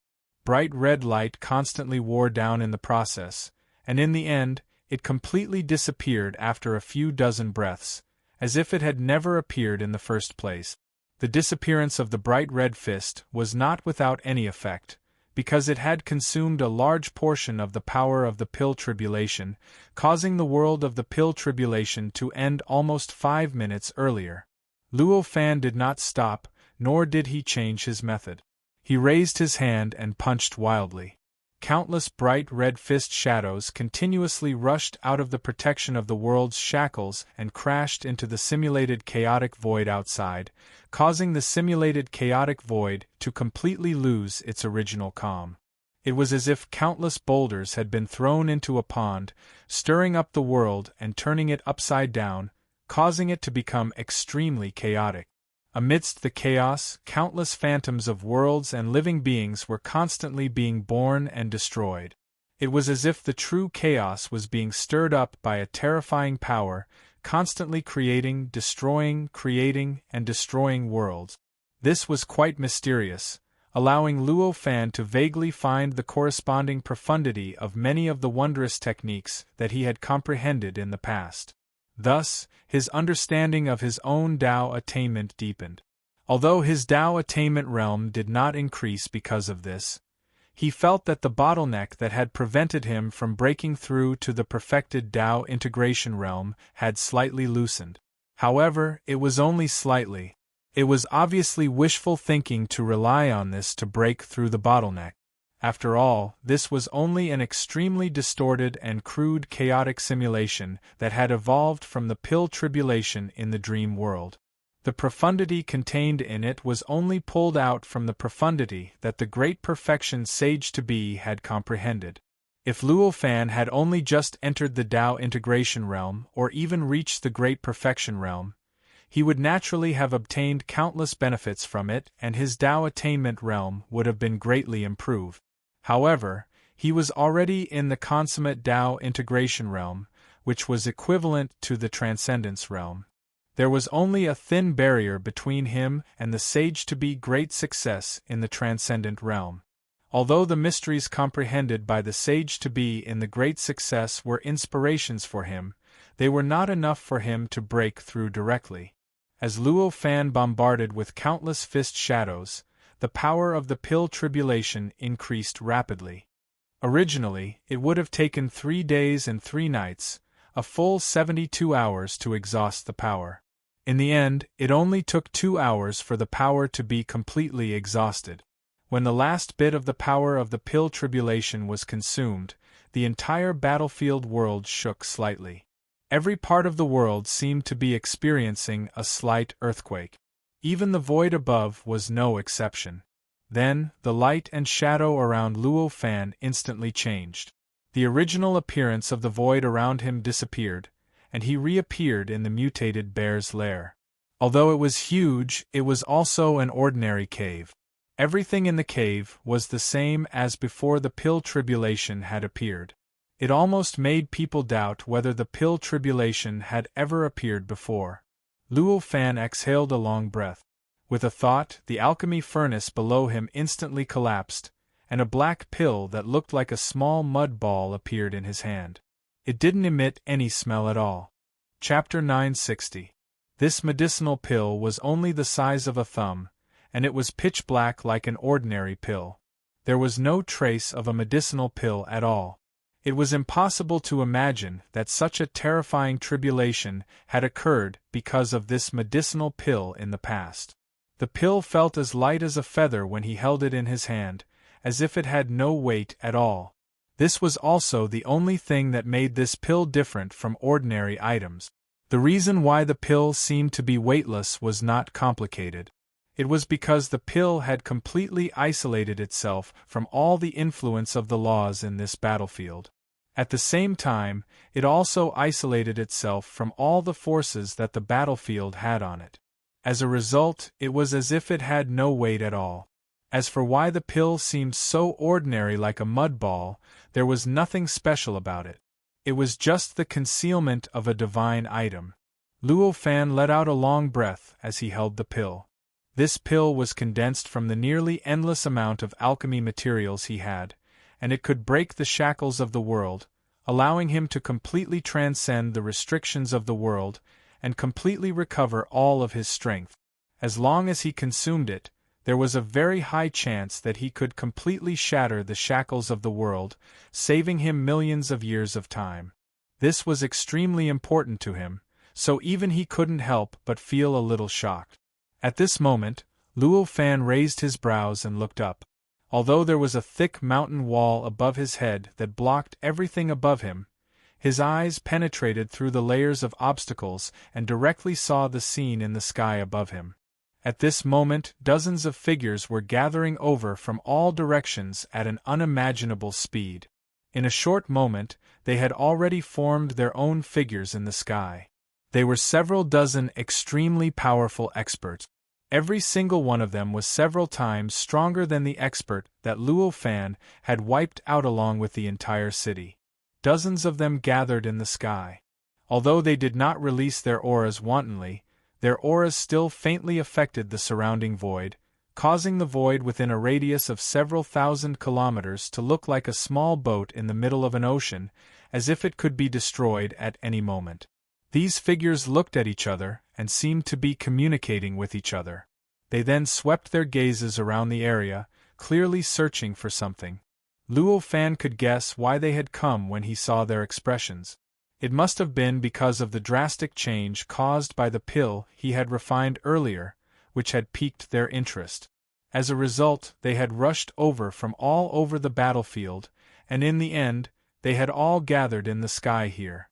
Bright red light constantly wore down in the process, and in the end, it completely disappeared after a few dozen breaths, as if it had never appeared in the first place. The disappearance of the bright red fist was not without any effect, because it had consumed a large portion of the power of the pill tribulation, causing the world of the pill tribulation to end almost 5 minutes earlier. Luo Fan did not stop, nor did he change his method. He raised his hand and punched wildly. Countless bright red fist shadows continuously rushed out of the protection of the world's shackles and crashed into the simulated chaotic void outside, causing the simulated chaotic void to completely lose its original calm. It was as if countless boulders had been thrown into a pond, stirring up the world and turning it upside down, causing it to become extremely chaotic. Amidst the chaos, countless phantoms of worlds and living beings were constantly being born and destroyed. It was as if the true chaos was being stirred up by a terrifying power, constantly creating, and destroying worlds. This was quite mysterious, allowing Luo Fan to vaguely find the corresponding profundity of many of the wondrous techniques that he had comprehended in the past. Thus, his understanding of his own Tao attainment deepened. Although his Tao attainment realm did not increase because of this, he felt that the bottleneck that had prevented him from breaking through to the perfected Tao integration realm had slightly loosened. However, it was only slightly. It was obviously wishful thinking to rely on this to break through the bottleneck. After all, this was only an extremely distorted and crude chaotic simulation that had evolved from the pill tribulation in the dream world. The profundity contained in it was only pulled out from the profundity that the great perfection sage-to-be had comprehended. If Luo Fan had only just entered the Tao integration realm or even reached the great perfection realm, he would naturally have obtained countless benefits from it and his Tao attainment realm would have been greatly improved. However, he was already in the consummate Tao integration realm, which was equivalent to the transcendence realm. There was only a thin barrier between him and the sage-to-be great success in the transcendent realm. Although the mysteries comprehended by the sage-to-be in the great success were inspirations for him, they were not enough for him to break through directly. As Luo Fan bombarded with countless fist shadows, the power of the pill tribulation increased rapidly. Originally, it would have taken 3 days and 3 nights, a full 72 hours to exhaust the power. In the end, it only took 2 hours for the power to be completely exhausted. When the last bit of the power of the pill tribulation was consumed, the entire battlefield world shook slightly. Every part of the world seemed to be experiencing a slight earthquake. Even the void above was no exception. Then, the light and shadow around Luo Fan instantly changed. The original appearance of the void around him disappeared, and he reappeared in the mutated bear's lair. Although it was huge, it was also an ordinary cave. Everything in the cave was the same as before the pill tribulation had appeared. It almost made people doubt whether the pill tribulation had ever appeared before. Luo Fan exhaled a long breath. With a thought, the alchemy furnace below him instantly collapsed, and a black pill that looked like a small mud ball appeared in his hand. It didn't emit any smell at all. Chapter 960. This medicinal pill was only the size of a thumb, and it was pitch black like an ordinary pill. There was no trace of a medicinal pill at all. It was impossible to imagine that such a terrifying tribulation had occurred because of this medicinal pill in the past. The pill felt as light as a feather when he held it in his hand, as if it had no weight at all. This was also the only thing that made this pill different from ordinary items. The reason why the pill seemed to be weightless was not complicated. It was because the pill had completely isolated itself from all the influence of the laws in this battlefield. At the same time, it also isolated itself from all the forces that the battlefield had on it. As a result, it was as if it had no weight at all. As for why the pill seemed so ordinary like a mud ball, there was nothing special about it. It was just the concealment of a divine item. Luo Fan let out a long breath as he held the pill. This pill was condensed from the nearly endless amount of alchemy materials he had, and it could break the shackles of the world, allowing him to completely transcend the restrictions of the world and completely recover all of his strength. As long as he consumed it, there was a very high chance that he could completely shatter the shackles of the world, saving him millions of years of time. This was extremely important to him, so even he couldn't help but feel a little shocked. At this moment, Luo Fan raised his brows and looked up. Although there was a thick mountain wall above his head that blocked everything above him, his eyes penetrated through the layers of obstacles and directly saw the scene in the sky above him. At this moment, dozens of figures were gathering over from all directions at an unimaginable speed. In a short moment, they had already formed their own figures in the sky. They were several dozen extremely powerful experts. Every single one of them was several times stronger than the expert that Luo Fan had wiped out along with the entire city. Dozens of them gathered in the sky. Although they did not release their auras wantonly, their auras still faintly affected the surrounding void, causing the void within a radius of several thousand kilometers to look like a small boat in the middle of an ocean, as if it could be destroyed at any moment. These figures looked at each other and seemed to be communicating with each other. They then swept their gazes around the area, clearly searching for something. Luo Fan could guess why they had come when he saw their expressions. It must have been because of the drastic change caused by the pill he had refined earlier, which had piqued their interest. As a result, they had rushed over from all over the battlefield, and in the end, they had all gathered in the sky here.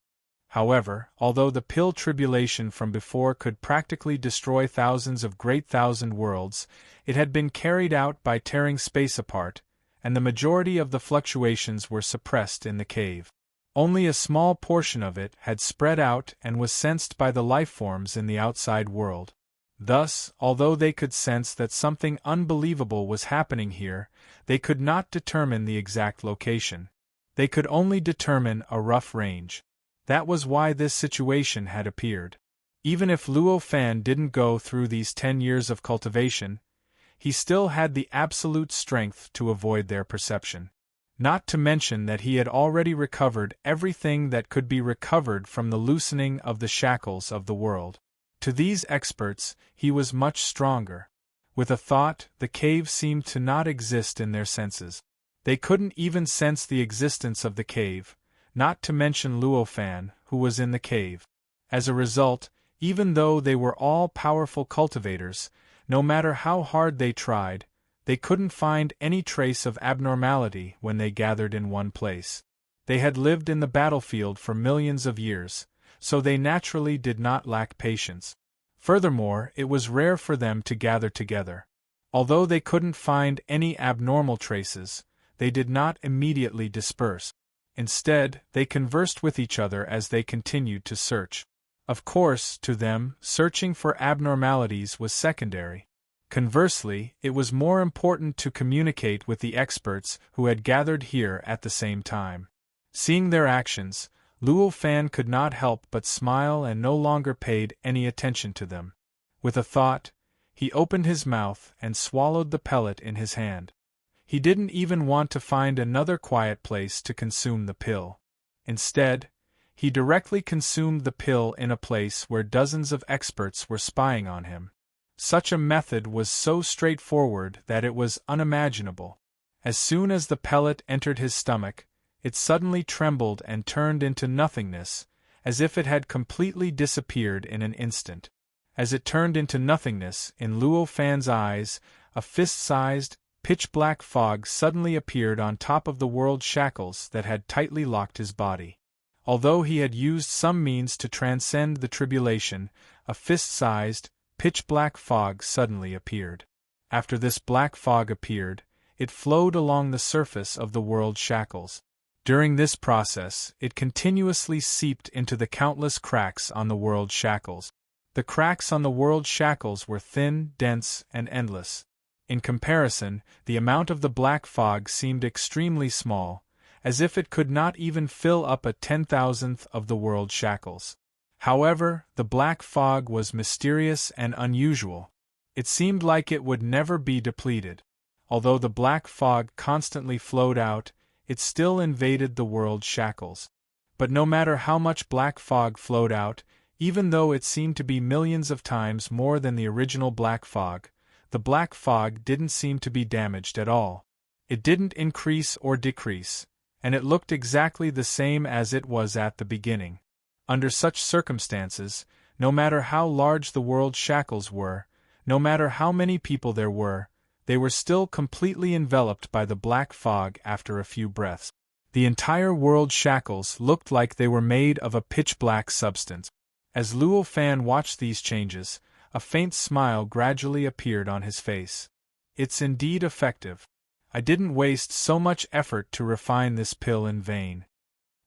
However, although the pill tribulation from before could practically destroy thousands of great thousand worlds, it had been carried out by tearing space apart, and the majority of the fluctuations were suppressed in the cave. Only a small portion of it had spread out and was sensed by the lifeforms in the outside world. Thus, although they could sense that something unbelievable was happening here, they could not determine the exact location. They could only determine a rough range. That was why this situation had appeared. Even if Luo Fan didn't go through these 10 years of cultivation, he still had the absolute strength to avoid their perception. Not to mention that he had already recovered everything that could be recovered from the loosening of the shackles of the world. To these experts, he was much stronger. With a thought, the cave seemed to not exist in their senses. They couldn't even sense the existence of the cave, not to mention Luo Fan, who was in the cave. As a result, even though they were all powerful cultivators, no matter how hard they tried, they couldn't find any trace of abnormality when they gathered in one place. They had lived in the battlefield for millions of years, so they naturally did not lack patience. Furthermore, it was rare for them to gather together. Although they couldn't find any abnormal traces, they did not immediately disperse. Instead, they conversed with each other as they continued to search. Of course, to them, searching for abnormalities was secondary. Conversely, it was more important to communicate with the experts who had gathered here at the same time. Seeing their actions, Luo Fan could not help but smile and no longer paid any attention to them. With a thought, he opened his mouth and swallowed the pellet in his hand. He didn't even want to find another quiet place to consume the pill. Instead, he directly consumed the pill in a place where dozens of experts were spying on him. Such a method was so straightforward that it was unimaginable. As soon as the pellet entered his stomach, it suddenly trembled and turned into nothingness, as if it had completely disappeared in an instant. As it turned into nothingness, in Luo Fan's eyes, a fist-sized, pitch-black fog suddenly appeared on top of the world shackles that had tightly locked his body. Although he had used some means to transcend the tribulation, a fist-sized, pitch-black fog suddenly appeared. After this black fog appeared, it flowed along the surface of the world shackles. During this process, it continuously seeped into the countless cracks on the world shackles. The cracks on the world shackles were thin, dense, and endless. In comparison, the amount of the black fog seemed extremely small, as if it could not even fill up a 10,000th of the world shackles. However, the black fog was mysterious and unusual. It seemed like it would never be depleted. Although the black fog constantly flowed out, it still invaded the world shackles. But no matter how much black fog flowed out, even though it seemed to be millions of times more than the original black fog, the black fog didn't seem to be damaged at all. It didn't increase or decrease, and it looked exactly the same as it was at the beginning. Under such circumstances, no matter how large the world shackles were, no matter how many people there were, they were still completely enveloped by the black fog after a few breaths. The entire world shackles looked like they were made of a pitch-black substance. As Luo Fan watched these changes, a faint smile gradually appeared on his face. It's indeed effective. I didn't waste so much effort to refine this pill in vain.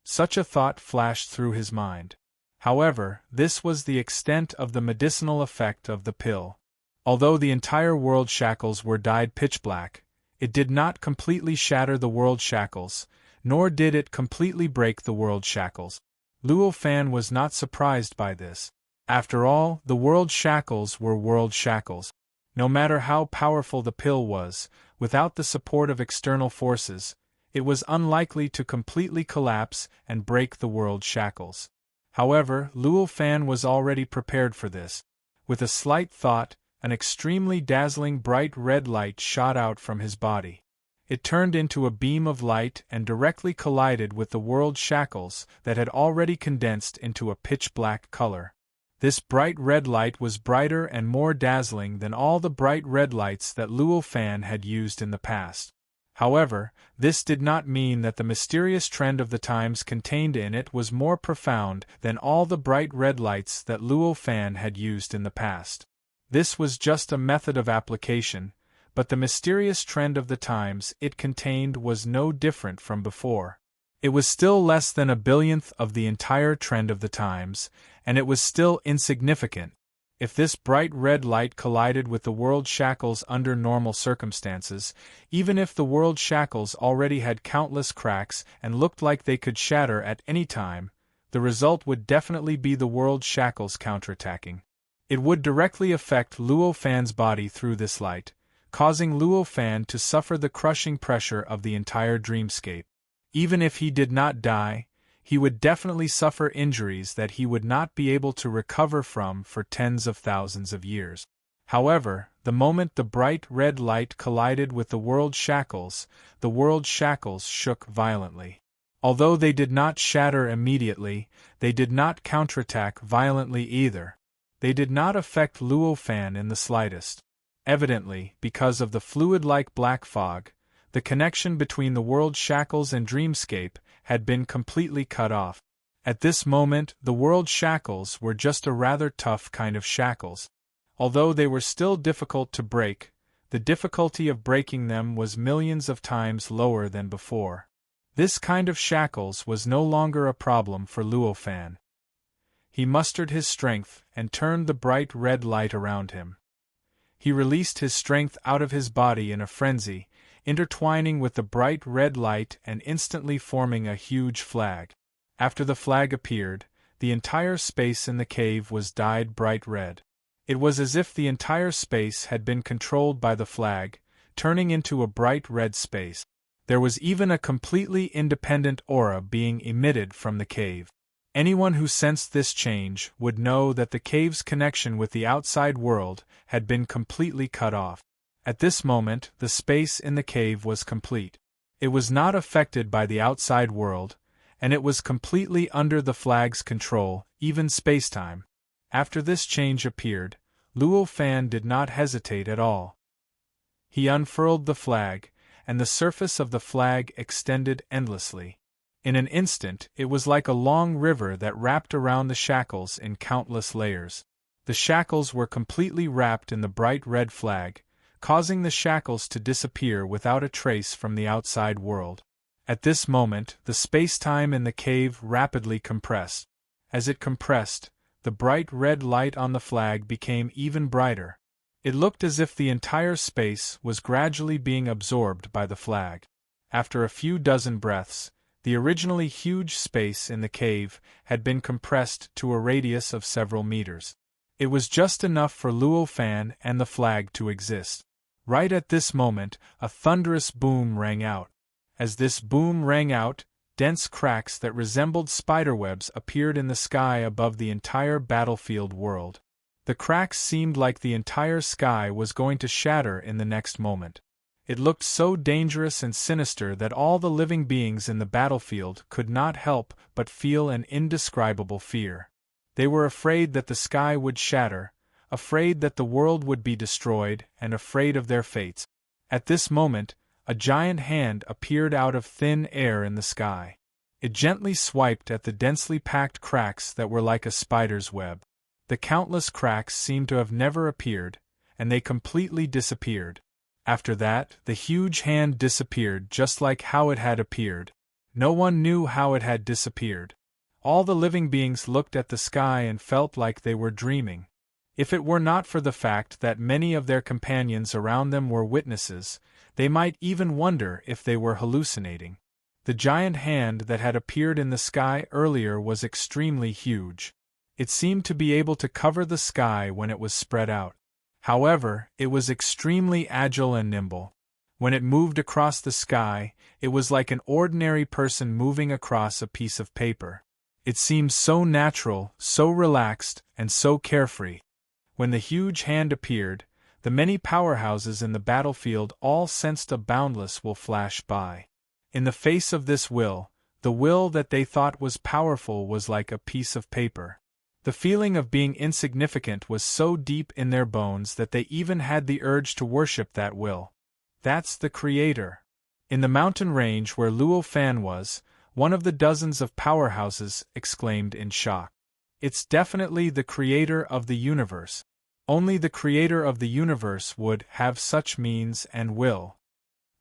Such a thought flashed through his mind. However, this was the extent of the medicinal effect of the pill. Although the entire world shackles were dyed pitch black, it did not completely shatter the world shackles, nor did it completely break the world shackles. Luo Fan was not surprised by this. After all, the world shackles were world shackles. No matter how powerful the pill was, without the support of external forces, it was unlikely to completely collapse and break the world shackles. However, Luo Fan was already prepared for this. With a slight thought, an extremely dazzling bright red light shot out from his body. It turned into a beam of light and directly collided with the world shackles that had already condensed into a pitch-black color. This bright red light was brighter and more dazzling than all the bright red lights that Luo Fan had used in the past. However, this did not mean that the mysterious trend of the times contained in it was more profound than all the bright red lights that Luo Fan had used in the past. This was just a method of application, but the mysterious trend of the times it contained was no different from before. It was still less than a billionth of the entire trend of the times, and it was still insignificant. If this bright red light collided with the world shackles under normal circumstances, even if the world shackles already had countless cracks and looked like they could shatter at any time, the result would definitely be the world shackles counterattacking. It would directly affect Luo Fan's body through this light, causing Luo Fan to suffer the crushing pressure of the entire dreamscape. Even if he did not die, he would definitely suffer injuries that he would not be able to recover from for tens of thousands of years. However, the moment the bright red light collided with the world shackles shook violently. Although they did not shatter immediately, they did not counterattack violently either. They did not affect Luo Fan in the slightest. Evidently, because of the fluid-like black fog, the connection between the world shackles and dreamscape had been completely cut off. At this moment, the world shackles were just a rather tough kind of shackles. Although they were still difficult to break, the difficulty of breaking them was millions of times lower than before. This kind of shackles was no longer a problem for Luo Fan. He mustered his strength and turned the bright red light around him. He released his strength out of his body in a frenzy, intertwining with the bright red light and instantly forming a huge flag. After the flag appeared, the entire space in the cave was dyed bright red. It was as if the entire space had been controlled by the flag, turning into a bright red space. There was even a completely independent aura being emitted from the cave. Anyone who sensed this change would know that the cave's connection with the outside world had been completely cut off. At this moment, the space in the cave was complete. It was not affected by the outside world, and it was completely under the flag's control, even spacetime. After this change appeared, Luo Fan did not hesitate at all. He unfurled the flag, and the surface of the flag extended endlessly. In an instant, it was like a long river that wrapped around the shackles in countless layers. The shackles were completely wrapped in the bright red flag, causing the shackles to disappear without a trace from the outside world. At this moment, the space-time in the cave rapidly compressed. As it compressed, the bright red light on the flag became even brighter. It looked as if the entire space was gradually being absorbed by the flag. After a few dozen breaths, the originally huge space in the cave had been compressed to a radius of several meters. It was just enough for Luo Fan and the flag to exist. Right at this moment, a thunderous boom rang out. As this boom rang out, dense cracks that resembled spiderwebs appeared in the sky above the entire battlefield world. The cracks seemed like the entire sky was going to shatter in the next moment. It looked so dangerous and sinister that all the living beings in the battlefield could not help but feel an indescribable fear. They were afraid that the sky would shatter, afraid that the world would be destroyed, and afraid of their fates. At this moment, a giant hand appeared out of thin air in the sky. It gently swiped at the densely packed cracks that were like a spider's web. The countless cracks seemed to have never appeared, and they completely disappeared. After that, the huge hand disappeared just like how it had appeared. No one knew how it had disappeared. All the living beings looked at the sky and felt like they were dreaming. If it were not for the fact that many of their companions around them were witnesses, they might even wonder if they were hallucinating. The giant hand that had appeared in the sky earlier was extremely huge. It seemed to be able to cover the sky when it was spread out. However, it was extremely agile and nimble. When it moved across the sky, it was like an ordinary person moving across a piece of paper. It seemed so natural, so relaxed, and so carefree. When the huge hand appeared, the many powerhouses in the battlefield all sensed a boundless will flash by. In the face of this will, the will that they thought was powerful was like a piece of paper. The feeling of being insignificant was so deep in their bones that they even had the urge to worship that will. That's the Creator. In the mountain range where Luo Fan was, one of the dozens of powerhouses exclaimed in shock. It's definitely the Creator of the universe. Only the Creator of the universe would have such means and will.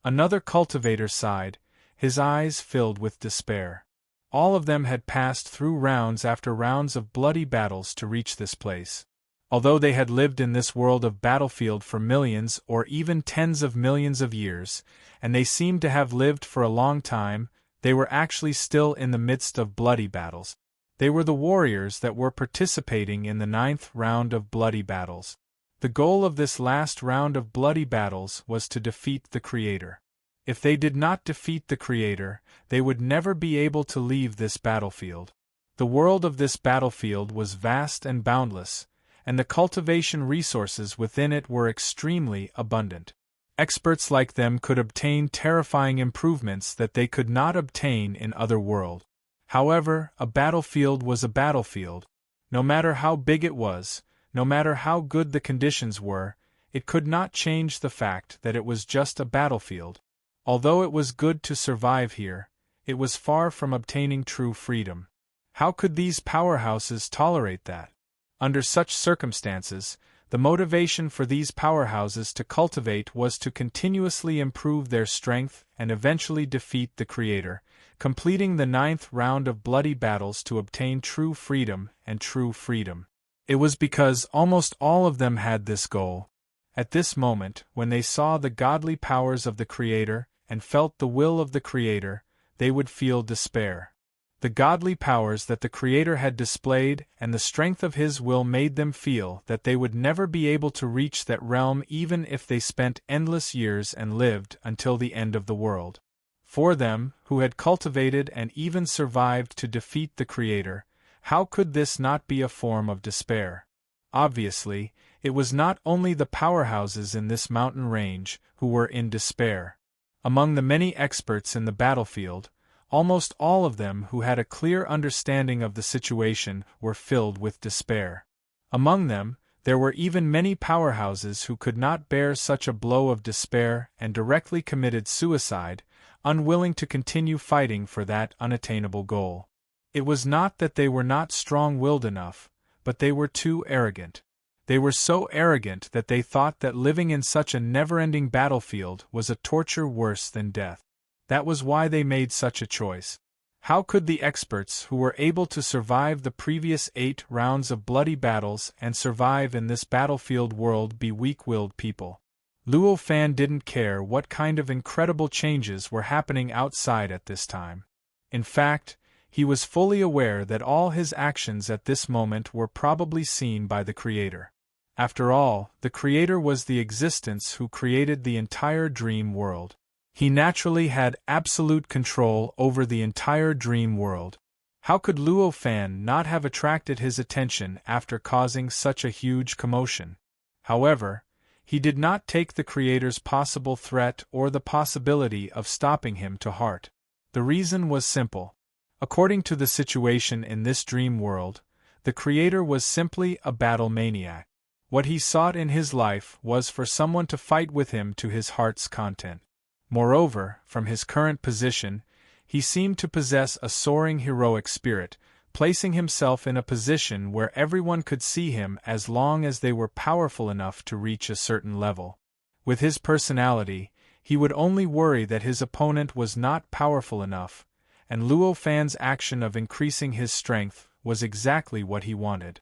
Another cultivator sighed, his eyes filled with despair. All of them had passed through rounds after rounds of bloody battles to reach this place. Although they had lived in this world of battlefield for millions or even tens of millions of years, and they seemed to have lived for a long time, they were actually still in the midst of bloody battles. They were the warriors that were participating in the 9th round of bloody battles. The goal of this last round of bloody battles was to defeat the Creator. If they did not defeat the Creator, they would never be able to leave this battlefield. The world of this battlefield was vast and boundless, and the cultivation resources within it were extremely abundant. Experts like them could obtain terrifying improvements that they could not obtain in other worlds. However, a battlefield was a battlefield. No matter how big it was, no matter how good the conditions were, it could not change the fact that it was just a battlefield. Although it was good to survive here, it was far from obtaining true freedom. How could these powerhouses tolerate that? Under such circumstances, the motivation for these powerhouses to cultivate was to continuously improve their strength and eventually defeat the Creator, completing the 9th round of bloody battles to obtain true freedom and true freedom. It was because almost all of them had this goal. At this moment, when they saw the godly powers of the Creator and felt the will of the Creator, they would feel despair. The godly powers that the Creator had displayed and the strength of His will made them feel that they would never be able to reach that realm even if they spent endless years and lived until the end of the world. For them, who had cultivated and even survived to defeat the Creator, how could this not be a form of despair? Obviously, it was not only the powerhouses in this mountain range who were in despair. Among the many experts in the battlefield, almost all of them who had a clear understanding of the situation were filled with despair. Among them, there were even many powerhouses who could not bear such a blow of despair and directly committed suicide, unwilling to continue fighting for that unattainable goal. It was not that they were not strong-willed enough, but they were too arrogant. They were so arrogant that they thought that living in such a never-ending battlefield was a torture worse than death. That was why they made such a choice. How could the experts who were able to survive the previous 8 rounds of bloody battles and survive in this battlefield world be weak-willed people? Luo Fan didn't care what kind of incredible changes were happening outside at this time. In fact, he was fully aware that all his actions at this moment were probably seen by the Creator. After all, the Creator was the existence who created the entire dream world. He naturally had absolute control over the entire dream world. How could Luo Fan not have attracted his attention after causing such a huge commotion? However, he did not take the Creator's possible threat or the possibility of stopping him to heart. The reason was simple. According to the situation in this dream world, the Creator was simply a battle maniac. What he sought in his life was for someone to fight with him to his heart's content. Moreover, from his current position, he seemed to possess a soaring heroic spirit, placing himself in a position where everyone could see him as long as they were powerful enough to reach a certain level. With his personality, he would only worry that his opponent was not powerful enough, and Luo Fan's action of increasing his strength was exactly what he wanted.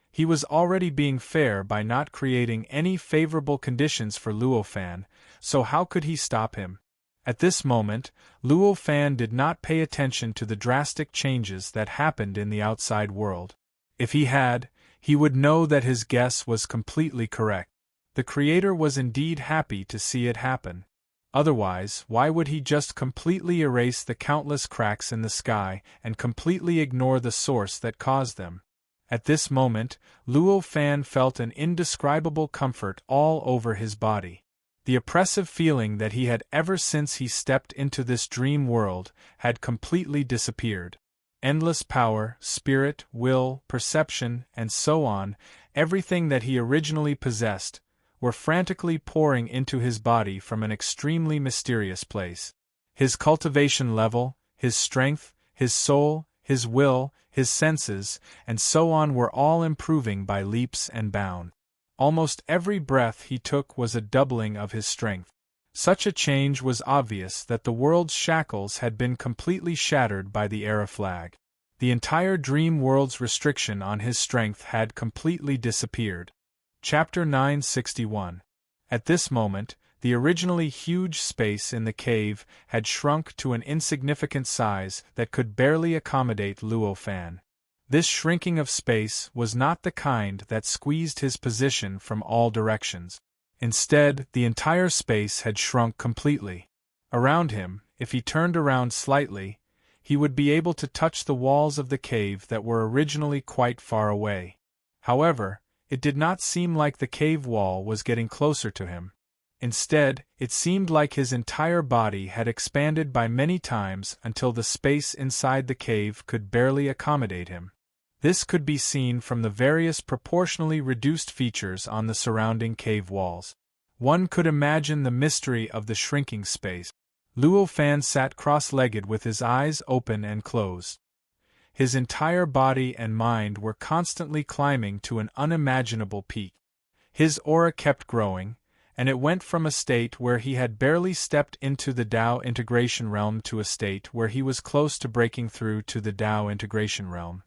He was already being fair by not creating any favorable conditions for Luo Fan, so how could he stop him? At this moment, Luo Fan did not pay attention to the drastic changes that happened in the outside world. If he had, he would know that his guess was completely correct. The Creator was indeed happy to see it happen. Otherwise, why would he just completely erase the countless cracks in the sky and completely ignore the source that caused them? At this moment, Luo Fan felt an indescribable comfort all over his body. The oppressive feeling that he had ever since he stepped into this dream world had completely disappeared. Endless power, spirit, will, perception, and so on, everything that he originally possessed, were frantically pouring into his body from an extremely mysterious place. His cultivation level, his strength, his soul, his will, his senses, and so on were all improving by leaps and bounds. Almost every breath he took was a doubling of his strength. Such a change was obvious that the world's shackles had been completely shattered by the era flag. The entire dream world's restriction on his strength had completely disappeared. Chapter 961. At this moment, the originally huge space in the cave had shrunk to an insignificant size that could barely accommodate Luo Fan. This shrinking of space was not the kind that squeezed his position from all directions. Instead, the entire space had shrunk completely. Around him, if he turned around slightly, he would be able to touch the walls of the cave that were originally quite far away. However, it did not seem like the cave wall was getting closer to him. Instead, it seemed like his entire body had expanded by many times until the space inside the cave could barely accommodate him. This could be seen from the various proportionally reduced features on the surrounding cave walls. One could imagine the mystery of the shrinking space. Luo Fan sat cross-legged with his eyes open and closed. His entire body and mind were constantly climbing to an unimaginable peak. His aura kept growing, and it went from a state where he had barely stepped into the Tao integration realm to a state where he was close to breaking through to the Tao integration realm.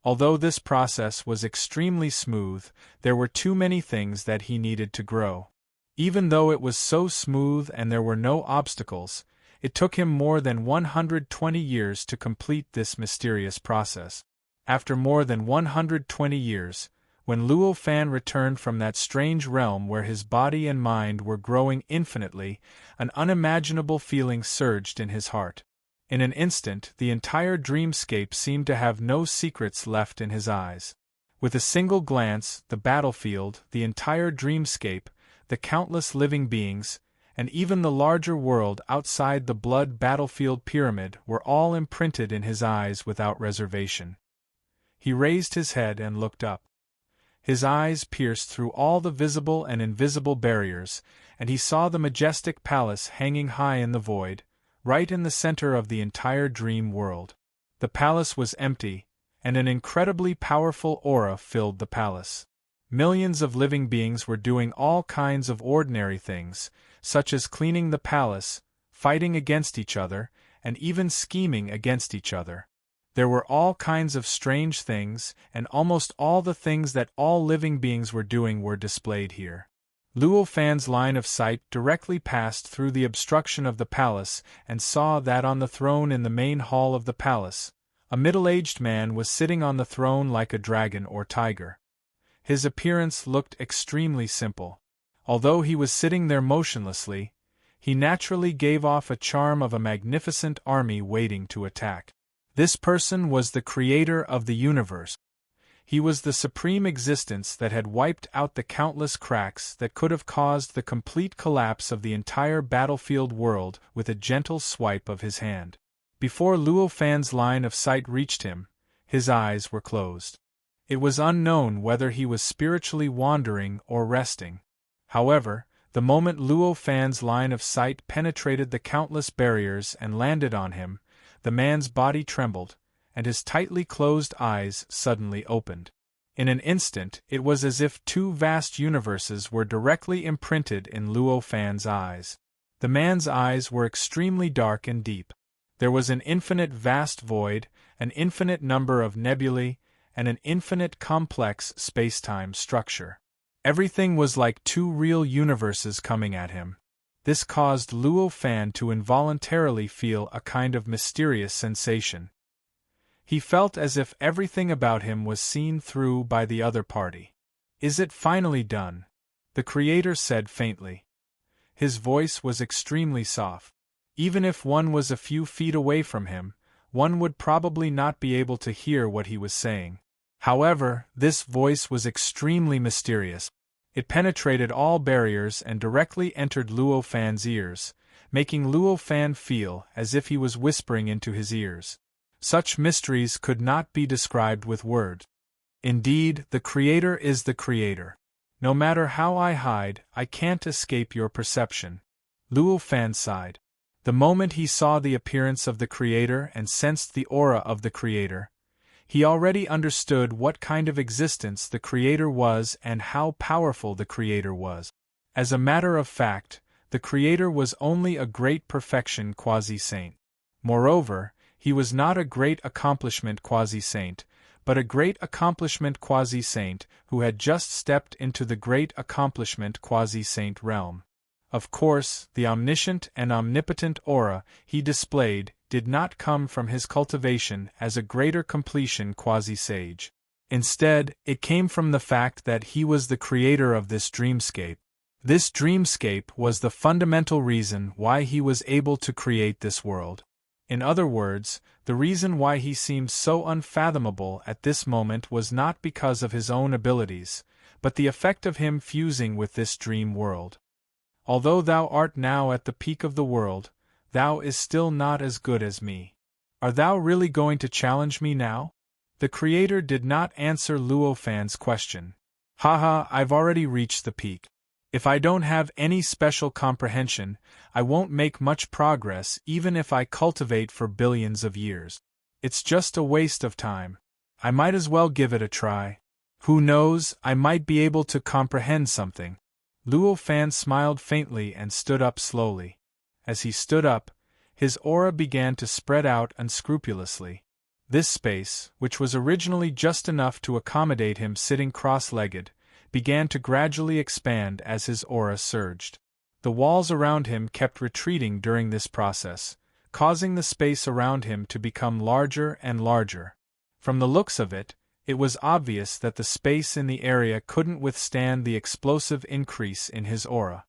Although this process was extremely smooth, there were too many things that he needed to grow. Even though it was so smooth and there were no obstacles, it took him more than 120 years to complete this mysterious process. After more than 120 years, when Luo Fan returned from that strange realm where his body and mind were growing infinitely, an unimaginable feeling surged in his heart. In an instant, the entire dreamscape seemed to have no secrets left in his eyes. With a single glance, the battlefield, the entire dreamscape, the countless living beings, and even the larger world outside the blood battlefield pyramid were all imprinted in his eyes without reservation. He raised his head and looked up. His eyes pierced through all the visible and invisible barriers, and he saw the majestic palace hanging high in the void, right in the center of the entire dream world. The palace was empty, and an incredibly powerful aura filled the palace. Millions of living beings were doing all kinds of ordinary things, such as cleaning the palace, fighting against each other, and even scheming against each other. There were all kinds of strange things, and almost all the things that all living beings were doing were displayed here. Luo Fan's line of sight directly passed through the obstruction of the palace and saw that on the throne in the main hall of the palace, a middle-aged man was sitting on the throne like a dragon or tiger. His appearance looked extremely simple. Although he was sitting there motionlessly, he naturally gave off a charm of a magnificent army waiting to attack. This person was the creator of the universe. He was the supreme existence that had wiped out the countless cracks that could have caused the complete collapse of the entire battlefield world with a gentle swipe of his hand. Before Luo Fan's line of sight reached him, his eyes were closed. It was unknown whether he was spiritually wandering or resting. However, the moment Luo Fan's line of sight penetrated the countless barriers and landed on him, the man's body trembled, and his tightly closed eyes suddenly opened. In an instant, it was as if two vast universes were directly imprinted in Luo Fan's eyes. The man's eyes were extremely dark and deep. There was an infinite vast void, an infinite number of nebulae, and an infinite complex space-time structure. Everything was like two real universes coming at him. This caused Luo Fan to involuntarily feel a kind of mysterious sensation. He felt as if everything about him was seen through by the other party. "Is it finally done?" the creator said faintly. His voice was extremely soft. Even if one was a few feet away from him, one would probably not be able to hear what he was saying. However, this voice was extremely mysterious. It penetrated all barriers and directly entered Luo Fan's ears, making Luo Fan feel as if he was whispering into his ears. Such mysteries could not be described with words. Indeed, the Creator is the Creator. No matter how I hide, I can't escape your perception. Luo Fan sighed. The moment he saw the appearance of the Creator and sensed the aura of the Creator, he already understood what kind of existence the Creator was and how powerful the Creator was. As a matter of fact, the Creator was only a great perfection quasi-saint. Moreover, he was not a great accomplishment quasi-saint, but a great accomplishment quasi-saint who had just stepped into the great accomplishment quasi-saint realm. Of course, the omniscient and omnipotent aura he displayed did not come from his cultivation as a greater completion quasi-sage. Instead, it came from the fact that he was the creator of this dreamscape. This dreamscape was the fundamental reason why he was able to create this world. In other words, the reason why he seemed so unfathomable at this moment was not because of his own abilities, but the effect of him fusing with this dream world. Although thou art now at the peak of the world, thou is still not as good as me. Are thou really going to challenge me now? The Creator did not answer Luo Fan's question. Haha, I've already reached the peak. If I don't have any special comprehension, I won't make much progress even if I cultivate for billions of years. It's just a waste of time. I might as well give it a try. Who knows, I might be able to comprehend something. Luo Fan smiled faintly and stood up slowly. As he stood up, his aura began to spread out unscrupulously. This space, which was originally just enough to accommodate him sitting cross-legged, began to gradually expand as his aura surged. The walls around him kept retreating during this process, causing the space around him to become larger and larger. From the looks of it, it was obvious that the space in the area couldn't withstand the explosive increase in his aura.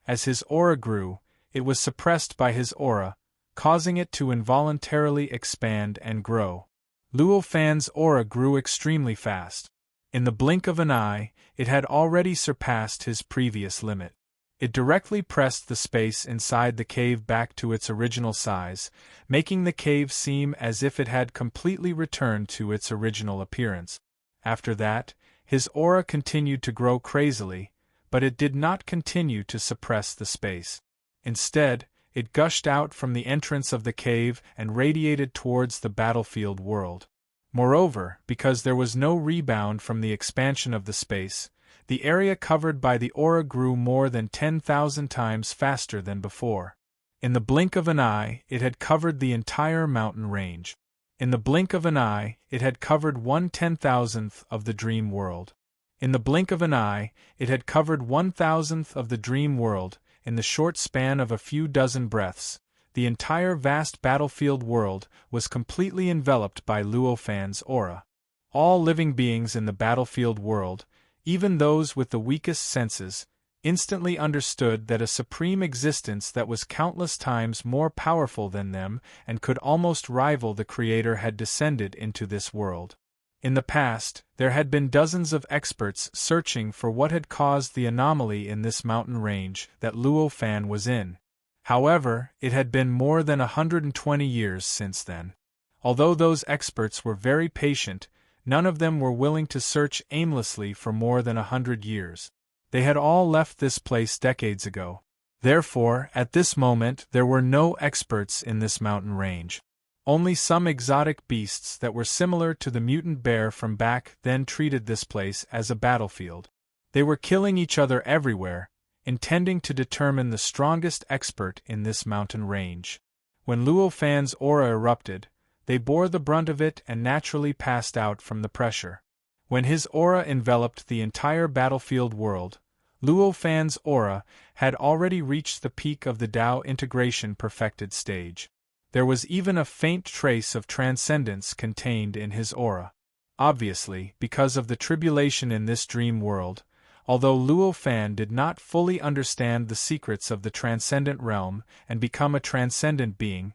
As his aura grew, it was suppressed by his aura, causing it to involuntarily expand and grow. Luo Fan's aura grew extremely fast. In the blink of an eye, it had already surpassed his previous limit. It directly pressed the space inside the cave back to its original size, making the cave seem as if it had completely returned to its original appearance. After that, his aura continued to grow crazily, but it did not continue to suppress the space. Instead, it gushed out from the entrance of the cave and radiated towards the battlefield world. Moreover, because there was no rebound from the expansion of the space, the area covered by the aura grew more than 10,000 times faster than before. In the blink of an eye, it had covered the entire mountain range. In the blink of an eye, it had covered 1/10,000th of the dream world. In the blink of an eye, it had covered 1,000th of the dream world. In the short span of a few dozen breaths, the entire vast battlefield world was completely enveloped by Luo Fan's aura. All living beings in the battlefield world, even those with the weakest senses, instantly understood that a supreme existence that was countless times more powerful than them and could almost rival the Creator had descended into this world. In the past, there had been dozens of experts searching for what had caused the anomaly in this mountain range that Luo Fan was in. However, it had been more than 120 years since then. Although those experts were very patient, none of them were willing to search aimlessly for more than 100 years. They had all left this place decades ago. Therefore, at this moment there were no experts in this mountain range. Only some exotic beasts that were similar to the mutant bear from back then treated this place as a battlefield. They were killing each other everywhere, intending to determine the strongest expert in this mountain range. When Luo Fan's aura erupted, they bore the brunt of it and naturally passed out from the pressure. When his aura enveloped the entire battlefield world, Luo Fan's aura had already reached the peak of the Tao integration perfected stage. There was even a faint trace of transcendence contained in his aura. Obviously, because of the tribulation in this dream world, although Luo Fan did not fully understand the secrets of the transcendent realm and become a transcendent being,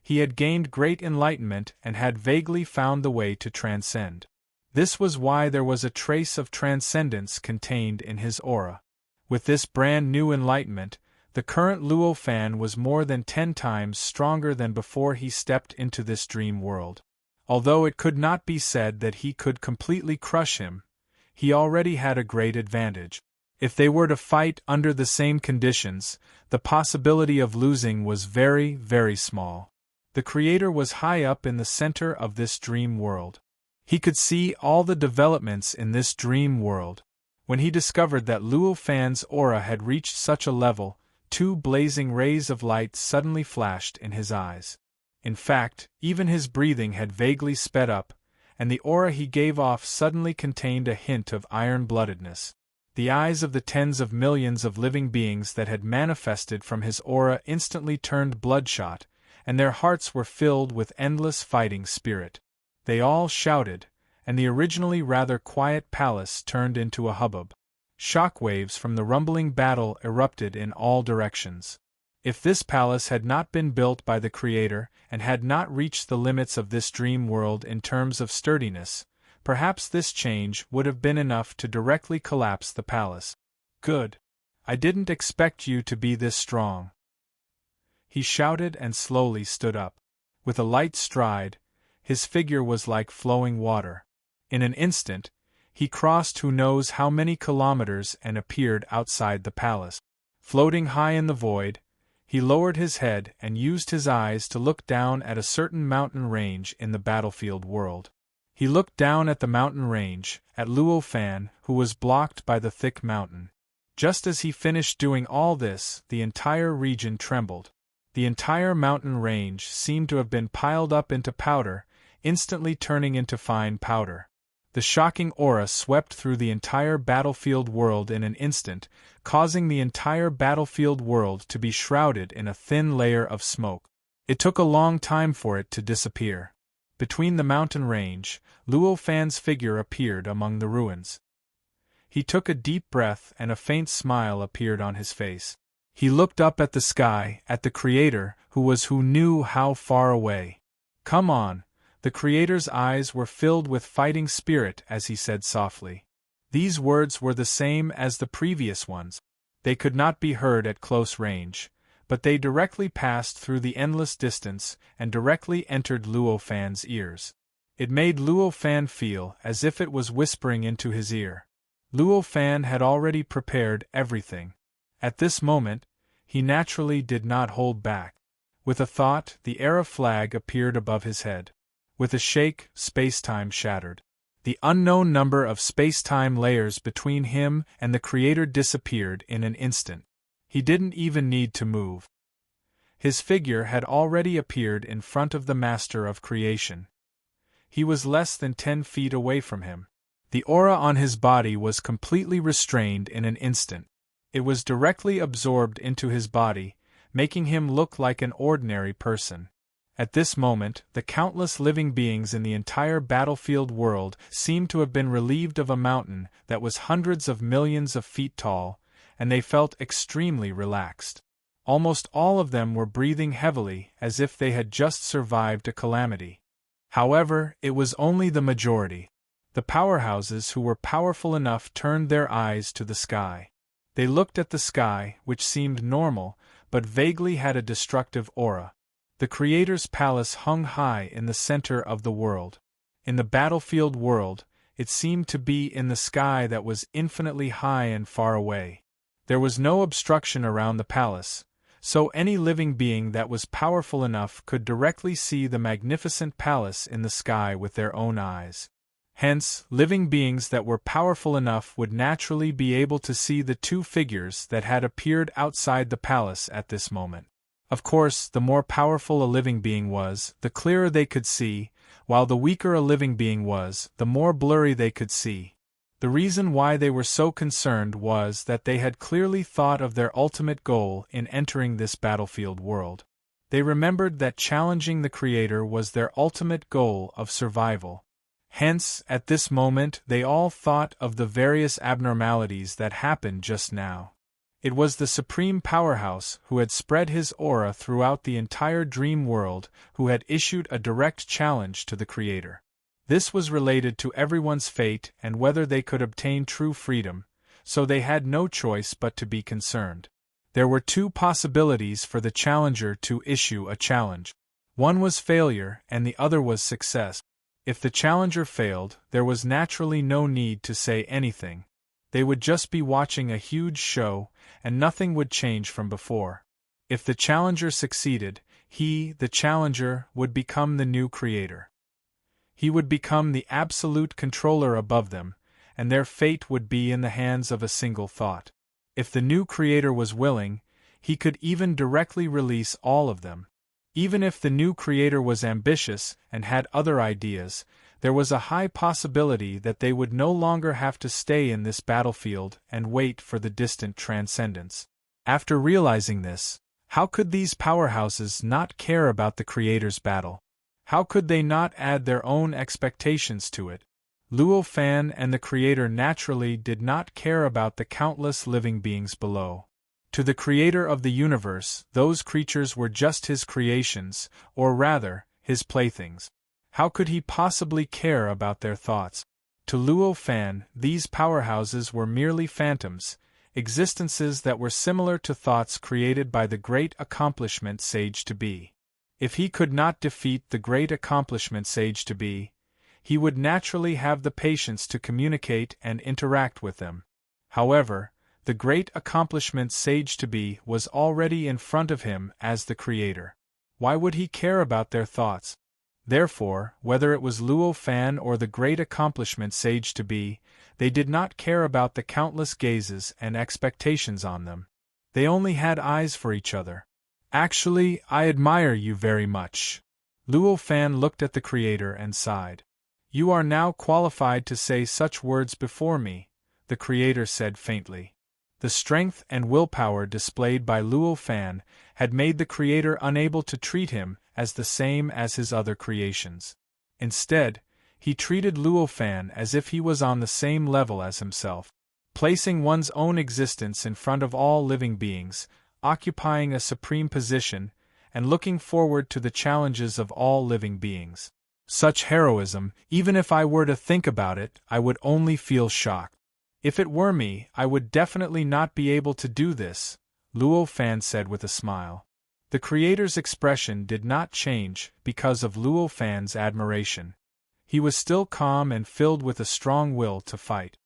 he had gained great enlightenment and had vaguely found the way to transcend. This was why there was a trace of transcendence contained in his aura. With this brand new enlightenment, the current Luo Fan was more than 10 times stronger than before he stepped into this dream world. Although it could not be said that he could completely crush him, he already had a great advantage. If they were to fight under the same conditions, the possibility of losing was very, very small. The Creator was high up in the center of this dream world. He could see all the developments in this dream world. When he discovered that Luo Fan's aura had reached such a level, 2 blazing rays of light suddenly flashed in his eyes. In fact, even his breathing had vaguely sped up, and the aura he gave off suddenly contained a hint of iron-bloodedness. The eyes of the tens of millions of living beings that had manifested from his aura instantly turned bloodshot, and their hearts were filled with endless fighting spirit. They all shouted, and the originally rather quiet palace turned into a hubbub. Shockwaves from the rumbling battle erupted in all directions. If this palace had not been built by the Creator and had not reached the limits of this dream world in terms of sturdiness, perhaps this change would have been enough to directly collapse the palace. Good. I didn't expect you to be this strong. He shouted and slowly stood up. With a light stride, his figure was like flowing water. In an instant, he crossed who knows how many kilometers and appeared outside the palace. Floating high in the void, he lowered his head and used his eyes to look down at a certain mountain range in the battlefield world. He looked down at the mountain range, at Luo Fan, who was blocked by the thick mountain. Just as he finished doing all this, the entire region trembled. The entire mountain range seemed to have been piled up into powder, instantly turning into fine powder. The shocking aura swept through the entire battlefield world in an instant, causing the entire battlefield world to be shrouded in a thin layer of smoke. It took a long time for it to disappear. Between the mountain range, Luo Fan's figure appeared among the ruins. He took a deep breath and a faint smile appeared on his face. He looked up at the sky, at the Creator, who knew how far away. Come on. The Creator's eyes were filled with fighting spirit as he said softly. These words were the same as the previous ones. They could not be heard at close range, but they directly passed through the endless distance and directly entered Luo Fan's ears. It made Luo Fan feel as if it was whispering into his ear. Luo Fan had already prepared everything. At this moment, he naturally did not hold back. With a thought, the era flag appeared above his head. With a shake, space-time shattered. The unknown number of space-time layers between him and the Creator disappeared in an instant. He didn't even need to move. His figure had already appeared in front of the Master of Creation. He was less than 10 feet away from him. The aura on his body was completely restrained in an instant. It was directly absorbed into his body, making him look like an ordinary person. At this moment, the countless living beings in the entire battlefield world seemed to have been relieved of a mountain that was hundreds of millions of feet tall, and they felt extremely relaxed. Almost all of them were breathing heavily as if they had just survived a calamity. However, it was only the majority. The powerhouses who were powerful enough turned their eyes to the sky. They looked at the sky, which seemed normal, but vaguely had a destructive aura. The Creator's palace hung high in the center of the world. In the battlefield world, it seemed to be in the sky that was infinitely high and far away. There was no obstruction around the palace, so any living being that was powerful enough could directly see the magnificent palace in the sky with their own eyes. Hence, living beings that were powerful enough would naturally be able to see the 2 figures that had appeared outside the palace at this moment. Of course, the more powerful a living being was, the clearer they could see, while the weaker a living being was, the more blurry they could see. The reason why they were so concerned was that they had clearly thought of their ultimate goal in entering this battlefield world. They remembered that challenging the Creator was their ultimate goal of survival. Hence, at this moment they all thought of the various abnormalities that happened just now. It was the Supreme Powerhouse who had spread his aura throughout the entire dream world who had issued a direct challenge to the Creator. This was related to everyone's fate and whether they could obtain true freedom, so they had no choice but to be concerned. There were two possibilities for the challenger to issue a challenge. One was failure and the other was success. If the challenger failed, there was naturally no need to say anything. They would just be watching a huge show, and nothing would change from before. If the challenger succeeded, he, the challenger, would become the new Creator. He would become the absolute controller above them, and their fate would be in the hands of a single thought. If the new Creator was willing, he could even directly release all of them. Even if the new Creator was ambitious and had other ideas, there was a high possibility that they would no longer have to stay in this battlefield and wait for the distant transcendence. After realizing this, how could these powerhouses not care about the Creator's battle? How could they not add their own expectations to it? Luo Fan and the Creator naturally did not care about the countless living beings below. To the Creator of the universe, those creatures were just his creations, or rather, his playthings. How could he possibly care about their thoughts? To Luo Fan, these powerhouses were merely phantoms, existences that were similar to thoughts created by the great accomplishment Sage-to-be. If he could not defeat the great accomplishment Sage-to-be, he would naturally have the patience to communicate and interact with them. However, the great accomplishment Sage-to-be was already in front of him as the Creator. Why would he care about their thoughts? Therefore, whether it was Luo Fan or the great accomplishment Sage-to-be, they did not care about the countless gazes and expectations on them. They only had eyes for each other. Actually, I admire you very much. Luo Fan looked at the Creator and sighed. You are now qualified to say such words before me, the Creator said faintly. The strength and willpower displayed by Luo Fan had made the Creator unable to treat him as the same as his other creations. Instead, he treated Luo Fan as if he was on the same level as himself. Placing one's own existence in front of all living beings, occupying a supreme position, and looking forward to the challenges of all living beings. Such heroism, even if I were to think about it, I would only feel shocked. If it were me, I would definitely not be able to do this, Luo Fan said with a smile. The Creator's expression did not change because of Luo Fan's admiration. He was still calm and filled with a strong will to fight.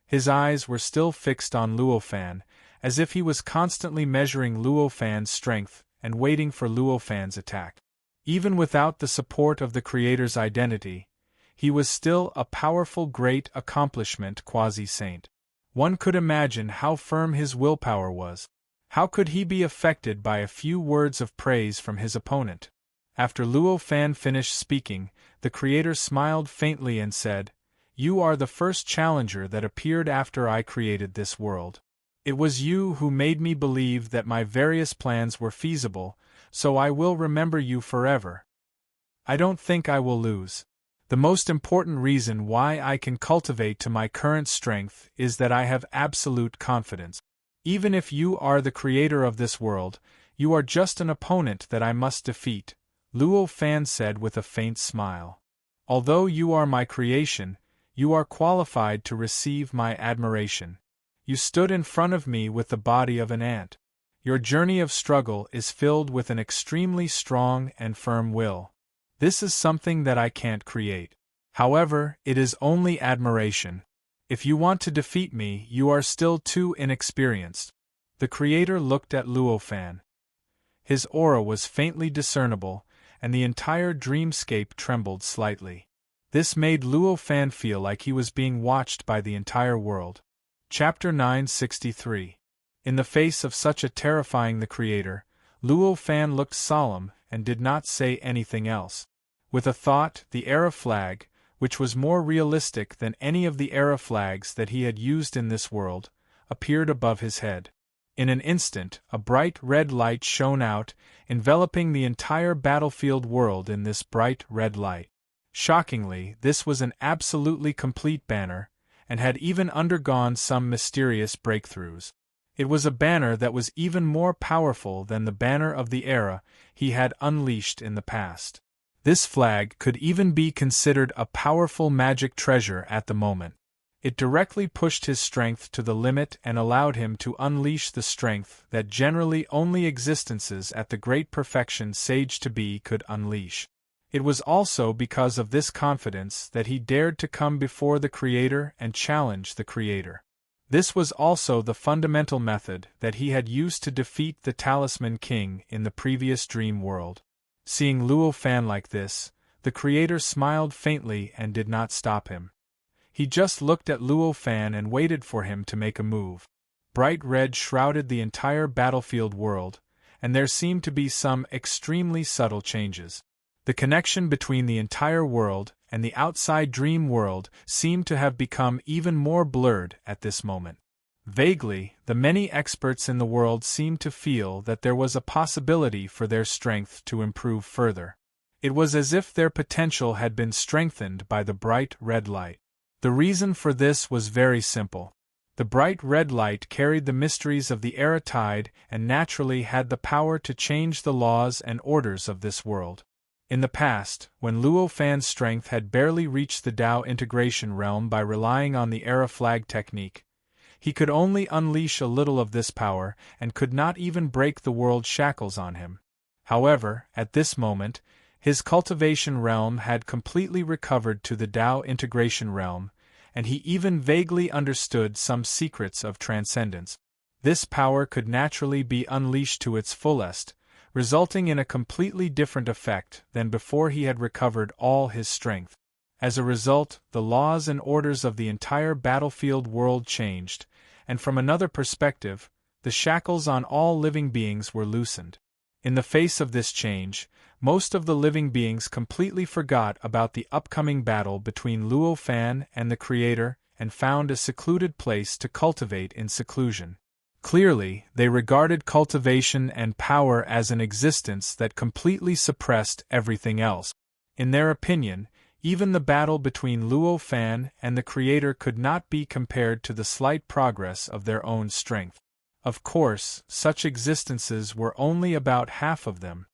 His eyes were still fixed on Luo Fan, as if he was constantly measuring Luo Fan's strength and waiting for Luo Fan's attack. Even without the support of the Creator's identity, he was still a powerful great accomplishment quasi-saint. One could imagine how firm his willpower was. How could he be affected by a few words of praise from his opponent? After Luo Fan finished speaking, the Creator smiled faintly and said, You are the first challenger that appeared after I created this world. It was you who made me believe that my various plans were feasible, so I will remember you forever. I don't think I will lose. The most important reason why I can cultivate to my current strength is that I have absolute confidence. Even if you are the Creator of this world, you are just an opponent that I must defeat, Luo Fan said with a faint smile. Although you are my creation, you are qualified to receive my admiration. You stood in front of me with the body of an ant. Your journey of struggle is filled with an extremely strong and firm will. This is something that I can't create. However, it is only admiration. If you want to defeat me, you are still too inexperienced. The Creator looked at Luo Fan. His aura was faintly discernible, and the entire dreamscape trembled slightly. This made Luo Fan feel like he was being watched by the entire world. Chapter 963. In the face of such a terrifying the Creator, Luo Fan looked solemn and did not say anything else. With a thought, the era flag, which was more realistic than any of the era flags that he had used in this world, appeared above his head. In an instant, a bright red light shone out, enveloping the entire battlefield world in this bright red light. Shockingly, this was an absolutely complete banner, and had even undergone some mysterious breakthroughs. It was a banner that was even more powerful than the banner of the era he had unleashed in the past. This flag could even be considered a powerful magic treasure at the moment. It directly pushed his strength to the limit and allowed him to unleash the strength that generally only existences at the great perfection sage to be could unleash. It was also because of this confidence that he dared to come before the Creator and challenge the Creator. This was also the fundamental method that he had used to defeat the Talisman King in the previous dream world. Seeing Luo Fan like this, the Creator smiled faintly and did not stop him. He just looked at Luo Fan and waited for him to make a move. Bright red shrouded the entire battlefield world, and there seemed to be some extremely subtle changes. The connection between the entire world and the outside dream world seemed to have become even more blurred at this moment. Vaguely, the many experts in the world seemed to feel that there was a possibility for their strength to improve further. It was as if their potential had been strengthened by the bright red light. The reason for this was very simple. The bright red light carried the mysteries of the era tide and naturally had the power to change the laws and orders of this world. In the past, when Luo Fan's strength had barely reached the Tao integration realm by relying on the era flag technique, he could only unleash a little of this power and could not even break the world's shackles on him. However, at this moment, his cultivation realm had completely recovered to the Tao integration realm, and he even vaguely understood some secrets of transcendence. This power could naturally be unleashed to its fullest, resulting in a completely different effect than before he had recovered all his strength. As a result, the laws and orders of the entire battlefield world changed, and from another perspective, the shackles on all living beings were loosened. In the face of this change, most of the living beings completely forgot about the upcoming battle between Luo Fan and the Creator and found a secluded place to cultivate in seclusion. Clearly, they regarded cultivation and power as an existence that completely suppressed everything else. In their opinion, even the battle between Luo Fan and the Creator could not be compared to the slight progress of their own strength. Of course, such existences were only about half of them.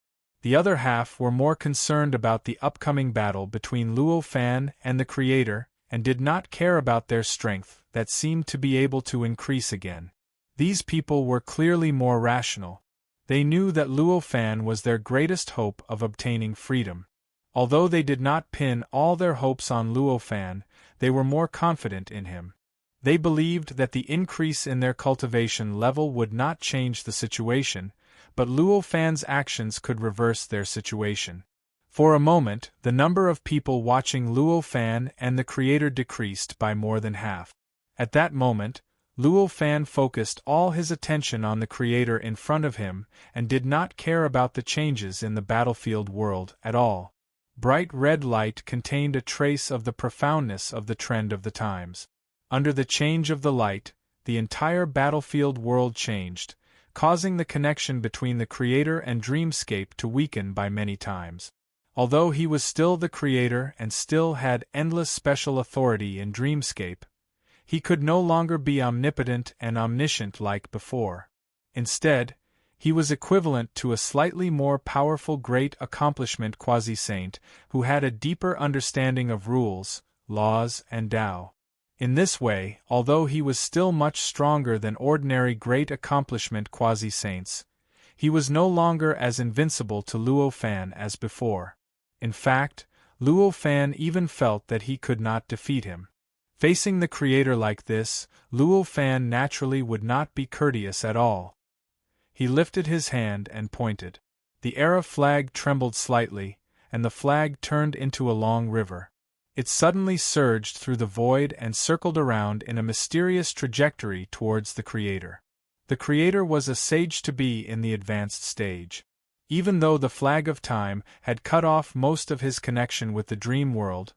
The other half were more concerned about the upcoming battle between Luo Fan and the Creator and did not care about their strength that seemed to be able to increase again. These people were clearly more rational. They knew that Luo Fan was their greatest hope of obtaining freedom. Although they did not pin all their hopes on Luo Fan, they were more confident in him. They believed that the increase in their cultivation level would not change the situation, but Luo Fan's actions could reverse their situation. For a moment, the number of people watching Luo Fan and the Creator decreased by more than half. At that moment, Luo Fan focused all his attention on the Creator in front of him and did not care about the changes in the battlefield world at all. Bright red light contained a trace of the profoundness of the trend of the times. Under the change of the light, the entire battlefield world changed, causing the connection between the Creator and Dreamscape to weaken by many times. Although he was still the Creator and still had endless special authority in Dreamscape, he could no longer be omnipotent and omniscient like before. Instead, he was equivalent to a slightly more powerful great accomplishment quasi-saint who had a deeper understanding of rules, laws, and Tao. In this way, although he was still much stronger than ordinary great accomplishment quasi-saints, he was no longer as invincible to Luo Fan as before. In fact, Luo Fan even felt that he could not defeat him. Facing the Creator like this, Luo Fan naturally would not be courteous at all. He lifted his hand and pointed. The era flag trembled slightly, and the flag turned into a long river. It suddenly surged through the void and circled around in a mysterious trajectory towards the Creator. The Creator was a sage-to-be in the advanced stage. Even though the flag of time had cut off most of his connection with the dream world,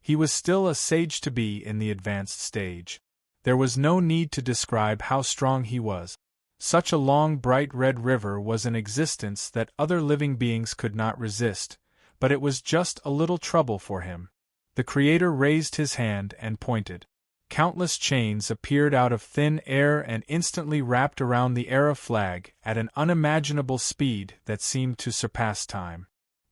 He was still a sage to be in the advanced stage. There was no need to describe how strong he was. Such a long bright red river was an existence that other living beings could not resist, but it was just a little trouble for him. The Creator raised his hand and pointed. Countless chains appeared out of thin air and instantly wrapped around the Era flag at an unimaginable speed that seemed to surpass time.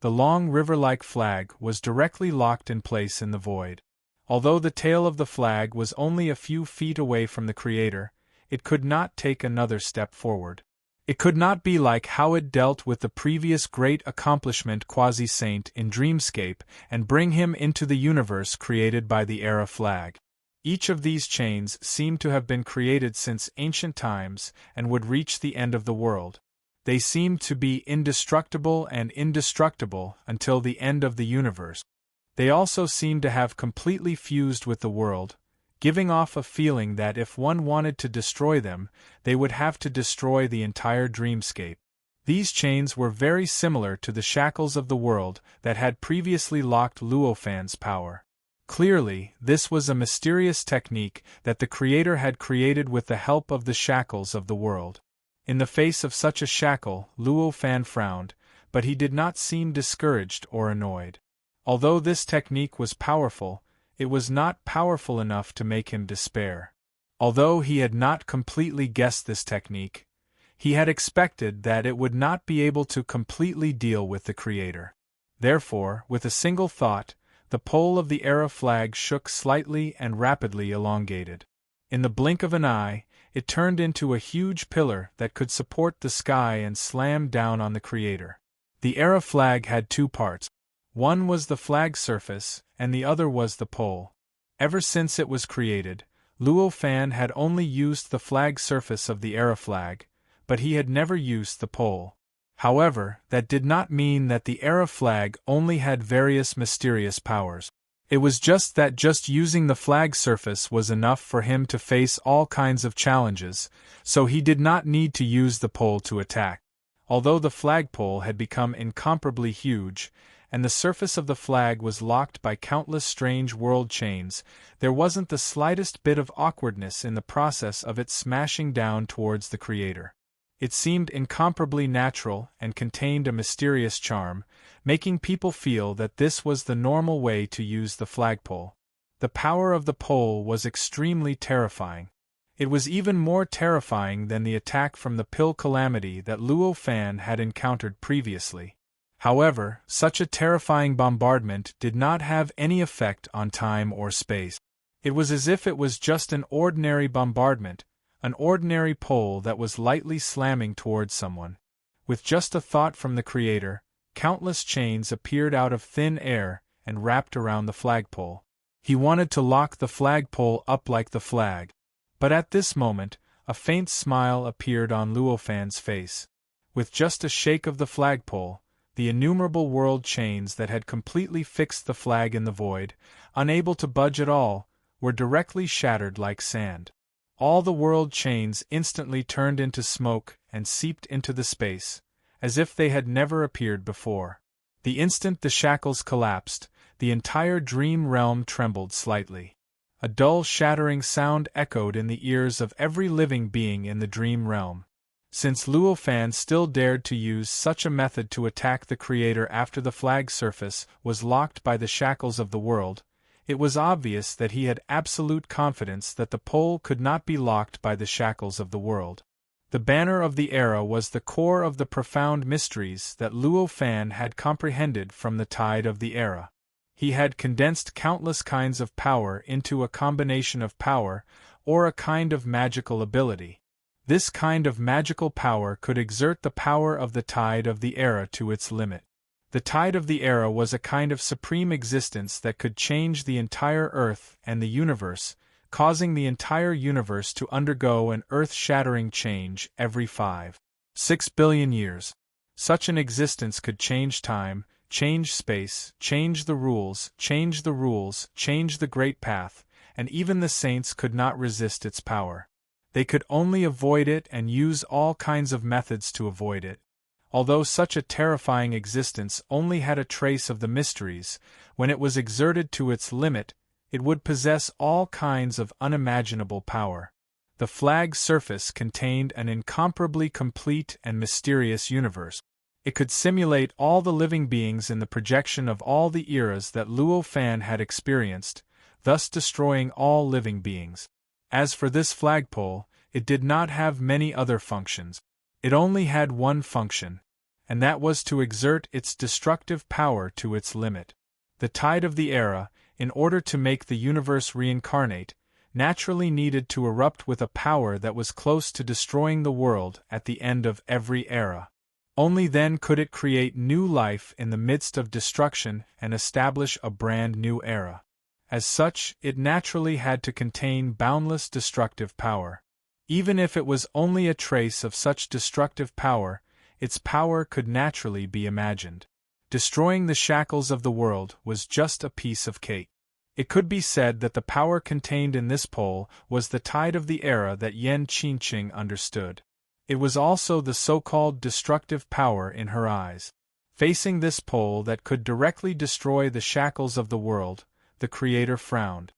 The long river-like flag was directly locked in place in the void. Although the tail of the flag was only a few feet away from the Creator, it could not take another step forward. It could not be like how it dealt with the previous great accomplishment Quasi-Saint in Dreamscape and bring him into the universe created by the Era flag. Each of these chains seemed to have been created since ancient times and would reach the end of the world. They seemed to be indestructible and indestructible until the end of the universe. They also seemed to have completely fused with the world, giving off a feeling that if one wanted to destroy them, they would have to destroy the entire dreamscape. These chains were very similar to the shackles of the world that had previously locked Luofan's power. Clearly, this was a mysterious technique that the Creator had created with the help of the shackles of the world. In the face of such a shackle, Luofan frowned, but he did not seem discouraged or annoyed. Although this technique was powerful, it was not powerful enough to make him despair. Although he had not completely guessed this technique, he had expected that it would not be able to completely deal with the Creator. Therefore, with a single thought, the pole of the Era flag shook slightly and rapidly elongated. In the blink of an eye, it turned into a huge pillar that could support the sky and slammed down on the Creator. The Era flag had two parts. One was the flag surface, and the other was the pole. Ever since it was created, Luofan had only used the flag surface of the Era flag, but he had never used the pole. However, that did not mean that the Era flag only had various mysterious powers. It was just that just using the flag surface was enough for him to face all kinds of challenges, so he did not need to use the pole to attack. Although the flagpole had become incomparably huge, and the surface of the flag was locked by countless strange world chains, there wasn't the slightest bit of awkwardness in the process of it smashing down towards the Creator. It seemed incomparably natural and contained a mysterious charm, making people feel that this was the normal way to use the flagpole. The power of the pole was extremely terrifying. It was even more terrifying than the attack from the pill calamity that Luofan had encountered previously. However, such a terrifying bombardment did not have any effect on time or space. It was as if it was just an ordinary bombardment, an ordinary pole that was lightly slamming towards someone. With just a thought from the Creator, countless chains appeared out of thin air and wrapped around the flagpole. He wanted to lock the flagpole up like the flag. But at this moment, a faint smile appeared on Luofan's face. With just a shake of the flagpole, the innumerable world chains that had completely fixed the flag in the void, unable to budge at all, were directly shattered like sand. All the world chains instantly turned into smoke and seeped into the space, as if they had never appeared before. The instant the shackles collapsed, the entire dream realm trembled slightly. A dull shattering sound echoed in the ears of every living being in the dream realm. Since Luofan still dared to use such a method to attack the Creator after the flag surface was locked by the shackles of the world, it was obvious that he had absolute confidence that the pole could not be locked by the shackles of the world. The banner of the Era was the core of the profound mysteries that Luofan had comprehended from the tide of the Era. He had condensed countless kinds of power into a combination of power, or a kind of magical ability. This kind of magical power could exert the power of the tide of the Era to its limit. The tide of the Era was a kind of supreme existence that could change the entire Earth and the universe, causing the entire universe to undergo an earth-shattering change every 5-6 billion years. Such an existence could change time, change space, change the rules, change the great path, and even the saints could not resist its power. They could only avoid it and use all kinds of methods to avoid it. Although such a terrifying existence only had a trace of the mysteries, when it was exerted to its limit, it would possess all kinds of unimaginable power. The flag's surface contained an incomparably complete and mysterious universe. It could simulate all the living beings in the projection of all the eras that Luo Fan had experienced, thus destroying all living beings. As for this flagpole, it did not have many other functions. It only had one function, and that was to exert its destructive power to its limit. The tide of the era, in order to make the universe reincarnate, naturally needed to erupt with a power that was close to destroying the world at the end of every era. Only then could it create new life in the midst of destruction and establish a brand new era. As such, it naturally had to contain boundless destructive power. Even if it was only a trace of such destructive power, its power could naturally be imagined. Destroying the shackles of the world was just a piece of cake. It could be said that the power contained in this pole was the tide of the era that Yan Qingqing understood. It was also the so-called destructive power in her eyes. Facing this pole that could directly destroy the shackles of the world, the Creator frowned.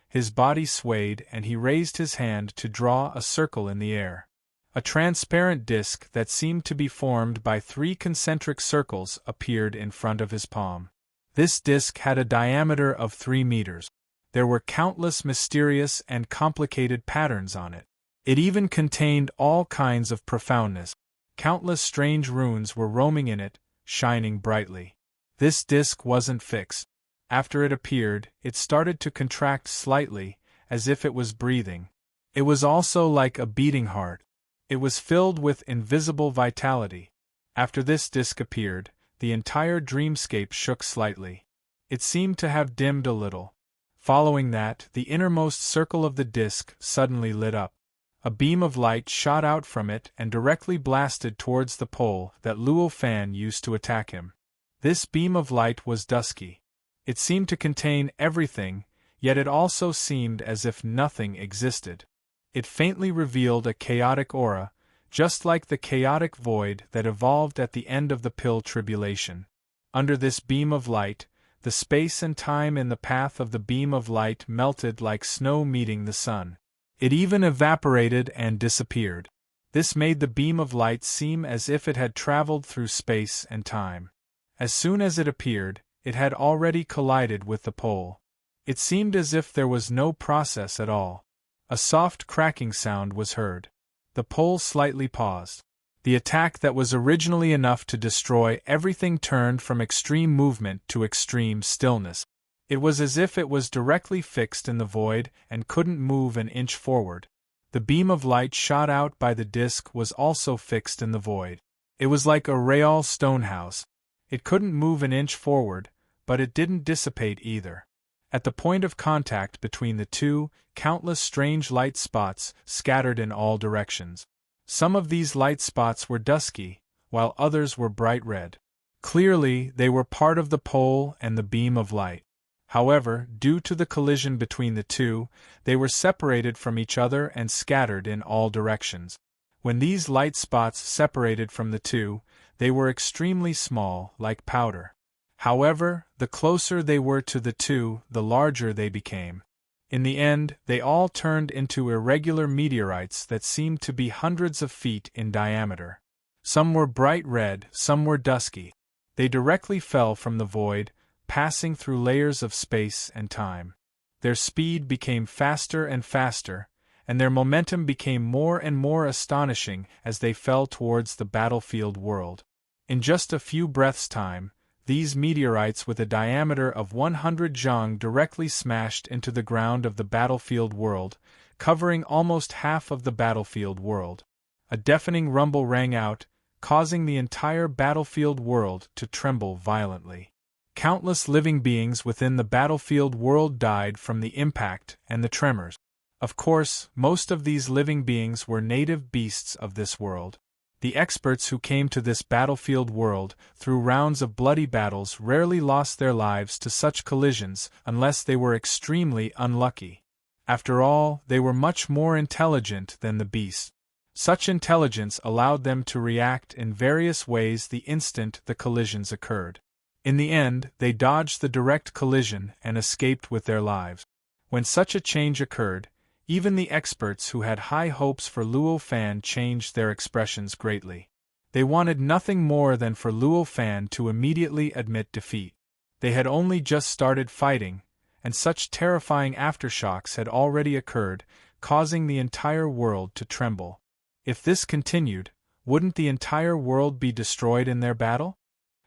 His body swayed and he raised his hand to draw a circle in the air. A transparent disk that seemed to be formed by 3 concentric circles appeared in front of his palm. This disk had a diameter of 3 meters. There were countless mysterious and complicated patterns on it. It even contained all kinds of profoundness. Countless strange runes were roaming in it, shining brightly. This disk wasn't fixed. After it appeared, it started to contract slightly, as if it was breathing. It was also like a beating heart. It was filled with invisible vitality. After this disk appeared, the entire dreamscape shook slightly. It seemed to have dimmed a little. Following that, the innermost circle of the disk suddenly lit up. A beam of light shot out from it and directly blasted towards the pole that Luo Fan used to attack him. This beam of light was dusky. It seemed to contain everything, yet it also seemed as if nothing existed. It faintly revealed a chaotic aura, just like the chaotic void that evolved at the end of the pill tribulation. Under this beam of light, the space and time in the path of the beam of light melted like snow meeting the sun. It even evaporated and disappeared. This made the beam of light seem as if it had traveled through space and time. As soon as it appeared, it had already collided with the pole. It seemed as if there was no process at all. A soft cracking sound was heard. The pole slightly paused. The attack that was originally enough to destroy everything turned from extreme movement to extreme stillness. It was as if it was directly fixed in the void and couldn't move an inch forward. The beam of light shot out by the disk was also fixed in the void. It was like a real stone house. It couldn't move an inch forward, but it didn't dissipate either. At the point of contact between the two, countless strange light spots scattered in all directions. Some of these light spots were dusky, while others were bright red. Clearly, they were part of the pole and the beam of light. However, due to the collision between the two, they were separated from each other and scattered in all directions. When these light spots separated from the two, they were extremely small, like powder. However, the closer they were to the two, the larger they became. In the end, they all turned into irregular meteorites that seemed to be hundreds of feet in diameter. Some were bright red, some were dusky. They directly fell from the void, passing through layers of space and time. Their speed became faster and faster, and their momentum became more and more astonishing as they fell towards the battlefield world. In just a few breaths' time, these meteorites with a diameter of 100 zhang directly smashed into the ground of the battlefield world, covering almost half of the battlefield world. A deafening rumble rang out, causing the entire battlefield world to tremble violently. Countless living beings within the battlefield world died from the impact and the tremors. Of course, most of these living beings were native beasts of this world. The experts who came to this battlefield world through rounds of bloody battles rarely lost their lives to such collisions unless they were extremely unlucky. After all, they were much more intelligent than the beasts. Such intelligence allowed them to react in various ways the instant the collisions occurred. In the end, they dodged the direct collision and escaped with their lives. When such a change occurred, even the experts who had high hopes for Luo Fan changed their expressions greatly. They wanted nothing more than for Luo Fan to immediately admit defeat. They had only just started fighting, and such terrifying aftershocks had already occurred, causing the entire world to tremble. If this continued, wouldn't the entire world be destroyed in their battle?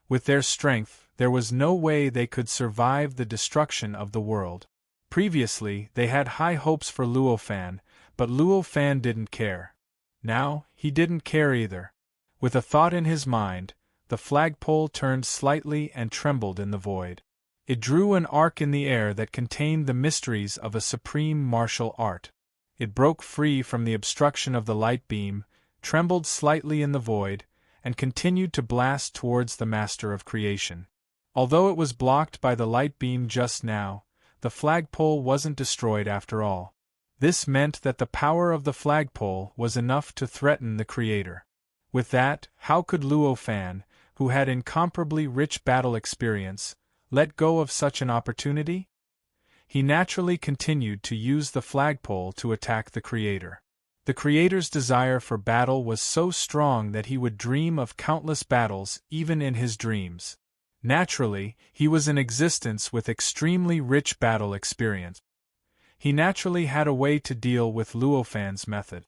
With their strength, there was no way they could survive the destruction of the world. Previously, they had high hopes for Luo Fan, but Luo Fan didn't care. Now, he didn't care either. With a thought in his mind, the flagpole turned slightly and trembled in the void. It drew an arc in the air that contained the mysteries of a supreme martial art. It broke free from the obstruction of the light beam, trembled slightly in the void, and continued to blast towards the master of creation. Although it was blocked by the light beam just now, the flagpole wasn't destroyed after all. This meant that the power of the flagpole was enough to threaten the creator. With that, how could Luo Fan, who had incomparably rich battle experience, let go of such an opportunity? He naturally continued to use the flagpole to attack the creator. The creator's desire for battle was so strong that he would dream of countless battles even in his dreams. Naturally, he was in existence with extremely rich battle experience. He naturally had a way to deal with Luo Fan's method.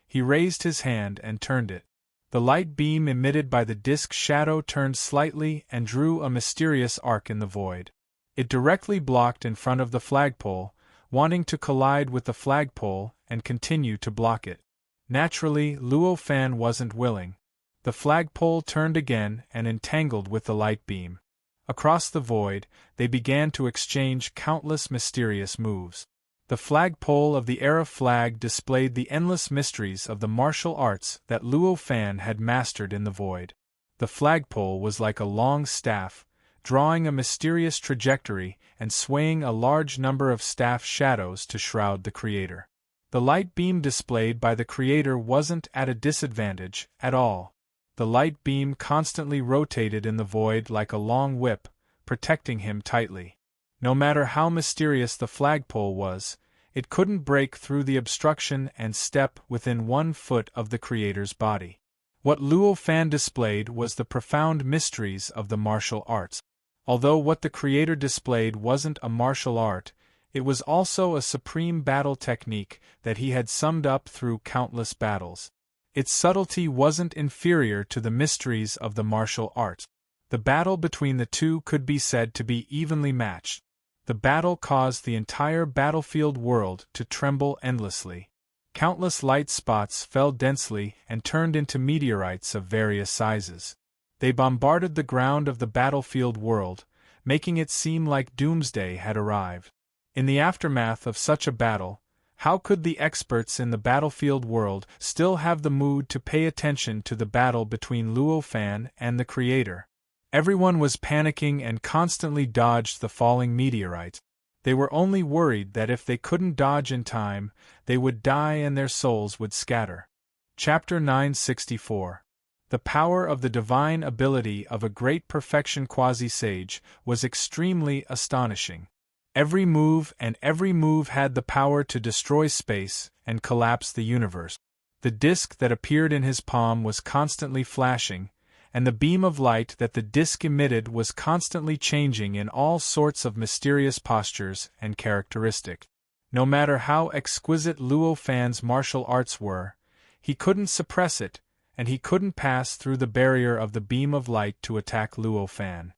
He raised his hand and turned it. The light beam emitted by the disk shadow turned slightly and drew a mysterious arc in the void. It directly blocked in front of the flagpole, wanting to collide with the flagpole and continue to block it. Naturally, Luo Fan wasn't willing. The flagpole turned again and entangled with the light beam. Across the void, they began to exchange countless mysterious moves. The flagpole of the era flag displayed the endless mysteries of the martial arts that Luo Fan had mastered in the void. The flagpole was like a long staff, drawing a mysterious trajectory and swaying a large number of staff shadows to shroud the creator. The light beam displayed by the creator wasn't at a disadvantage at all. The light beam constantly rotated in the void like a long whip, protecting him tightly. No matter how mysterious the flagpole was, it couldn't break through the obstruction and step within 1 foot of the creator's body. What Luo Fan displayed was the profound mysteries of the martial arts. Although what the creator displayed wasn't a martial art, it was also a supreme battle technique that he had summed up through countless battles. Its subtlety wasn't inferior to the mysteries of the martial arts. The battle between the two could be said to be evenly matched. The battle caused the entire battlefield world to tremble endlessly. Countless light spots fell densely and turned into meteorites of various sizes. They bombarded the ground of the battlefield world, making it seem like doomsday had arrived. In the aftermath of such a battle, how could the experts in the battlefield world still have the mood to pay attention to the battle between Luo Fan and the creator? Everyone was panicking and constantly dodged the falling meteorites. They were only worried that if they couldn't dodge in time, they would die and their souls would scatter. Chapter 964. The power of the divine ability of a great perfection quasi-sage was extremely astonishing. Every move had the power to destroy space and collapse the universe. The disk that appeared in his palm was constantly flashing, and the beam of light that the disk emitted was constantly changing in all sorts of mysterious postures and characteristics. No matter how exquisite Luo Fan's martial arts were, he couldn't suppress it, and he couldn't pass through the barrier of the beam of light to attack Luo Fan.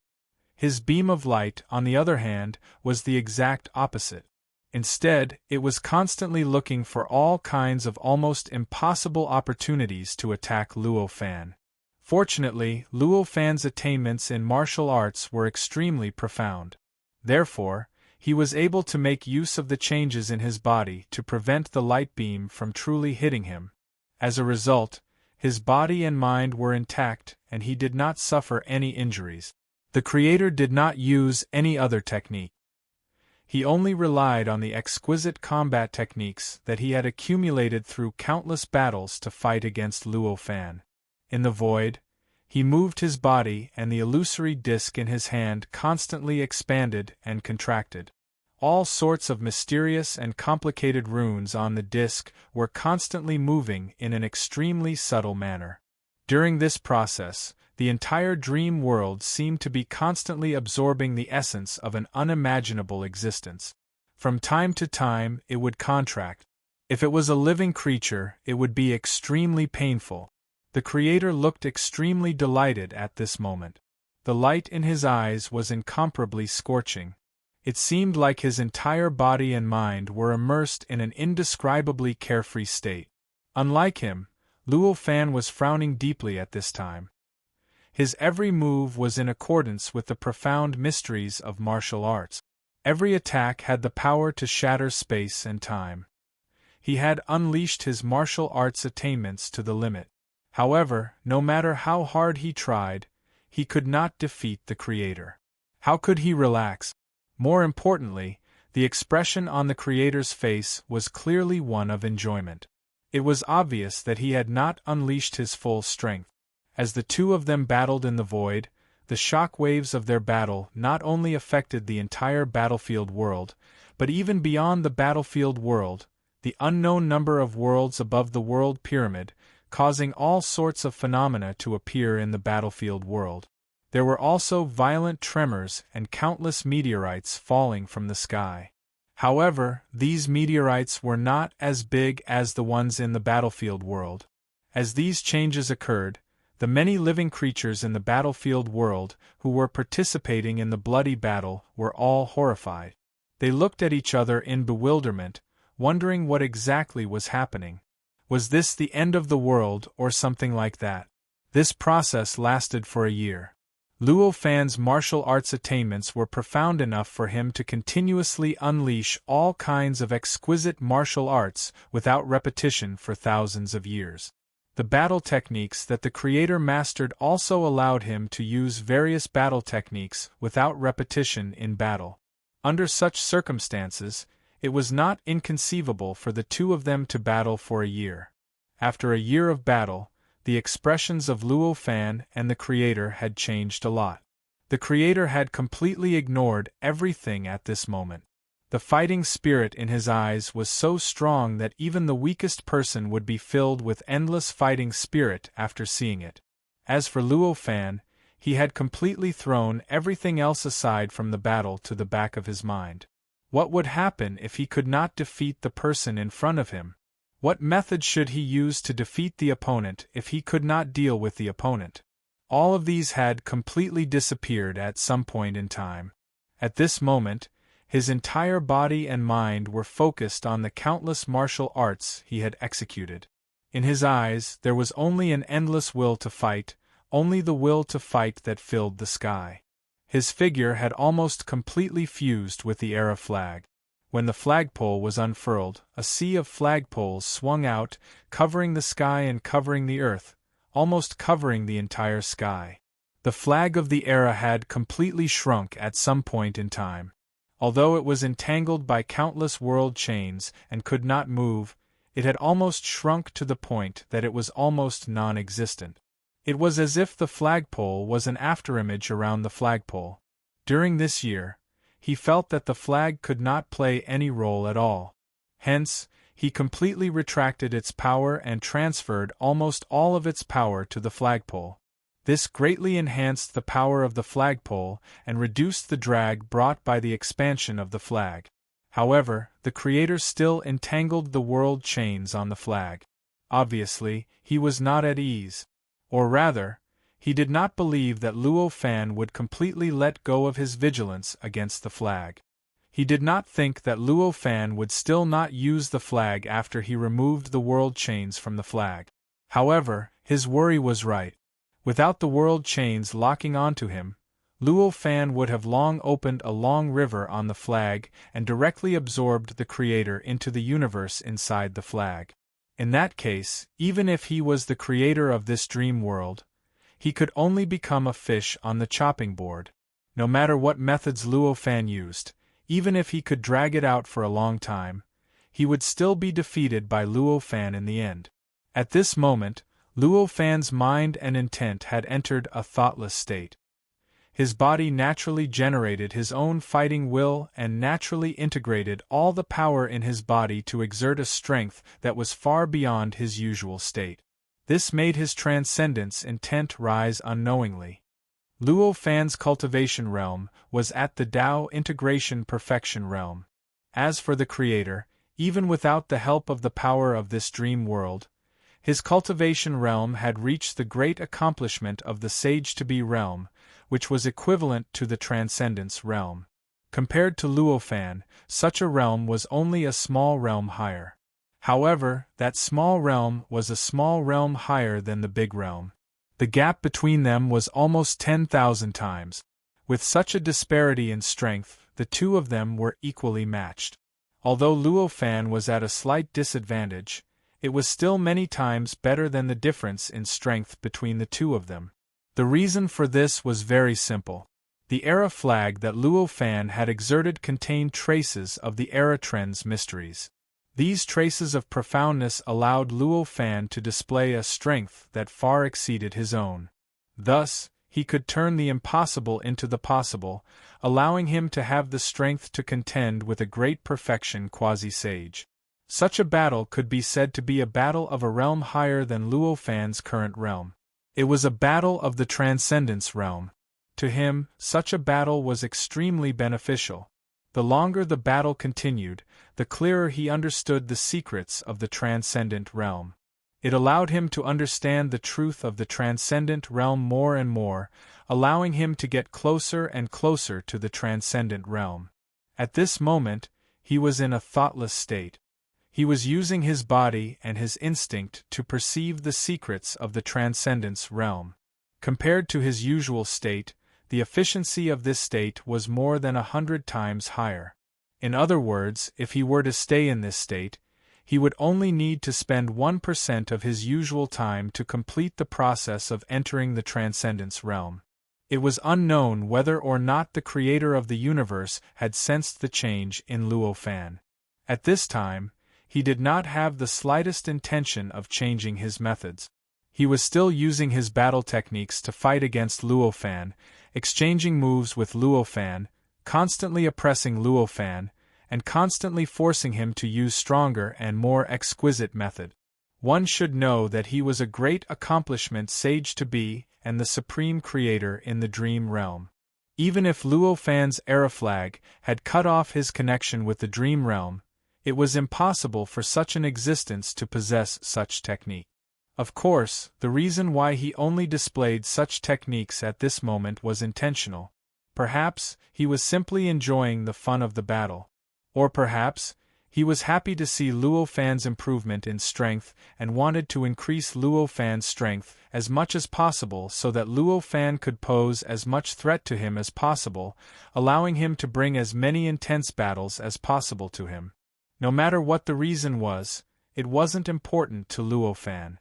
His beam of light, on the other hand, was the exact opposite. Instead, it was constantly looking for all kinds of almost impossible opportunities to attack Luo Fan. Fortunately, Luo Fan's attainments in martial arts were extremely profound. Therefore, he was able to make use of the changes in his body to prevent the light beam from truly hitting him. As a result, his body and mind were intact and he did not suffer any injuries. The creator did not use any other technique. He only relied on the exquisite combat techniques that he had accumulated through countless battles to fight against Luo Fan. In the void, he moved his body, and the illusory disc in his hand constantly expanded and contracted. All sorts of mysterious and complicated runes on the disc were constantly moving in an extremely subtle manner. During this process, the entire dream world seemed to be constantly absorbing the essence of an unimaginable existence. From time to time, it would contract. If it was a living creature, it would be extremely painful. The creator looked extremely delighted at this moment. The light in his eyes was incomparably scorching. It seemed like his entire body and mind were immersed in an indescribably carefree state. Unlike him, Luo Fan was frowning deeply at this time. His every move was in accordance with the profound mysteries of martial arts. Every attack had the power to shatter space and time. He had unleashed his martial arts attainments to the limit. However, no matter how hard he tried, he could not defeat the creator. How could he relax? More importantly, the expression on the creator's face was clearly one of enjoyment. It was obvious that he had not unleashed his full strength. As the two of them battled in the void, the shock waves of their battle not only affected the entire battlefield world, but even beyond the battlefield world, the unknown number of worlds above the world pyramid, causing all sorts of phenomena to appear in the battlefield world. There were also violent tremors and countless meteorites falling from the sky. However, these meteorites were not as big as the ones in the battlefield world. As these changes occurred, the many living creatures in the battlefield world who were participating in the bloody battle were all horrified. They looked at each other in bewilderment, wondering what exactly was happening. Was this the end of the world or something like that? This process lasted for a year. Luo Fan's martial arts attainments were profound enough for him to continuously unleash all kinds of exquisite martial arts without repetition for thousands of years. The battle techniques that the creator mastered also allowed him to use various battle techniques without repetition in battle. Under such circumstances, it was not inconceivable for the two of them to battle for a year. After a year of battle, the expressions of Luo Fan and the creator had changed a lot. The creator had completely ignored everything at this moment. The fighting spirit in his eyes was so strong that even the weakest person would be filled with endless fighting spirit after seeing it. As for Luo Fan, he had completely thrown everything else aside from the battle to the back of his mind. What would happen if he could not defeat the person in front of him? What method should he use to defeat the opponent if he could not deal with the opponent? All of these had completely disappeared at some point in time. At this moment, his entire body and mind were focused on the countless martial arts he had executed. In his eyes, there was only an endless will to fight, only the will to fight that filled the sky. His figure had almost completely fused with the era flag. When the flagpole was unfurled, a sea of flagpoles swung out, covering the sky and covering the earth, almost covering the entire sky. The flag of the era had completely shrunk at some point in time. Although it was entangled by countless world chains and could not move, it had almost shrunk to the point that it was almost non-existent. It was as if the flagpole was an afterimage around the flagpole. During this year, he felt that the flag could not play any role at all. Hence, he completely retracted its power and transferred almost all of its power to the flagpole. This greatly enhanced the power of the flagpole and reduced the drag brought by the expansion of the flag. However, the creator still entangled the world chains on the flag. Obviously, he was not at ease. Or rather, he did not believe that Luo Fan would completely let go of his vigilance against the flag. He did not think that Luo Fan would still not use the flag after he removed the world chains from the flag. However, his worry was right. Without the world chains locking onto him, Luo Fan would have long opened a long river on the flag and directly absorbed the creator into the universe inside the flag. In that case, even if he was the creator of this dream world, he could only become a fish on the chopping board. No matter what methods Luo Fan used, Even if he could drag it out for a long time, he would still be defeated by Luo Fan in the end. At this moment, Luo Fan's mind and intent had entered a thoughtless state. His body naturally generated his own fighting will and naturally integrated all the power in his body to exert a strength that was far beyond his usual state. This made his transcendence intent rise unknowingly. Luo Fan's cultivation realm was at the Tao integration perfection realm. As for the Creator, even without the help of the power of this dream world, his cultivation realm had reached the great accomplishment of the Sage-to-be realm, which was equivalent to the Transcendence realm. Compared to Luo Fan, such a realm was only a small realm higher. However, that small realm was a small realm higher than the big realm. The gap between them was almost 10,000 times. With such a disparity in strength, the two of them were equally matched. Although Luo Fan was at a slight disadvantage, it was still many times better than the difference in strength between the two of them. The reason for this was very simple. The era flag that Luo Fan had exerted contained traces of the era trend's mysteries. These traces of profoundness allowed Luo Fan to display a strength that far exceeded his own. Thus, he could turn the impossible into the possible, allowing him to have the strength to contend with a great perfection quasi-sage. Such a battle could be said to be a battle of a realm higher than Luo Fan's current realm. It was a battle of the Transcendence realm. To him, such a battle was extremely beneficial. The longer the battle continued, the clearer he understood the secrets of the Transcendent realm. It allowed him to understand the truth of the Transcendent realm more and more, allowing him to get closer and closer to the Transcendent realm. At this moment, he was in a thoughtless state. He was using his body and his instinct to perceive the secrets of the Transcendence realm. Compared to his usual state, the efficiency of this state was more than 100 times higher. In other words, if he were to stay in this state, he would only need to spend 1% of his usual time to complete the process of entering the Transcendence realm. It was unknown whether or not the Creator of the universe had sensed the change in Luo Fan. At this time, he did not have the slightest intention of changing his methods. He was still using his battle techniques to fight against Luo Fan, exchanging moves with Luo Fan, constantly oppressing Luo Fan, and constantly forcing him to use stronger and more exquisite method. One should know that he was a great accomplishment Sage-to-be and the Supreme Creator in the Dream Realm. Even if Luo Fan's era flag had cut off his connection with the Dream Realm, it was impossible for such an existence to possess such technique. Of course, the reason why he only displayed such techniques at this moment was intentional. Perhaps he was simply enjoying the fun of the battle. Or perhaps he was happy to see Luo Fan's improvement in strength and wanted to increase Luo Fan's strength as much as possible so that Luo Fan could pose as much threat to him as possible, allowing him to bring as many intense battles as possible to him. No matter what the reason was, it wasn't important to Luo Fan.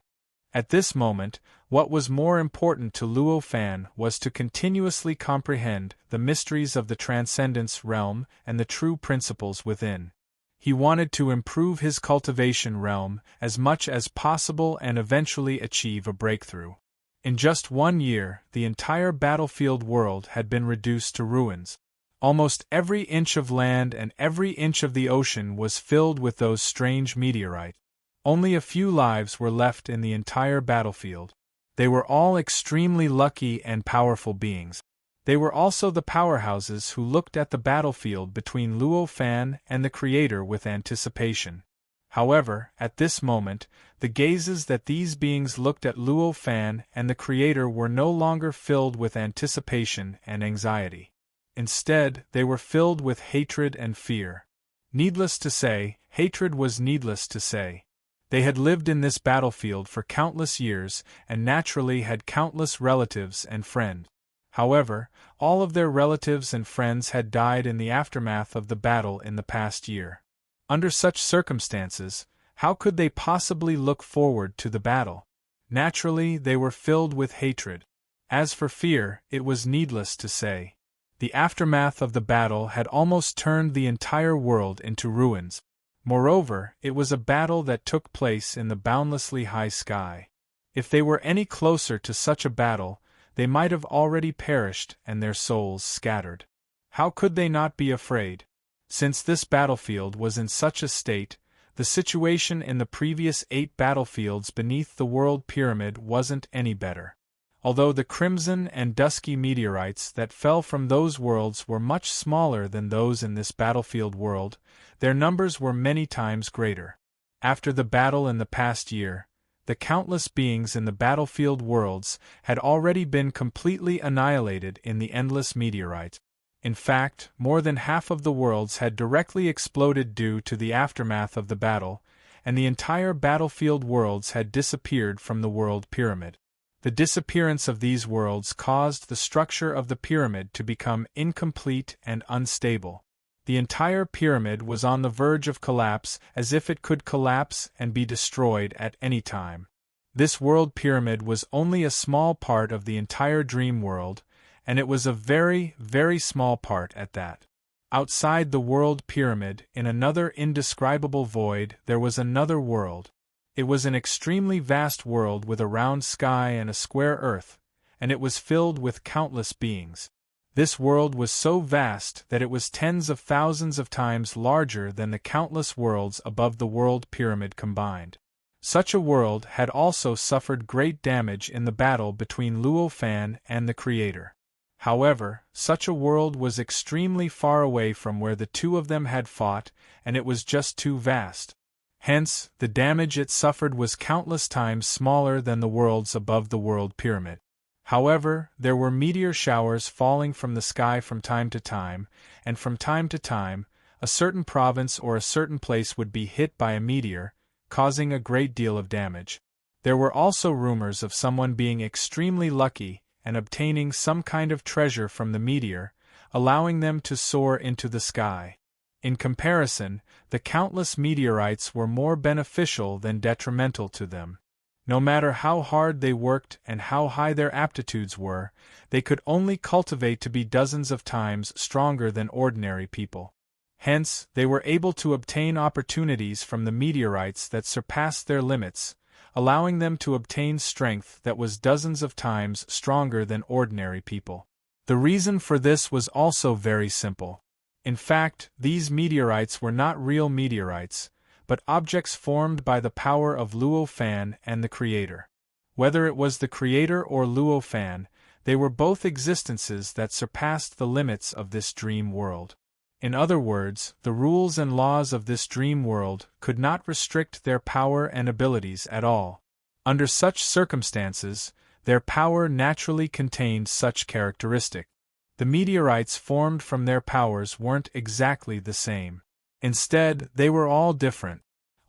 At this moment, what was more important to Luo Fan was to continuously comprehend the mysteries of the Transcendence realm and the true principles within. He wanted to improve his cultivation realm as much as possible and eventually achieve a breakthrough. In just 1 year, the entire battlefield world had been reduced to ruins. Almost every inch of land and every inch of the ocean was filled with those strange meteorites. Only a few lives were left in the entire battlefield. They were all extremely lucky and powerful beings. They were also the powerhouses who looked at the battlefield between Luo Fan and the Creator with anticipation. However, at this moment, the gazes that these beings looked at Luo Fan and the Creator were no longer filled with anticipation and anxiety. Instead, they were filled with hatred and fear. Needless to say, hatred was needless to say. They had lived in this battlefield for countless years and naturally had countless relatives and friends. However, all of their relatives and friends had died in the aftermath of the battle in the past year. Under such circumstances, how could they possibly look forward to the battle? Naturally, they were filled with hatred. As for fear, it was needless to say. The aftermath of the battle had almost turned the entire world into ruins. Moreover, it was a battle that took place in the boundlessly high sky. If they were any closer to such a battle, they might have already perished and their souls scattered. How could they not be afraid? Since this battlefield was in such a state, the situation in the previous 8 battlefields beneath the world pyramid wasn't any better. Although the crimson and dusky meteorites that fell from those worlds were much smaller than those in this battlefield world, their numbers were many times greater. After the battle in the past year, the countless beings in the battlefield worlds had already been completely annihilated in the endless meteorites. In fact, more than half of the worlds had directly exploded due to the aftermath of the battle, and the entire battlefield worlds had disappeared from the world pyramid. The disappearance of these worlds caused the structure of the pyramid to become incomplete and unstable. The entire pyramid was on the verge of collapse, as if it could collapse and be destroyed at any time. This world pyramid was only a small part of the entire dream world, and it was a very, very small part at that. Outside the world pyramid, in another indescribable void, there was another world. It was an extremely vast world with a round sky and a square earth, and it was filled with countless beings. This world was so vast that it was tens of thousands of times larger than the countless worlds above the world pyramid combined. Such a world had also suffered great damage in the battle between Luo Fan and the Creator. However, such a world was extremely far away from where the two of them had fought, and it was just too vast. Hence, the damage it suffered was countless times smaller than the worlds above the world pyramid. However, there were meteor showers falling from the sky from time to time, and from time to time, a certain province or a certain place would be hit by a meteor, causing a great deal of damage. There were also rumors of someone being extremely lucky and obtaining some kind of treasure from the meteor, allowing them to soar into the sky. In comparison, the countless meteorites were more beneficial than detrimental to them. No matter how hard they worked and how high their aptitudes were, they could only cultivate to be dozens of times stronger than ordinary people. Hence, they were able to obtain opportunities from the meteorites that surpassed their limits, allowing them to obtain strength that was dozens of times stronger than ordinary people. The reason for this was also very simple. In fact, these meteorites were not real meteorites, but objects formed by the power of Luo Fan and the Creator. Whether it was the Creator or Luo Fan, they were both existences that surpassed the limits of this dream world. In other words, the rules and laws of this dream world could not restrict their power and abilities at all. Under such circumstances, their power naturally contained such characteristics. The meteorites formed from their powers weren't exactly the same. Instead, they were all different.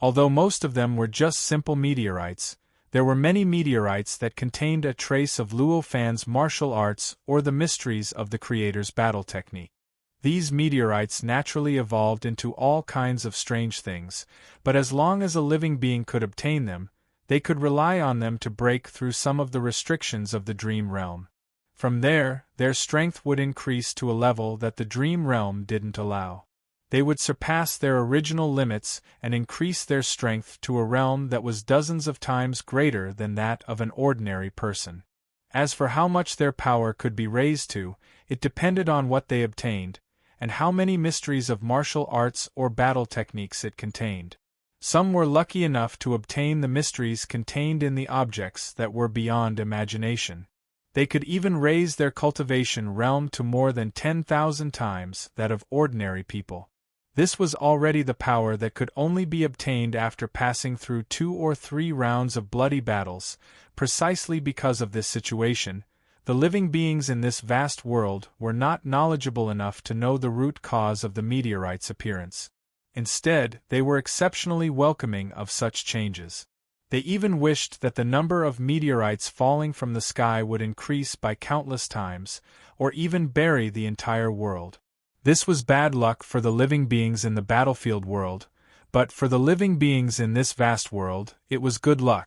Although most of them were just simple meteorites, there were many meteorites that contained a trace of Luo Fan's martial arts or the mysteries of the Creator's battle technique. These meteorites naturally evolved into all kinds of strange things, but as long as a living being could obtain them, they could rely on them to break through some of the restrictions of the dream realm. From there, their strength would increase to a level that the dream realm didn't allow. They would surpass their original limits and increase their strength to a realm that was dozens of times greater than that of an ordinary person. As for how much their power could be raised to, it depended on what they obtained, and how many mysteries of martial arts or battle techniques it contained. Some were lucky enough to obtain the mysteries contained in the objects that were beyond imagination. They could even raise their cultivation realm to more than 10,000 times that of ordinary people. This was already the power that could only be obtained after passing through 2 or 3 rounds of bloody battles. Precisely because of this situation, the living beings in this vast world were not knowledgeable enough to know the root cause of the meteorite's appearance. Instead, they were exceptionally welcoming of such changes. They even wished that the number of meteorites falling from the sky would increase by countless times, or even bury the entire world. This was bad luck for the living beings in the battlefield world, but for the living beings in this vast world, it was good luck.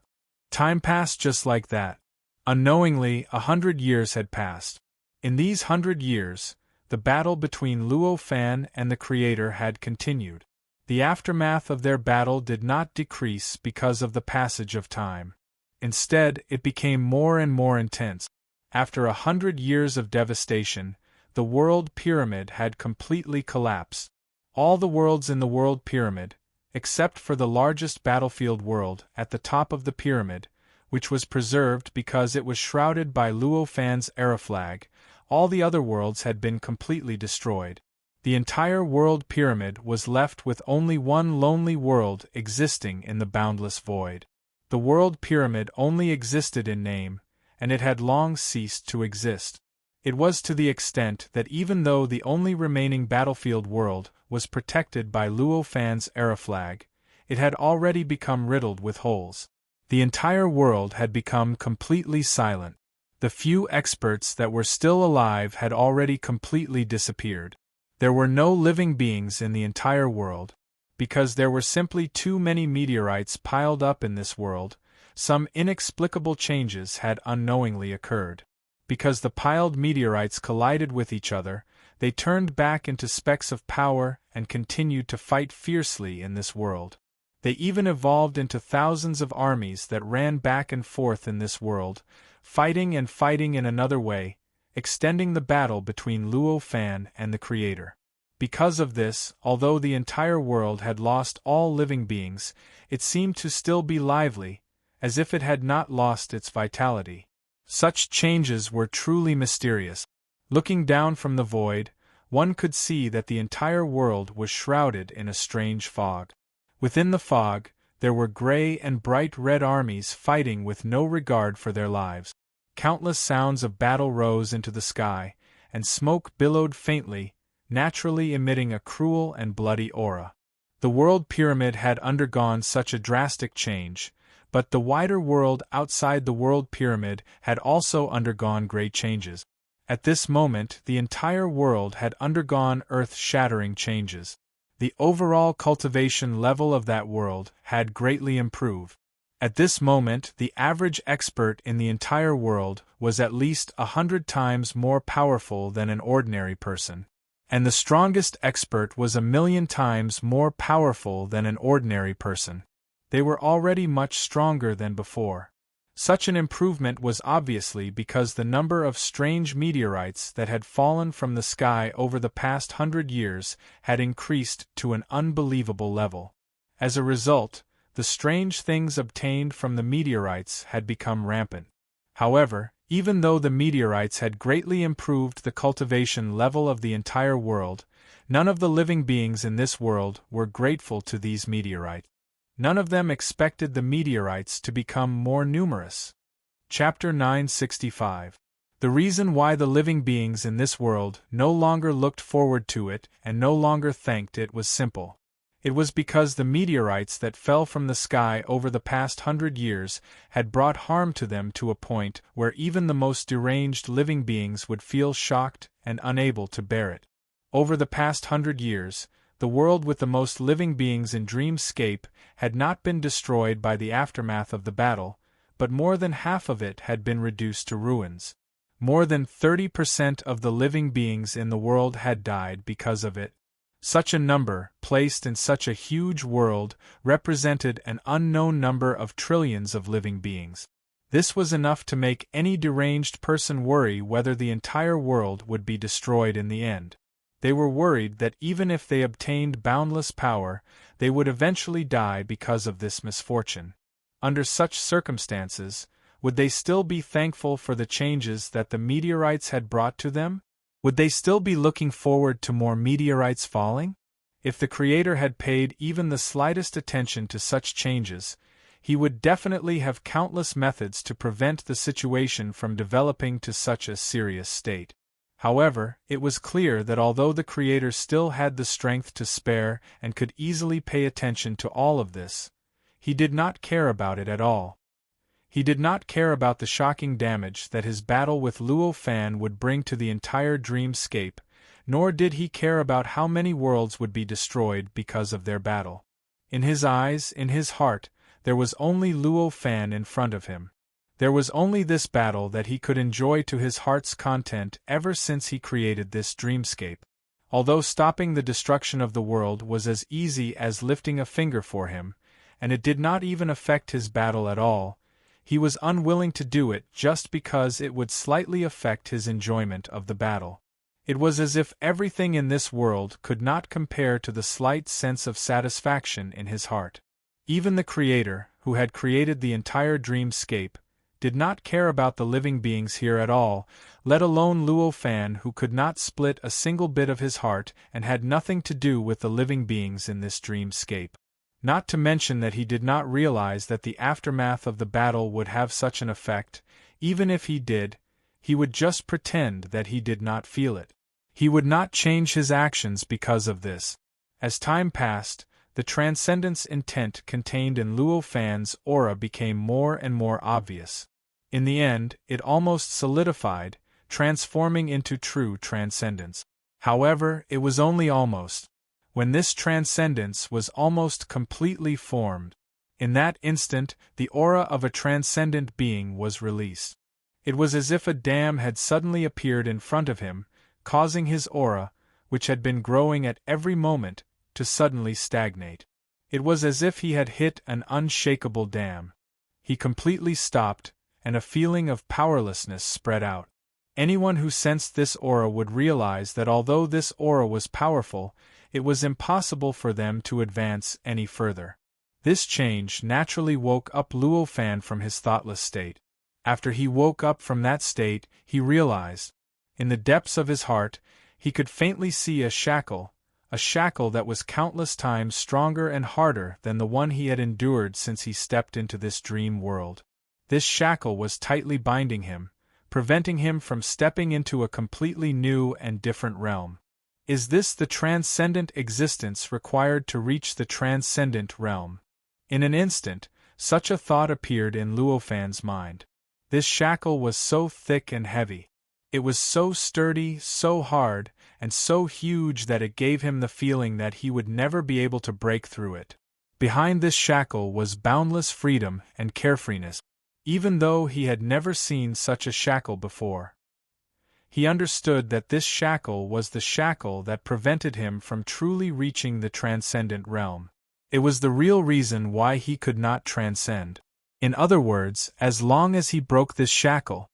Time passed just like that. Unknowingly, 100 years had passed. In these 100 years, the battle between Luo Fan and the Creator had continued. The aftermath of their battle did not decrease because of the passage of time. Instead, it became more and more intense. After 100 years of devastation, the world pyramid had completely collapsed. All the worlds in the world pyramid, except for the largest battlefield world at the top of the pyramid, which was preserved because it was shrouded by Luo Fan's era flag, all the other worlds had been completely destroyed. The entire world pyramid was left with only one lonely world existing in the boundless void. The world pyramid only existed in name, and it had long ceased to exist. It was to the extent that even though the only remaining battlefield world was protected by Luo Fan's era flag, it had already become riddled with holes. The entire world had become completely silent. The few experts that were still alive had already completely disappeared. There were no living beings in the entire world. Because there were simply too many meteorites piled up in this world, some inexplicable changes had unknowingly occurred. Because the piled meteorites collided with each other, they turned back into specks of power and continued to fight fiercely in this world. They even evolved into thousands of armies that ran back and forth in this world, fighting and fighting in another way, extending the battle between Luo Fan and the Creator. Because of this, although the entire world had lost all living beings, it seemed to still be lively, as if it had not lost its vitality. Such changes were truly mysterious. Looking down from the void, one could see that the entire world was shrouded in a strange fog. Within the fog, there were gray and bright red armies fighting with no regard for their lives. Countless sounds of battle rose into the sky, and smoke billowed faintly, naturally emitting a cruel and bloody aura. The world pyramid had undergone such a drastic change, but the wider world outside the world pyramid had also undergone great changes. At this moment, the entire world had undergone earth-shattering changes. The overall cultivation level of that world had greatly improved. At this moment, the average expert in the entire world was at least 100 times more powerful than an ordinary person. And the strongest expert was 1,000,000 times more powerful than an ordinary person. They were already much stronger than before. Such an improvement was obviously because the number of strange meteorites that had fallen from the sky over the past 100 years had increased to an unbelievable level. As a result, the strange things obtained from the meteorites had become rampant. However, even though the meteorites had greatly improved the cultivation level of the entire world, none of the living beings in this world were grateful to these meteorites. None of them expected the meteorites to become more numerous. Chapter 965. The reason why the living beings in this world no longer looked forward to it and no longer thanked it was simple. It was because the meteorites that fell from the sky over the past 100 years had brought harm to them to a point where even the most deranged living beings would feel shocked and unable to bear it. Over the past 100 years, the world with the most living beings in Dreamscape had not been destroyed by the aftermath of the battle, but more than half of it had been reduced to ruins. More than 30% of the living beings in the world had died because of it. Such a number, placed in such a huge world, represented an unknown number of trillions of living beings. This was enough to make any deranged person worry whether the entire world would be destroyed in the end. They were worried that even if they obtained boundless power, they would eventually die because of this misfortune. Under such circumstances, would they still be thankful for the changes that the meteorites had brought to them? Would they still be looking forward to more meteorites falling? If the Creator had paid even the slightest attention to such changes, he would definitely have countless methods to prevent the situation from developing to such a serious state. However, it was clear that although the Creator still had the strength to spare and could easily pay attention to all of this, he did not care about it at all. He did not care about the shocking damage that his battle with Luo Fan would bring to the entire Dreamscape, nor did he care about how many worlds would be destroyed because of their battle. In his eyes, in his heart, there was only Luo Fan in front of him. There was only this battle that he could enjoy to his heart's content ever since he created this dreamscape. Although stopping the destruction of the world was as easy as lifting a finger for him, and it did not even affect his battle at all, he was unwilling to do it just because it would slightly affect his enjoyment of the battle. It was as if everything in this world could not compare to the slight sense of satisfaction in his heart. Even the Creator, who had created the entire dreamscape, did not care about the living beings here at all, let alone Luo Fan, who could not split a single bit of his heart and had nothing to do with the living beings in this dreamscape. Not to mention that he did not realize that the aftermath of the battle would have such an effect. Even if he did, he would just pretend that he did not feel it. He would not change his actions because of this. As time passed, the transcendence intent contained in Luo Fan's aura became more and more obvious. In the end, it almost solidified, transforming into true transcendence. However, it was only almost. When this transcendence was almost completely formed, in that instant the aura of a transcendent being was released. It was as if a dam had suddenly appeared in front of him, causing his aura, which had been growing at every moment, to suddenly stagnate. It was as if he had hit an unshakable dam. He completely stopped, and a feeling of powerlessness spread out. Anyone who sensed this aura would realize that although this aura was powerful, it was impossible for them to advance any further. This change naturally woke up Luo Fan from his thoughtless state. After he woke up from that state, he realized, in the depths of his heart, he could faintly see a shackle that was countless times stronger and harder than the one he had endured since he stepped into this dream world. This shackle was tightly binding him, preventing him from stepping into a completely new and different realm. Is this the transcendent existence required to reach the transcendent realm? In an instant, such a thought appeared in Luo Fan's mind. This shackle was so thick and heavy. It was so sturdy, so hard, and so huge that it gave him the feeling that he would never be able to break through it. Behind this shackle was boundless freedom and carefreeness, even though he had never seen such a shackle before. He understood that this shackle was the shackle that prevented him from truly reaching the transcendent realm. It was the real reason why he could not transcend. In other words, as long as he broke this shackle,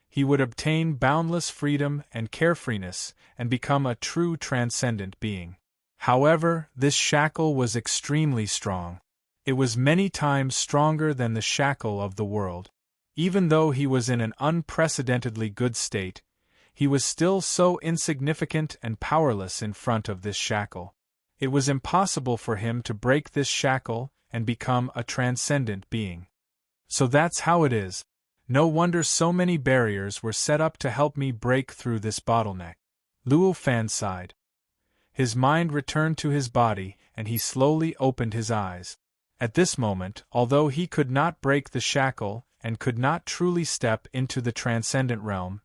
he would obtain boundless freedom and carefreeness and become a true transcendent being. However, this shackle was extremely strong. It was many times stronger than the shackle of the world. Even though he was in an unprecedentedly good state, he was still so insignificant and powerless in front of this shackle. It was impossible for him to break this shackle and become a transcendent being. So that's how it is. No wonder so many barriers were set up to help me break through this bottleneck. Luo Fan sighed. His mind returned to his body, and he slowly opened his eyes. At this moment, although he could not break the shackle and could not truly step into the transcendent realm,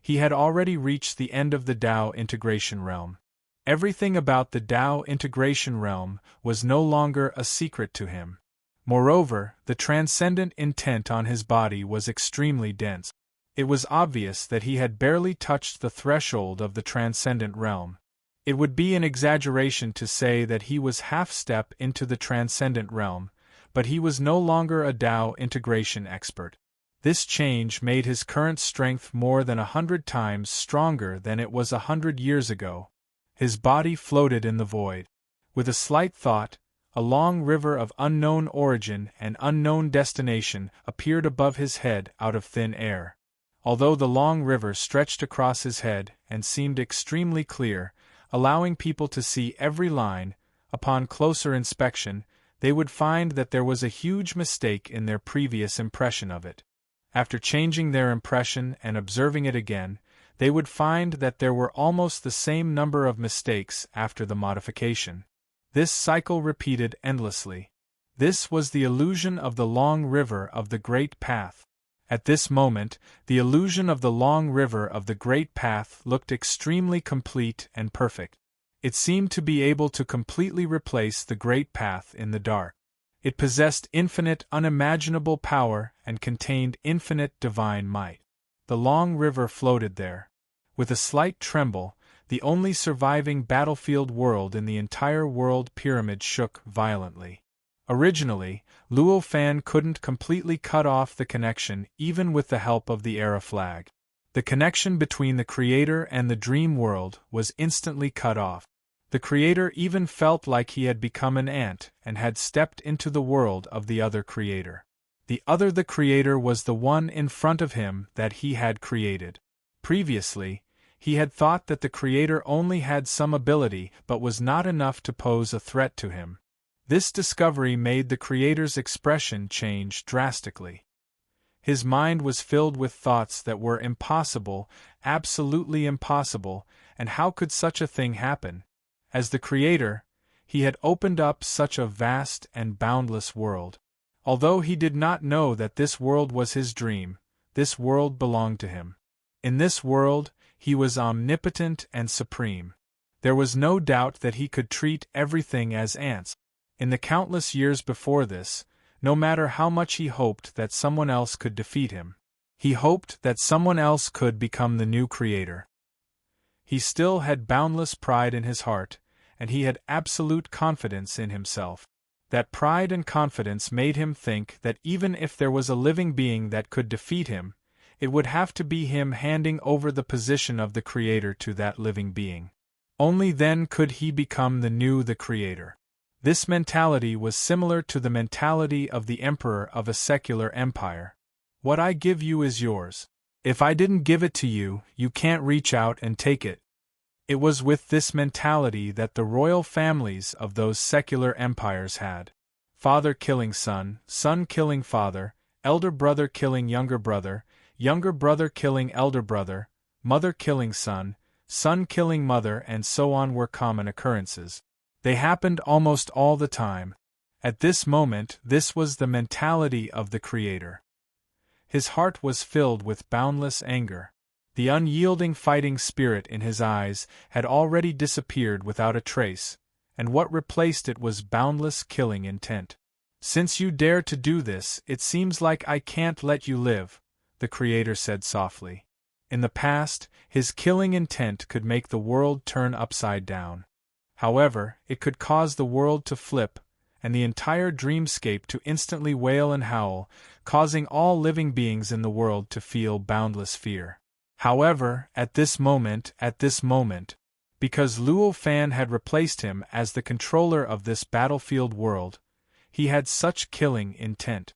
he had already reached the end of the Dao integration realm. Everything about the Dao integration realm was no longer a secret to him. Moreover, the transcendent intent on his body was extremely dense. It was obvious that he had barely touched the threshold of the transcendent realm. It would be an exaggeration to say that he was half-step into the transcendent realm, but he was no longer a Dao integration expert. This change made his current strength more than 100 times stronger than it was 100 years ago. His body floated in the void. With a slight thought, a long river of unknown origin and unknown destination appeared above his head out of thin air. Although the long river stretched across his head and seemed extremely clear, allowing people to see every line, upon closer inspection, they would find that there was a huge mistake in their previous impression of it. After changing their impression and observing it again, they would find that there were almost the same number of mistakes after the modification. This cycle repeated endlessly. This was the illusion of the long river of the Great Path. At this moment, the illusion of the long river of the Great Path looked extremely complete and perfect. It seemed to be able to completely replace the Great Path in the dark. It possessed infinite unimaginable power and contained infinite divine might. The long river floated there. With a slight tremble, the only surviving battlefield world in the entire world pyramid shook violently. Originally, Luo Fan couldn't completely cut off the connection even with the help of the Era flag. The connection between the creator and the dream world was instantly cut off. The creator even felt like he had become an ant and had stepped into the world of the other creator. The creator was the one in front of him that he had created. Previously, he had thought that the creator only had some ability but was not enough to pose a threat to him. This discovery made the creator's expression change drastically. His mind was filled with thoughts that were impossible, absolutely impossible, and how could such a thing happen? As the creator, he had opened up such a vast and boundless world. Although he did not know that this world was his dream, this world belonged to him. In this world, he was omnipotent and supreme. There was no doubt that he could treat everything as ants. In the countless years before this, no matter how much he hoped that someone else could defeat him, he hoped that someone else could become the new creator. He still had boundless pride in his heart, and he had absolute confidence in himself. That pride and confidence made him think that even if there was a living being that could defeat him, it would have to be him handing over the position of the creator to that living being. Only then could he become the creator. This mentality was similar to the mentality of the emperor of a secular empire. What I give you is yours. If I didn't give it to you, you can't reach out and take it. It was with this mentality that the royal families of those secular empires had. Father killing son, son killing father, elder brother killing younger brother killing elder brother, mother killing son, son killing mother, and so on were common occurrences. They happened almost all the time. At this moment, this was the mentality of the creator. His heart was filled with boundless anger. The unyielding fighting spirit in his eyes had already disappeared without a trace, and what replaced it was boundless killing intent. Since you dare to do this, it seems like I can't let you live, the creator said softly. In the past, his killing intent could make the world turn upside down. However, it could cause the world to flip, and the entire dreamscape to instantly wail and howl, causing all living beings in the world to feel boundless fear. However, at this moment, because Luo Fan had replaced him as the controller of this battlefield world, he had such killing intent.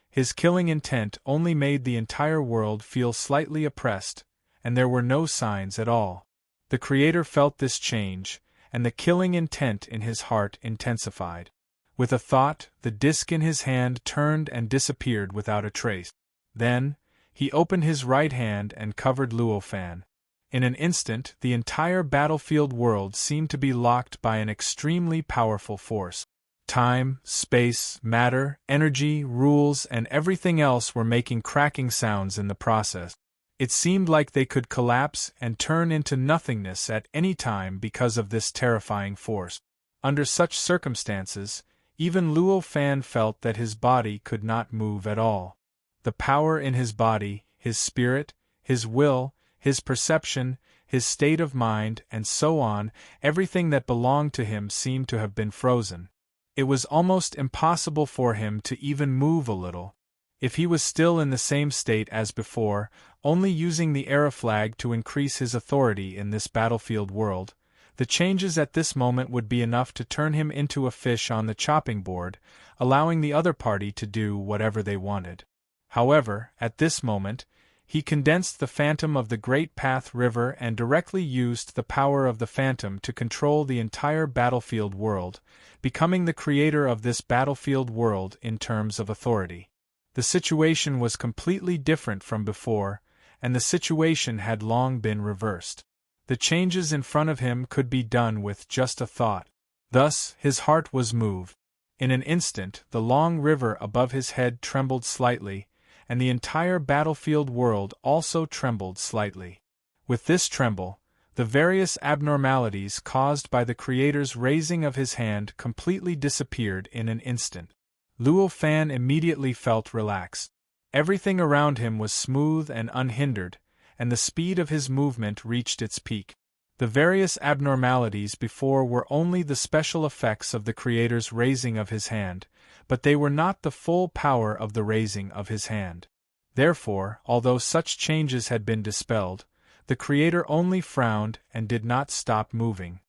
His killing intent only made the entire world feel slightly oppressed, and there were no signs at all. The creator felt this change, and the killing intent in his heart intensified. With a thought, the disc in his hand turned and disappeared without a trace. Then, he opened his right hand and covered Luo Fan. In an instant, the entire battlefield world seemed to be locked by an extremely powerful force. Time, space, matter, energy, rules, and everything else were making cracking sounds in the process. It seemed like they could collapse and turn into nothingness at any time because of this terrifying force. Under such circumstances, even Luo Fan felt that his body could not move at all. The power in his body, his spirit, his will, his perception, his state of mind, and so on, everything that belonged to him seemed to have been frozen. It was almost impossible for him to even move a little. If he was still in the same state as before, only using the Era flag to increase his authority in this battlefield world, the changes at this moment would be enough to turn him into a fish on the chopping board, allowing the other party to do whatever they wanted. However, at this moment, he condensed the phantom of the Great Path River and directly used the power of the phantom to control the entire battlefield world, becoming the creator of this battlefield world in terms of authority. The situation was completely different from before, and the situation had long been reversed. The changes in front of him could be done with just a thought. Thus, his heart was moved. In an instant, the long river above his head trembled slightly, and the entire battlefield world also trembled slightly. With this tremble, the various abnormalities caused by the creator's raising of his hand completely disappeared in an instant. Luo Fan immediately felt relaxed. Everything around him was smooth and unhindered, and the speed of his movement reached its peak. The various abnormalities before were only the special effects of the Creator's raising of his hand, but they were not the full power of the raising of his hand. Therefore, although such changes had been dispelled, the Creator only frowned and did not stop moving.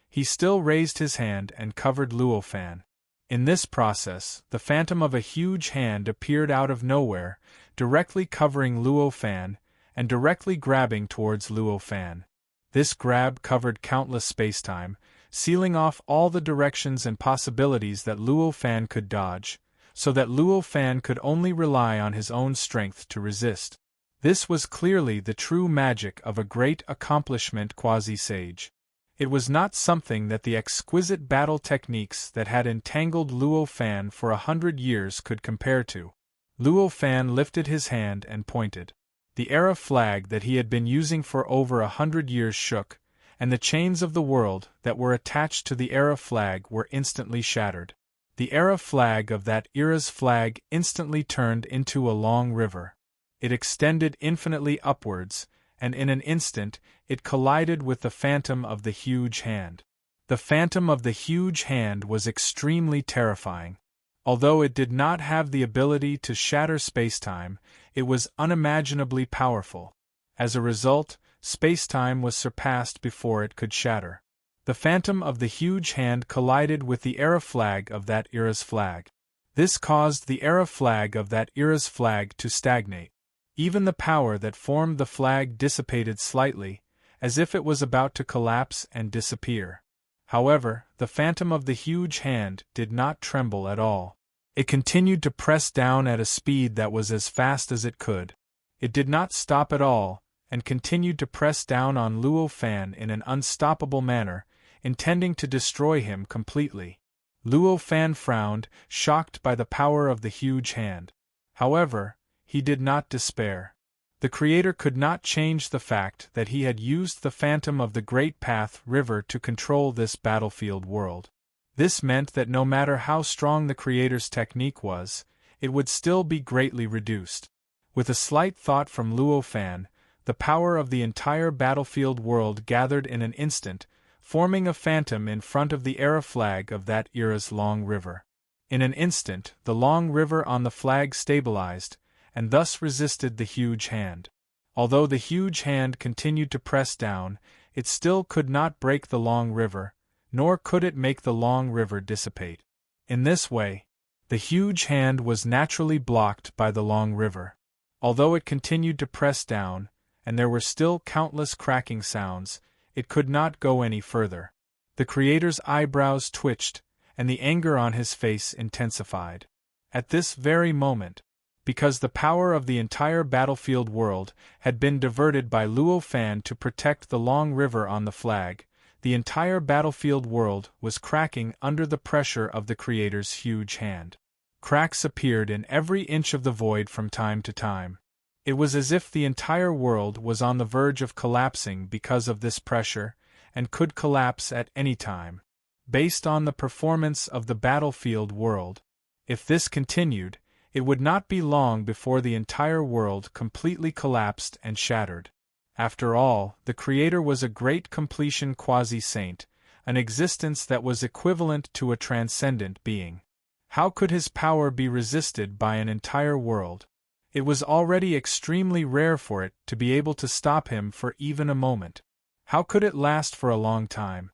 He still raised his hand and covered Luo Fan. In this process, the phantom of a huge hand appeared out of nowhere, directly covering Luo Fan, and directly grabbing towards Luo Fan. This grab covered countless spacetime, sealing off all the directions and possibilities that Luo Fan could dodge, so that Luo Fan could only rely on his own strength to resist. This was clearly the true magic of a great accomplishment quasi-sage. It was not something that the exquisite battle techniques that had entangled Luo Fan for 100 years could compare to. Luo Fan lifted his hand and pointed. The era flag that he had been using for over 100 years shook, and the chains of the world that were attached to the era flag were instantly shattered. The era flag of that era's flag instantly turned into a long river. It extended infinitely upwards, and in an instant it collided with the phantom of the huge hand. The phantom of the huge hand was extremely terrifying. Although it did not have the ability to shatter spacetime, it was unimaginably powerful. As a result, spacetime was surpassed before it could shatter. The phantom of the huge hand collided with the era flag of that era's flag. This caused the era flag of that era's flag to stagnate. Even the power that formed the flag dissipated slightly, as if it was about to collapse and disappear. However, the phantom of the huge hand did not tremble at all. It continued to press down at a speed that was as fast as it could. It did not stop at all, and continued to press down on Luo Fan in an unstoppable manner, intending to destroy him completely. Luo Fan frowned, shocked by the power of the huge hand. However, he did not despair. The Creator could not change the fact that he had used the phantom of the Great Path River to control this battlefield world. This meant that no matter how strong the Creator's technique was, it would still be greatly reduced. With a slight thought from Luo Fan, the power of the entire battlefield world gathered in an instant, forming a phantom in front of the era flag of that era's long river. In an instant, the long river on the flag stabilized, and thus resisted the huge hand. Although the huge hand continued to press down, it still could not break the long river, nor could it make the long river dissipate. In this way, the huge hand was naturally blocked by the long river. Although it continued to press down, and there were still countless cracking sounds, it could not go any further. The Creator's eyebrows twitched, and the anger on his face intensified. At this very moment, because the power of the entire battlefield world had been diverted by Luo Fan to protect the long river on the flag, the entire battlefield world was cracking under the pressure of the Creator's huge hand. Cracks appeared in every inch of the void from time to time. It was as if the entire world was on the verge of collapsing because of this pressure, and could collapse at any time. Based on the performance of the battlefield world, if this continued, it would not be long before the entire world completely collapsed and shattered. After all, the Creator was a great completion quasi-saint, an existence that was equivalent to a transcendent being. How could his power be resisted by an entire world? It was already extremely rare for it to be able to stop him for even a moment. How could it last for a long time?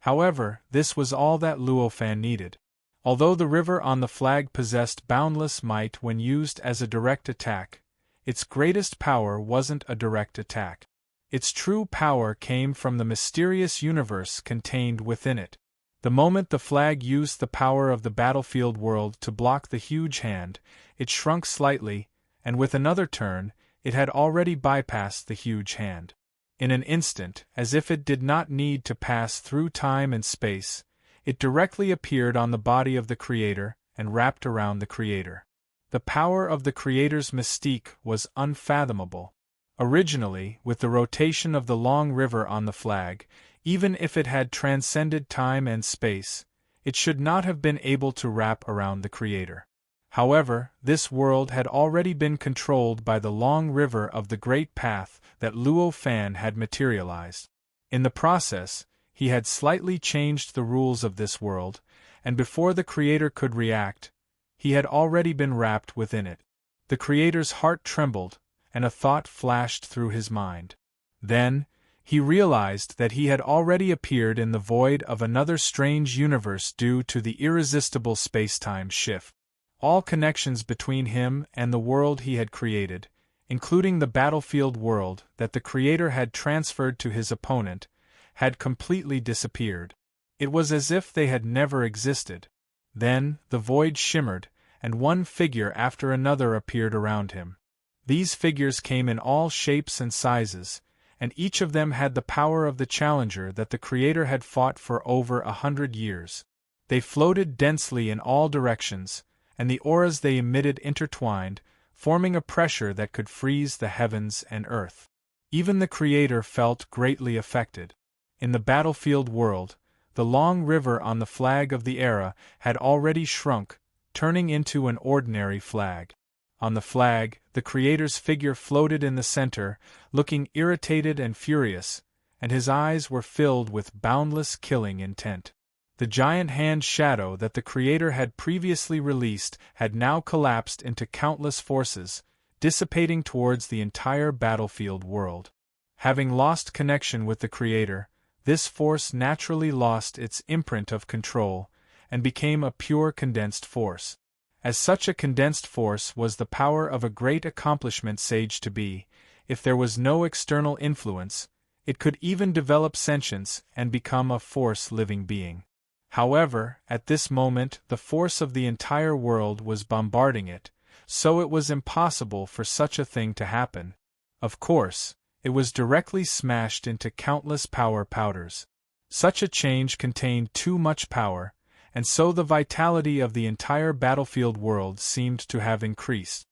However, this was all that Luo Fan needed. Although the river on the flag possessed boundless might when used as a direct attack, its greatest power wasn't a direct attack. Its true power came from the mysterious universe contained within it. The moment the flag used the power of the battlefield world to block the huge hand, it shrunk slightly, and with another turn, it had already bypassed the huge hand. In an instant, as if it did not need to pass through time and space, it directly appeared on the body of the Creator and wrapped around the Creator. The power of the Creator's mystique was unfathomable. Originally, with the rotation of the long river on the flag, even if it had transcended time and space, it should not have been able to wrap around the Creator. However, this world had already been controlled by the long river of the great path that Luo Fan had materialized. In the process, he had slightly changed the rules of this world, and before the Creator could react, he had already been wrapped within it. The Creator's heart trembled, and a thought flashed through his mind. Then, he realized that he had already appeared in the void of another strange universe due to the irresistible space-time shift. All connections between him and the world he had created, including the battlefield world that the Creator had transferred to his opponent, had completely disappeared. It was as if they had never existed. Then, the void shimmered, and one figure after another appeared around him. These figures came in all shapes and sizes, and each of them had the power of the challenger that the Creator had fought for over 100 years. They floated densely in all directions, and the auras they emitted intertwined, forming a pressure that could freeze the heavens and earth. Even the Creator felt greatly affected. In the battlefield world, the long river on the flag of the era had already shrunk, turning into an ordinary flag. On the flag, the Creator's figure floated in the center, looking irritated and furious, and his eyes were filled with boundless killing intent. The giant hand shadow that the Creator had previously released had now collapsed into countless forces, dissipating towards the entire battlefield world. Having lost connection with the Creator, this force naturally lost its imprint of control, and became a pure condensed force. As such a condensed force was the power of a great accomplishment sage to be, if there was no external influence, it could even develop sentience and become a force-living being. However, at this moment the force of the entire world was bombarding it, so it was impossible for such a thing to happen. Of course, it was directly smashed into countless power powders. Such a change contained too much power, and so the vitality of the entire battlefield world seemed to have increased.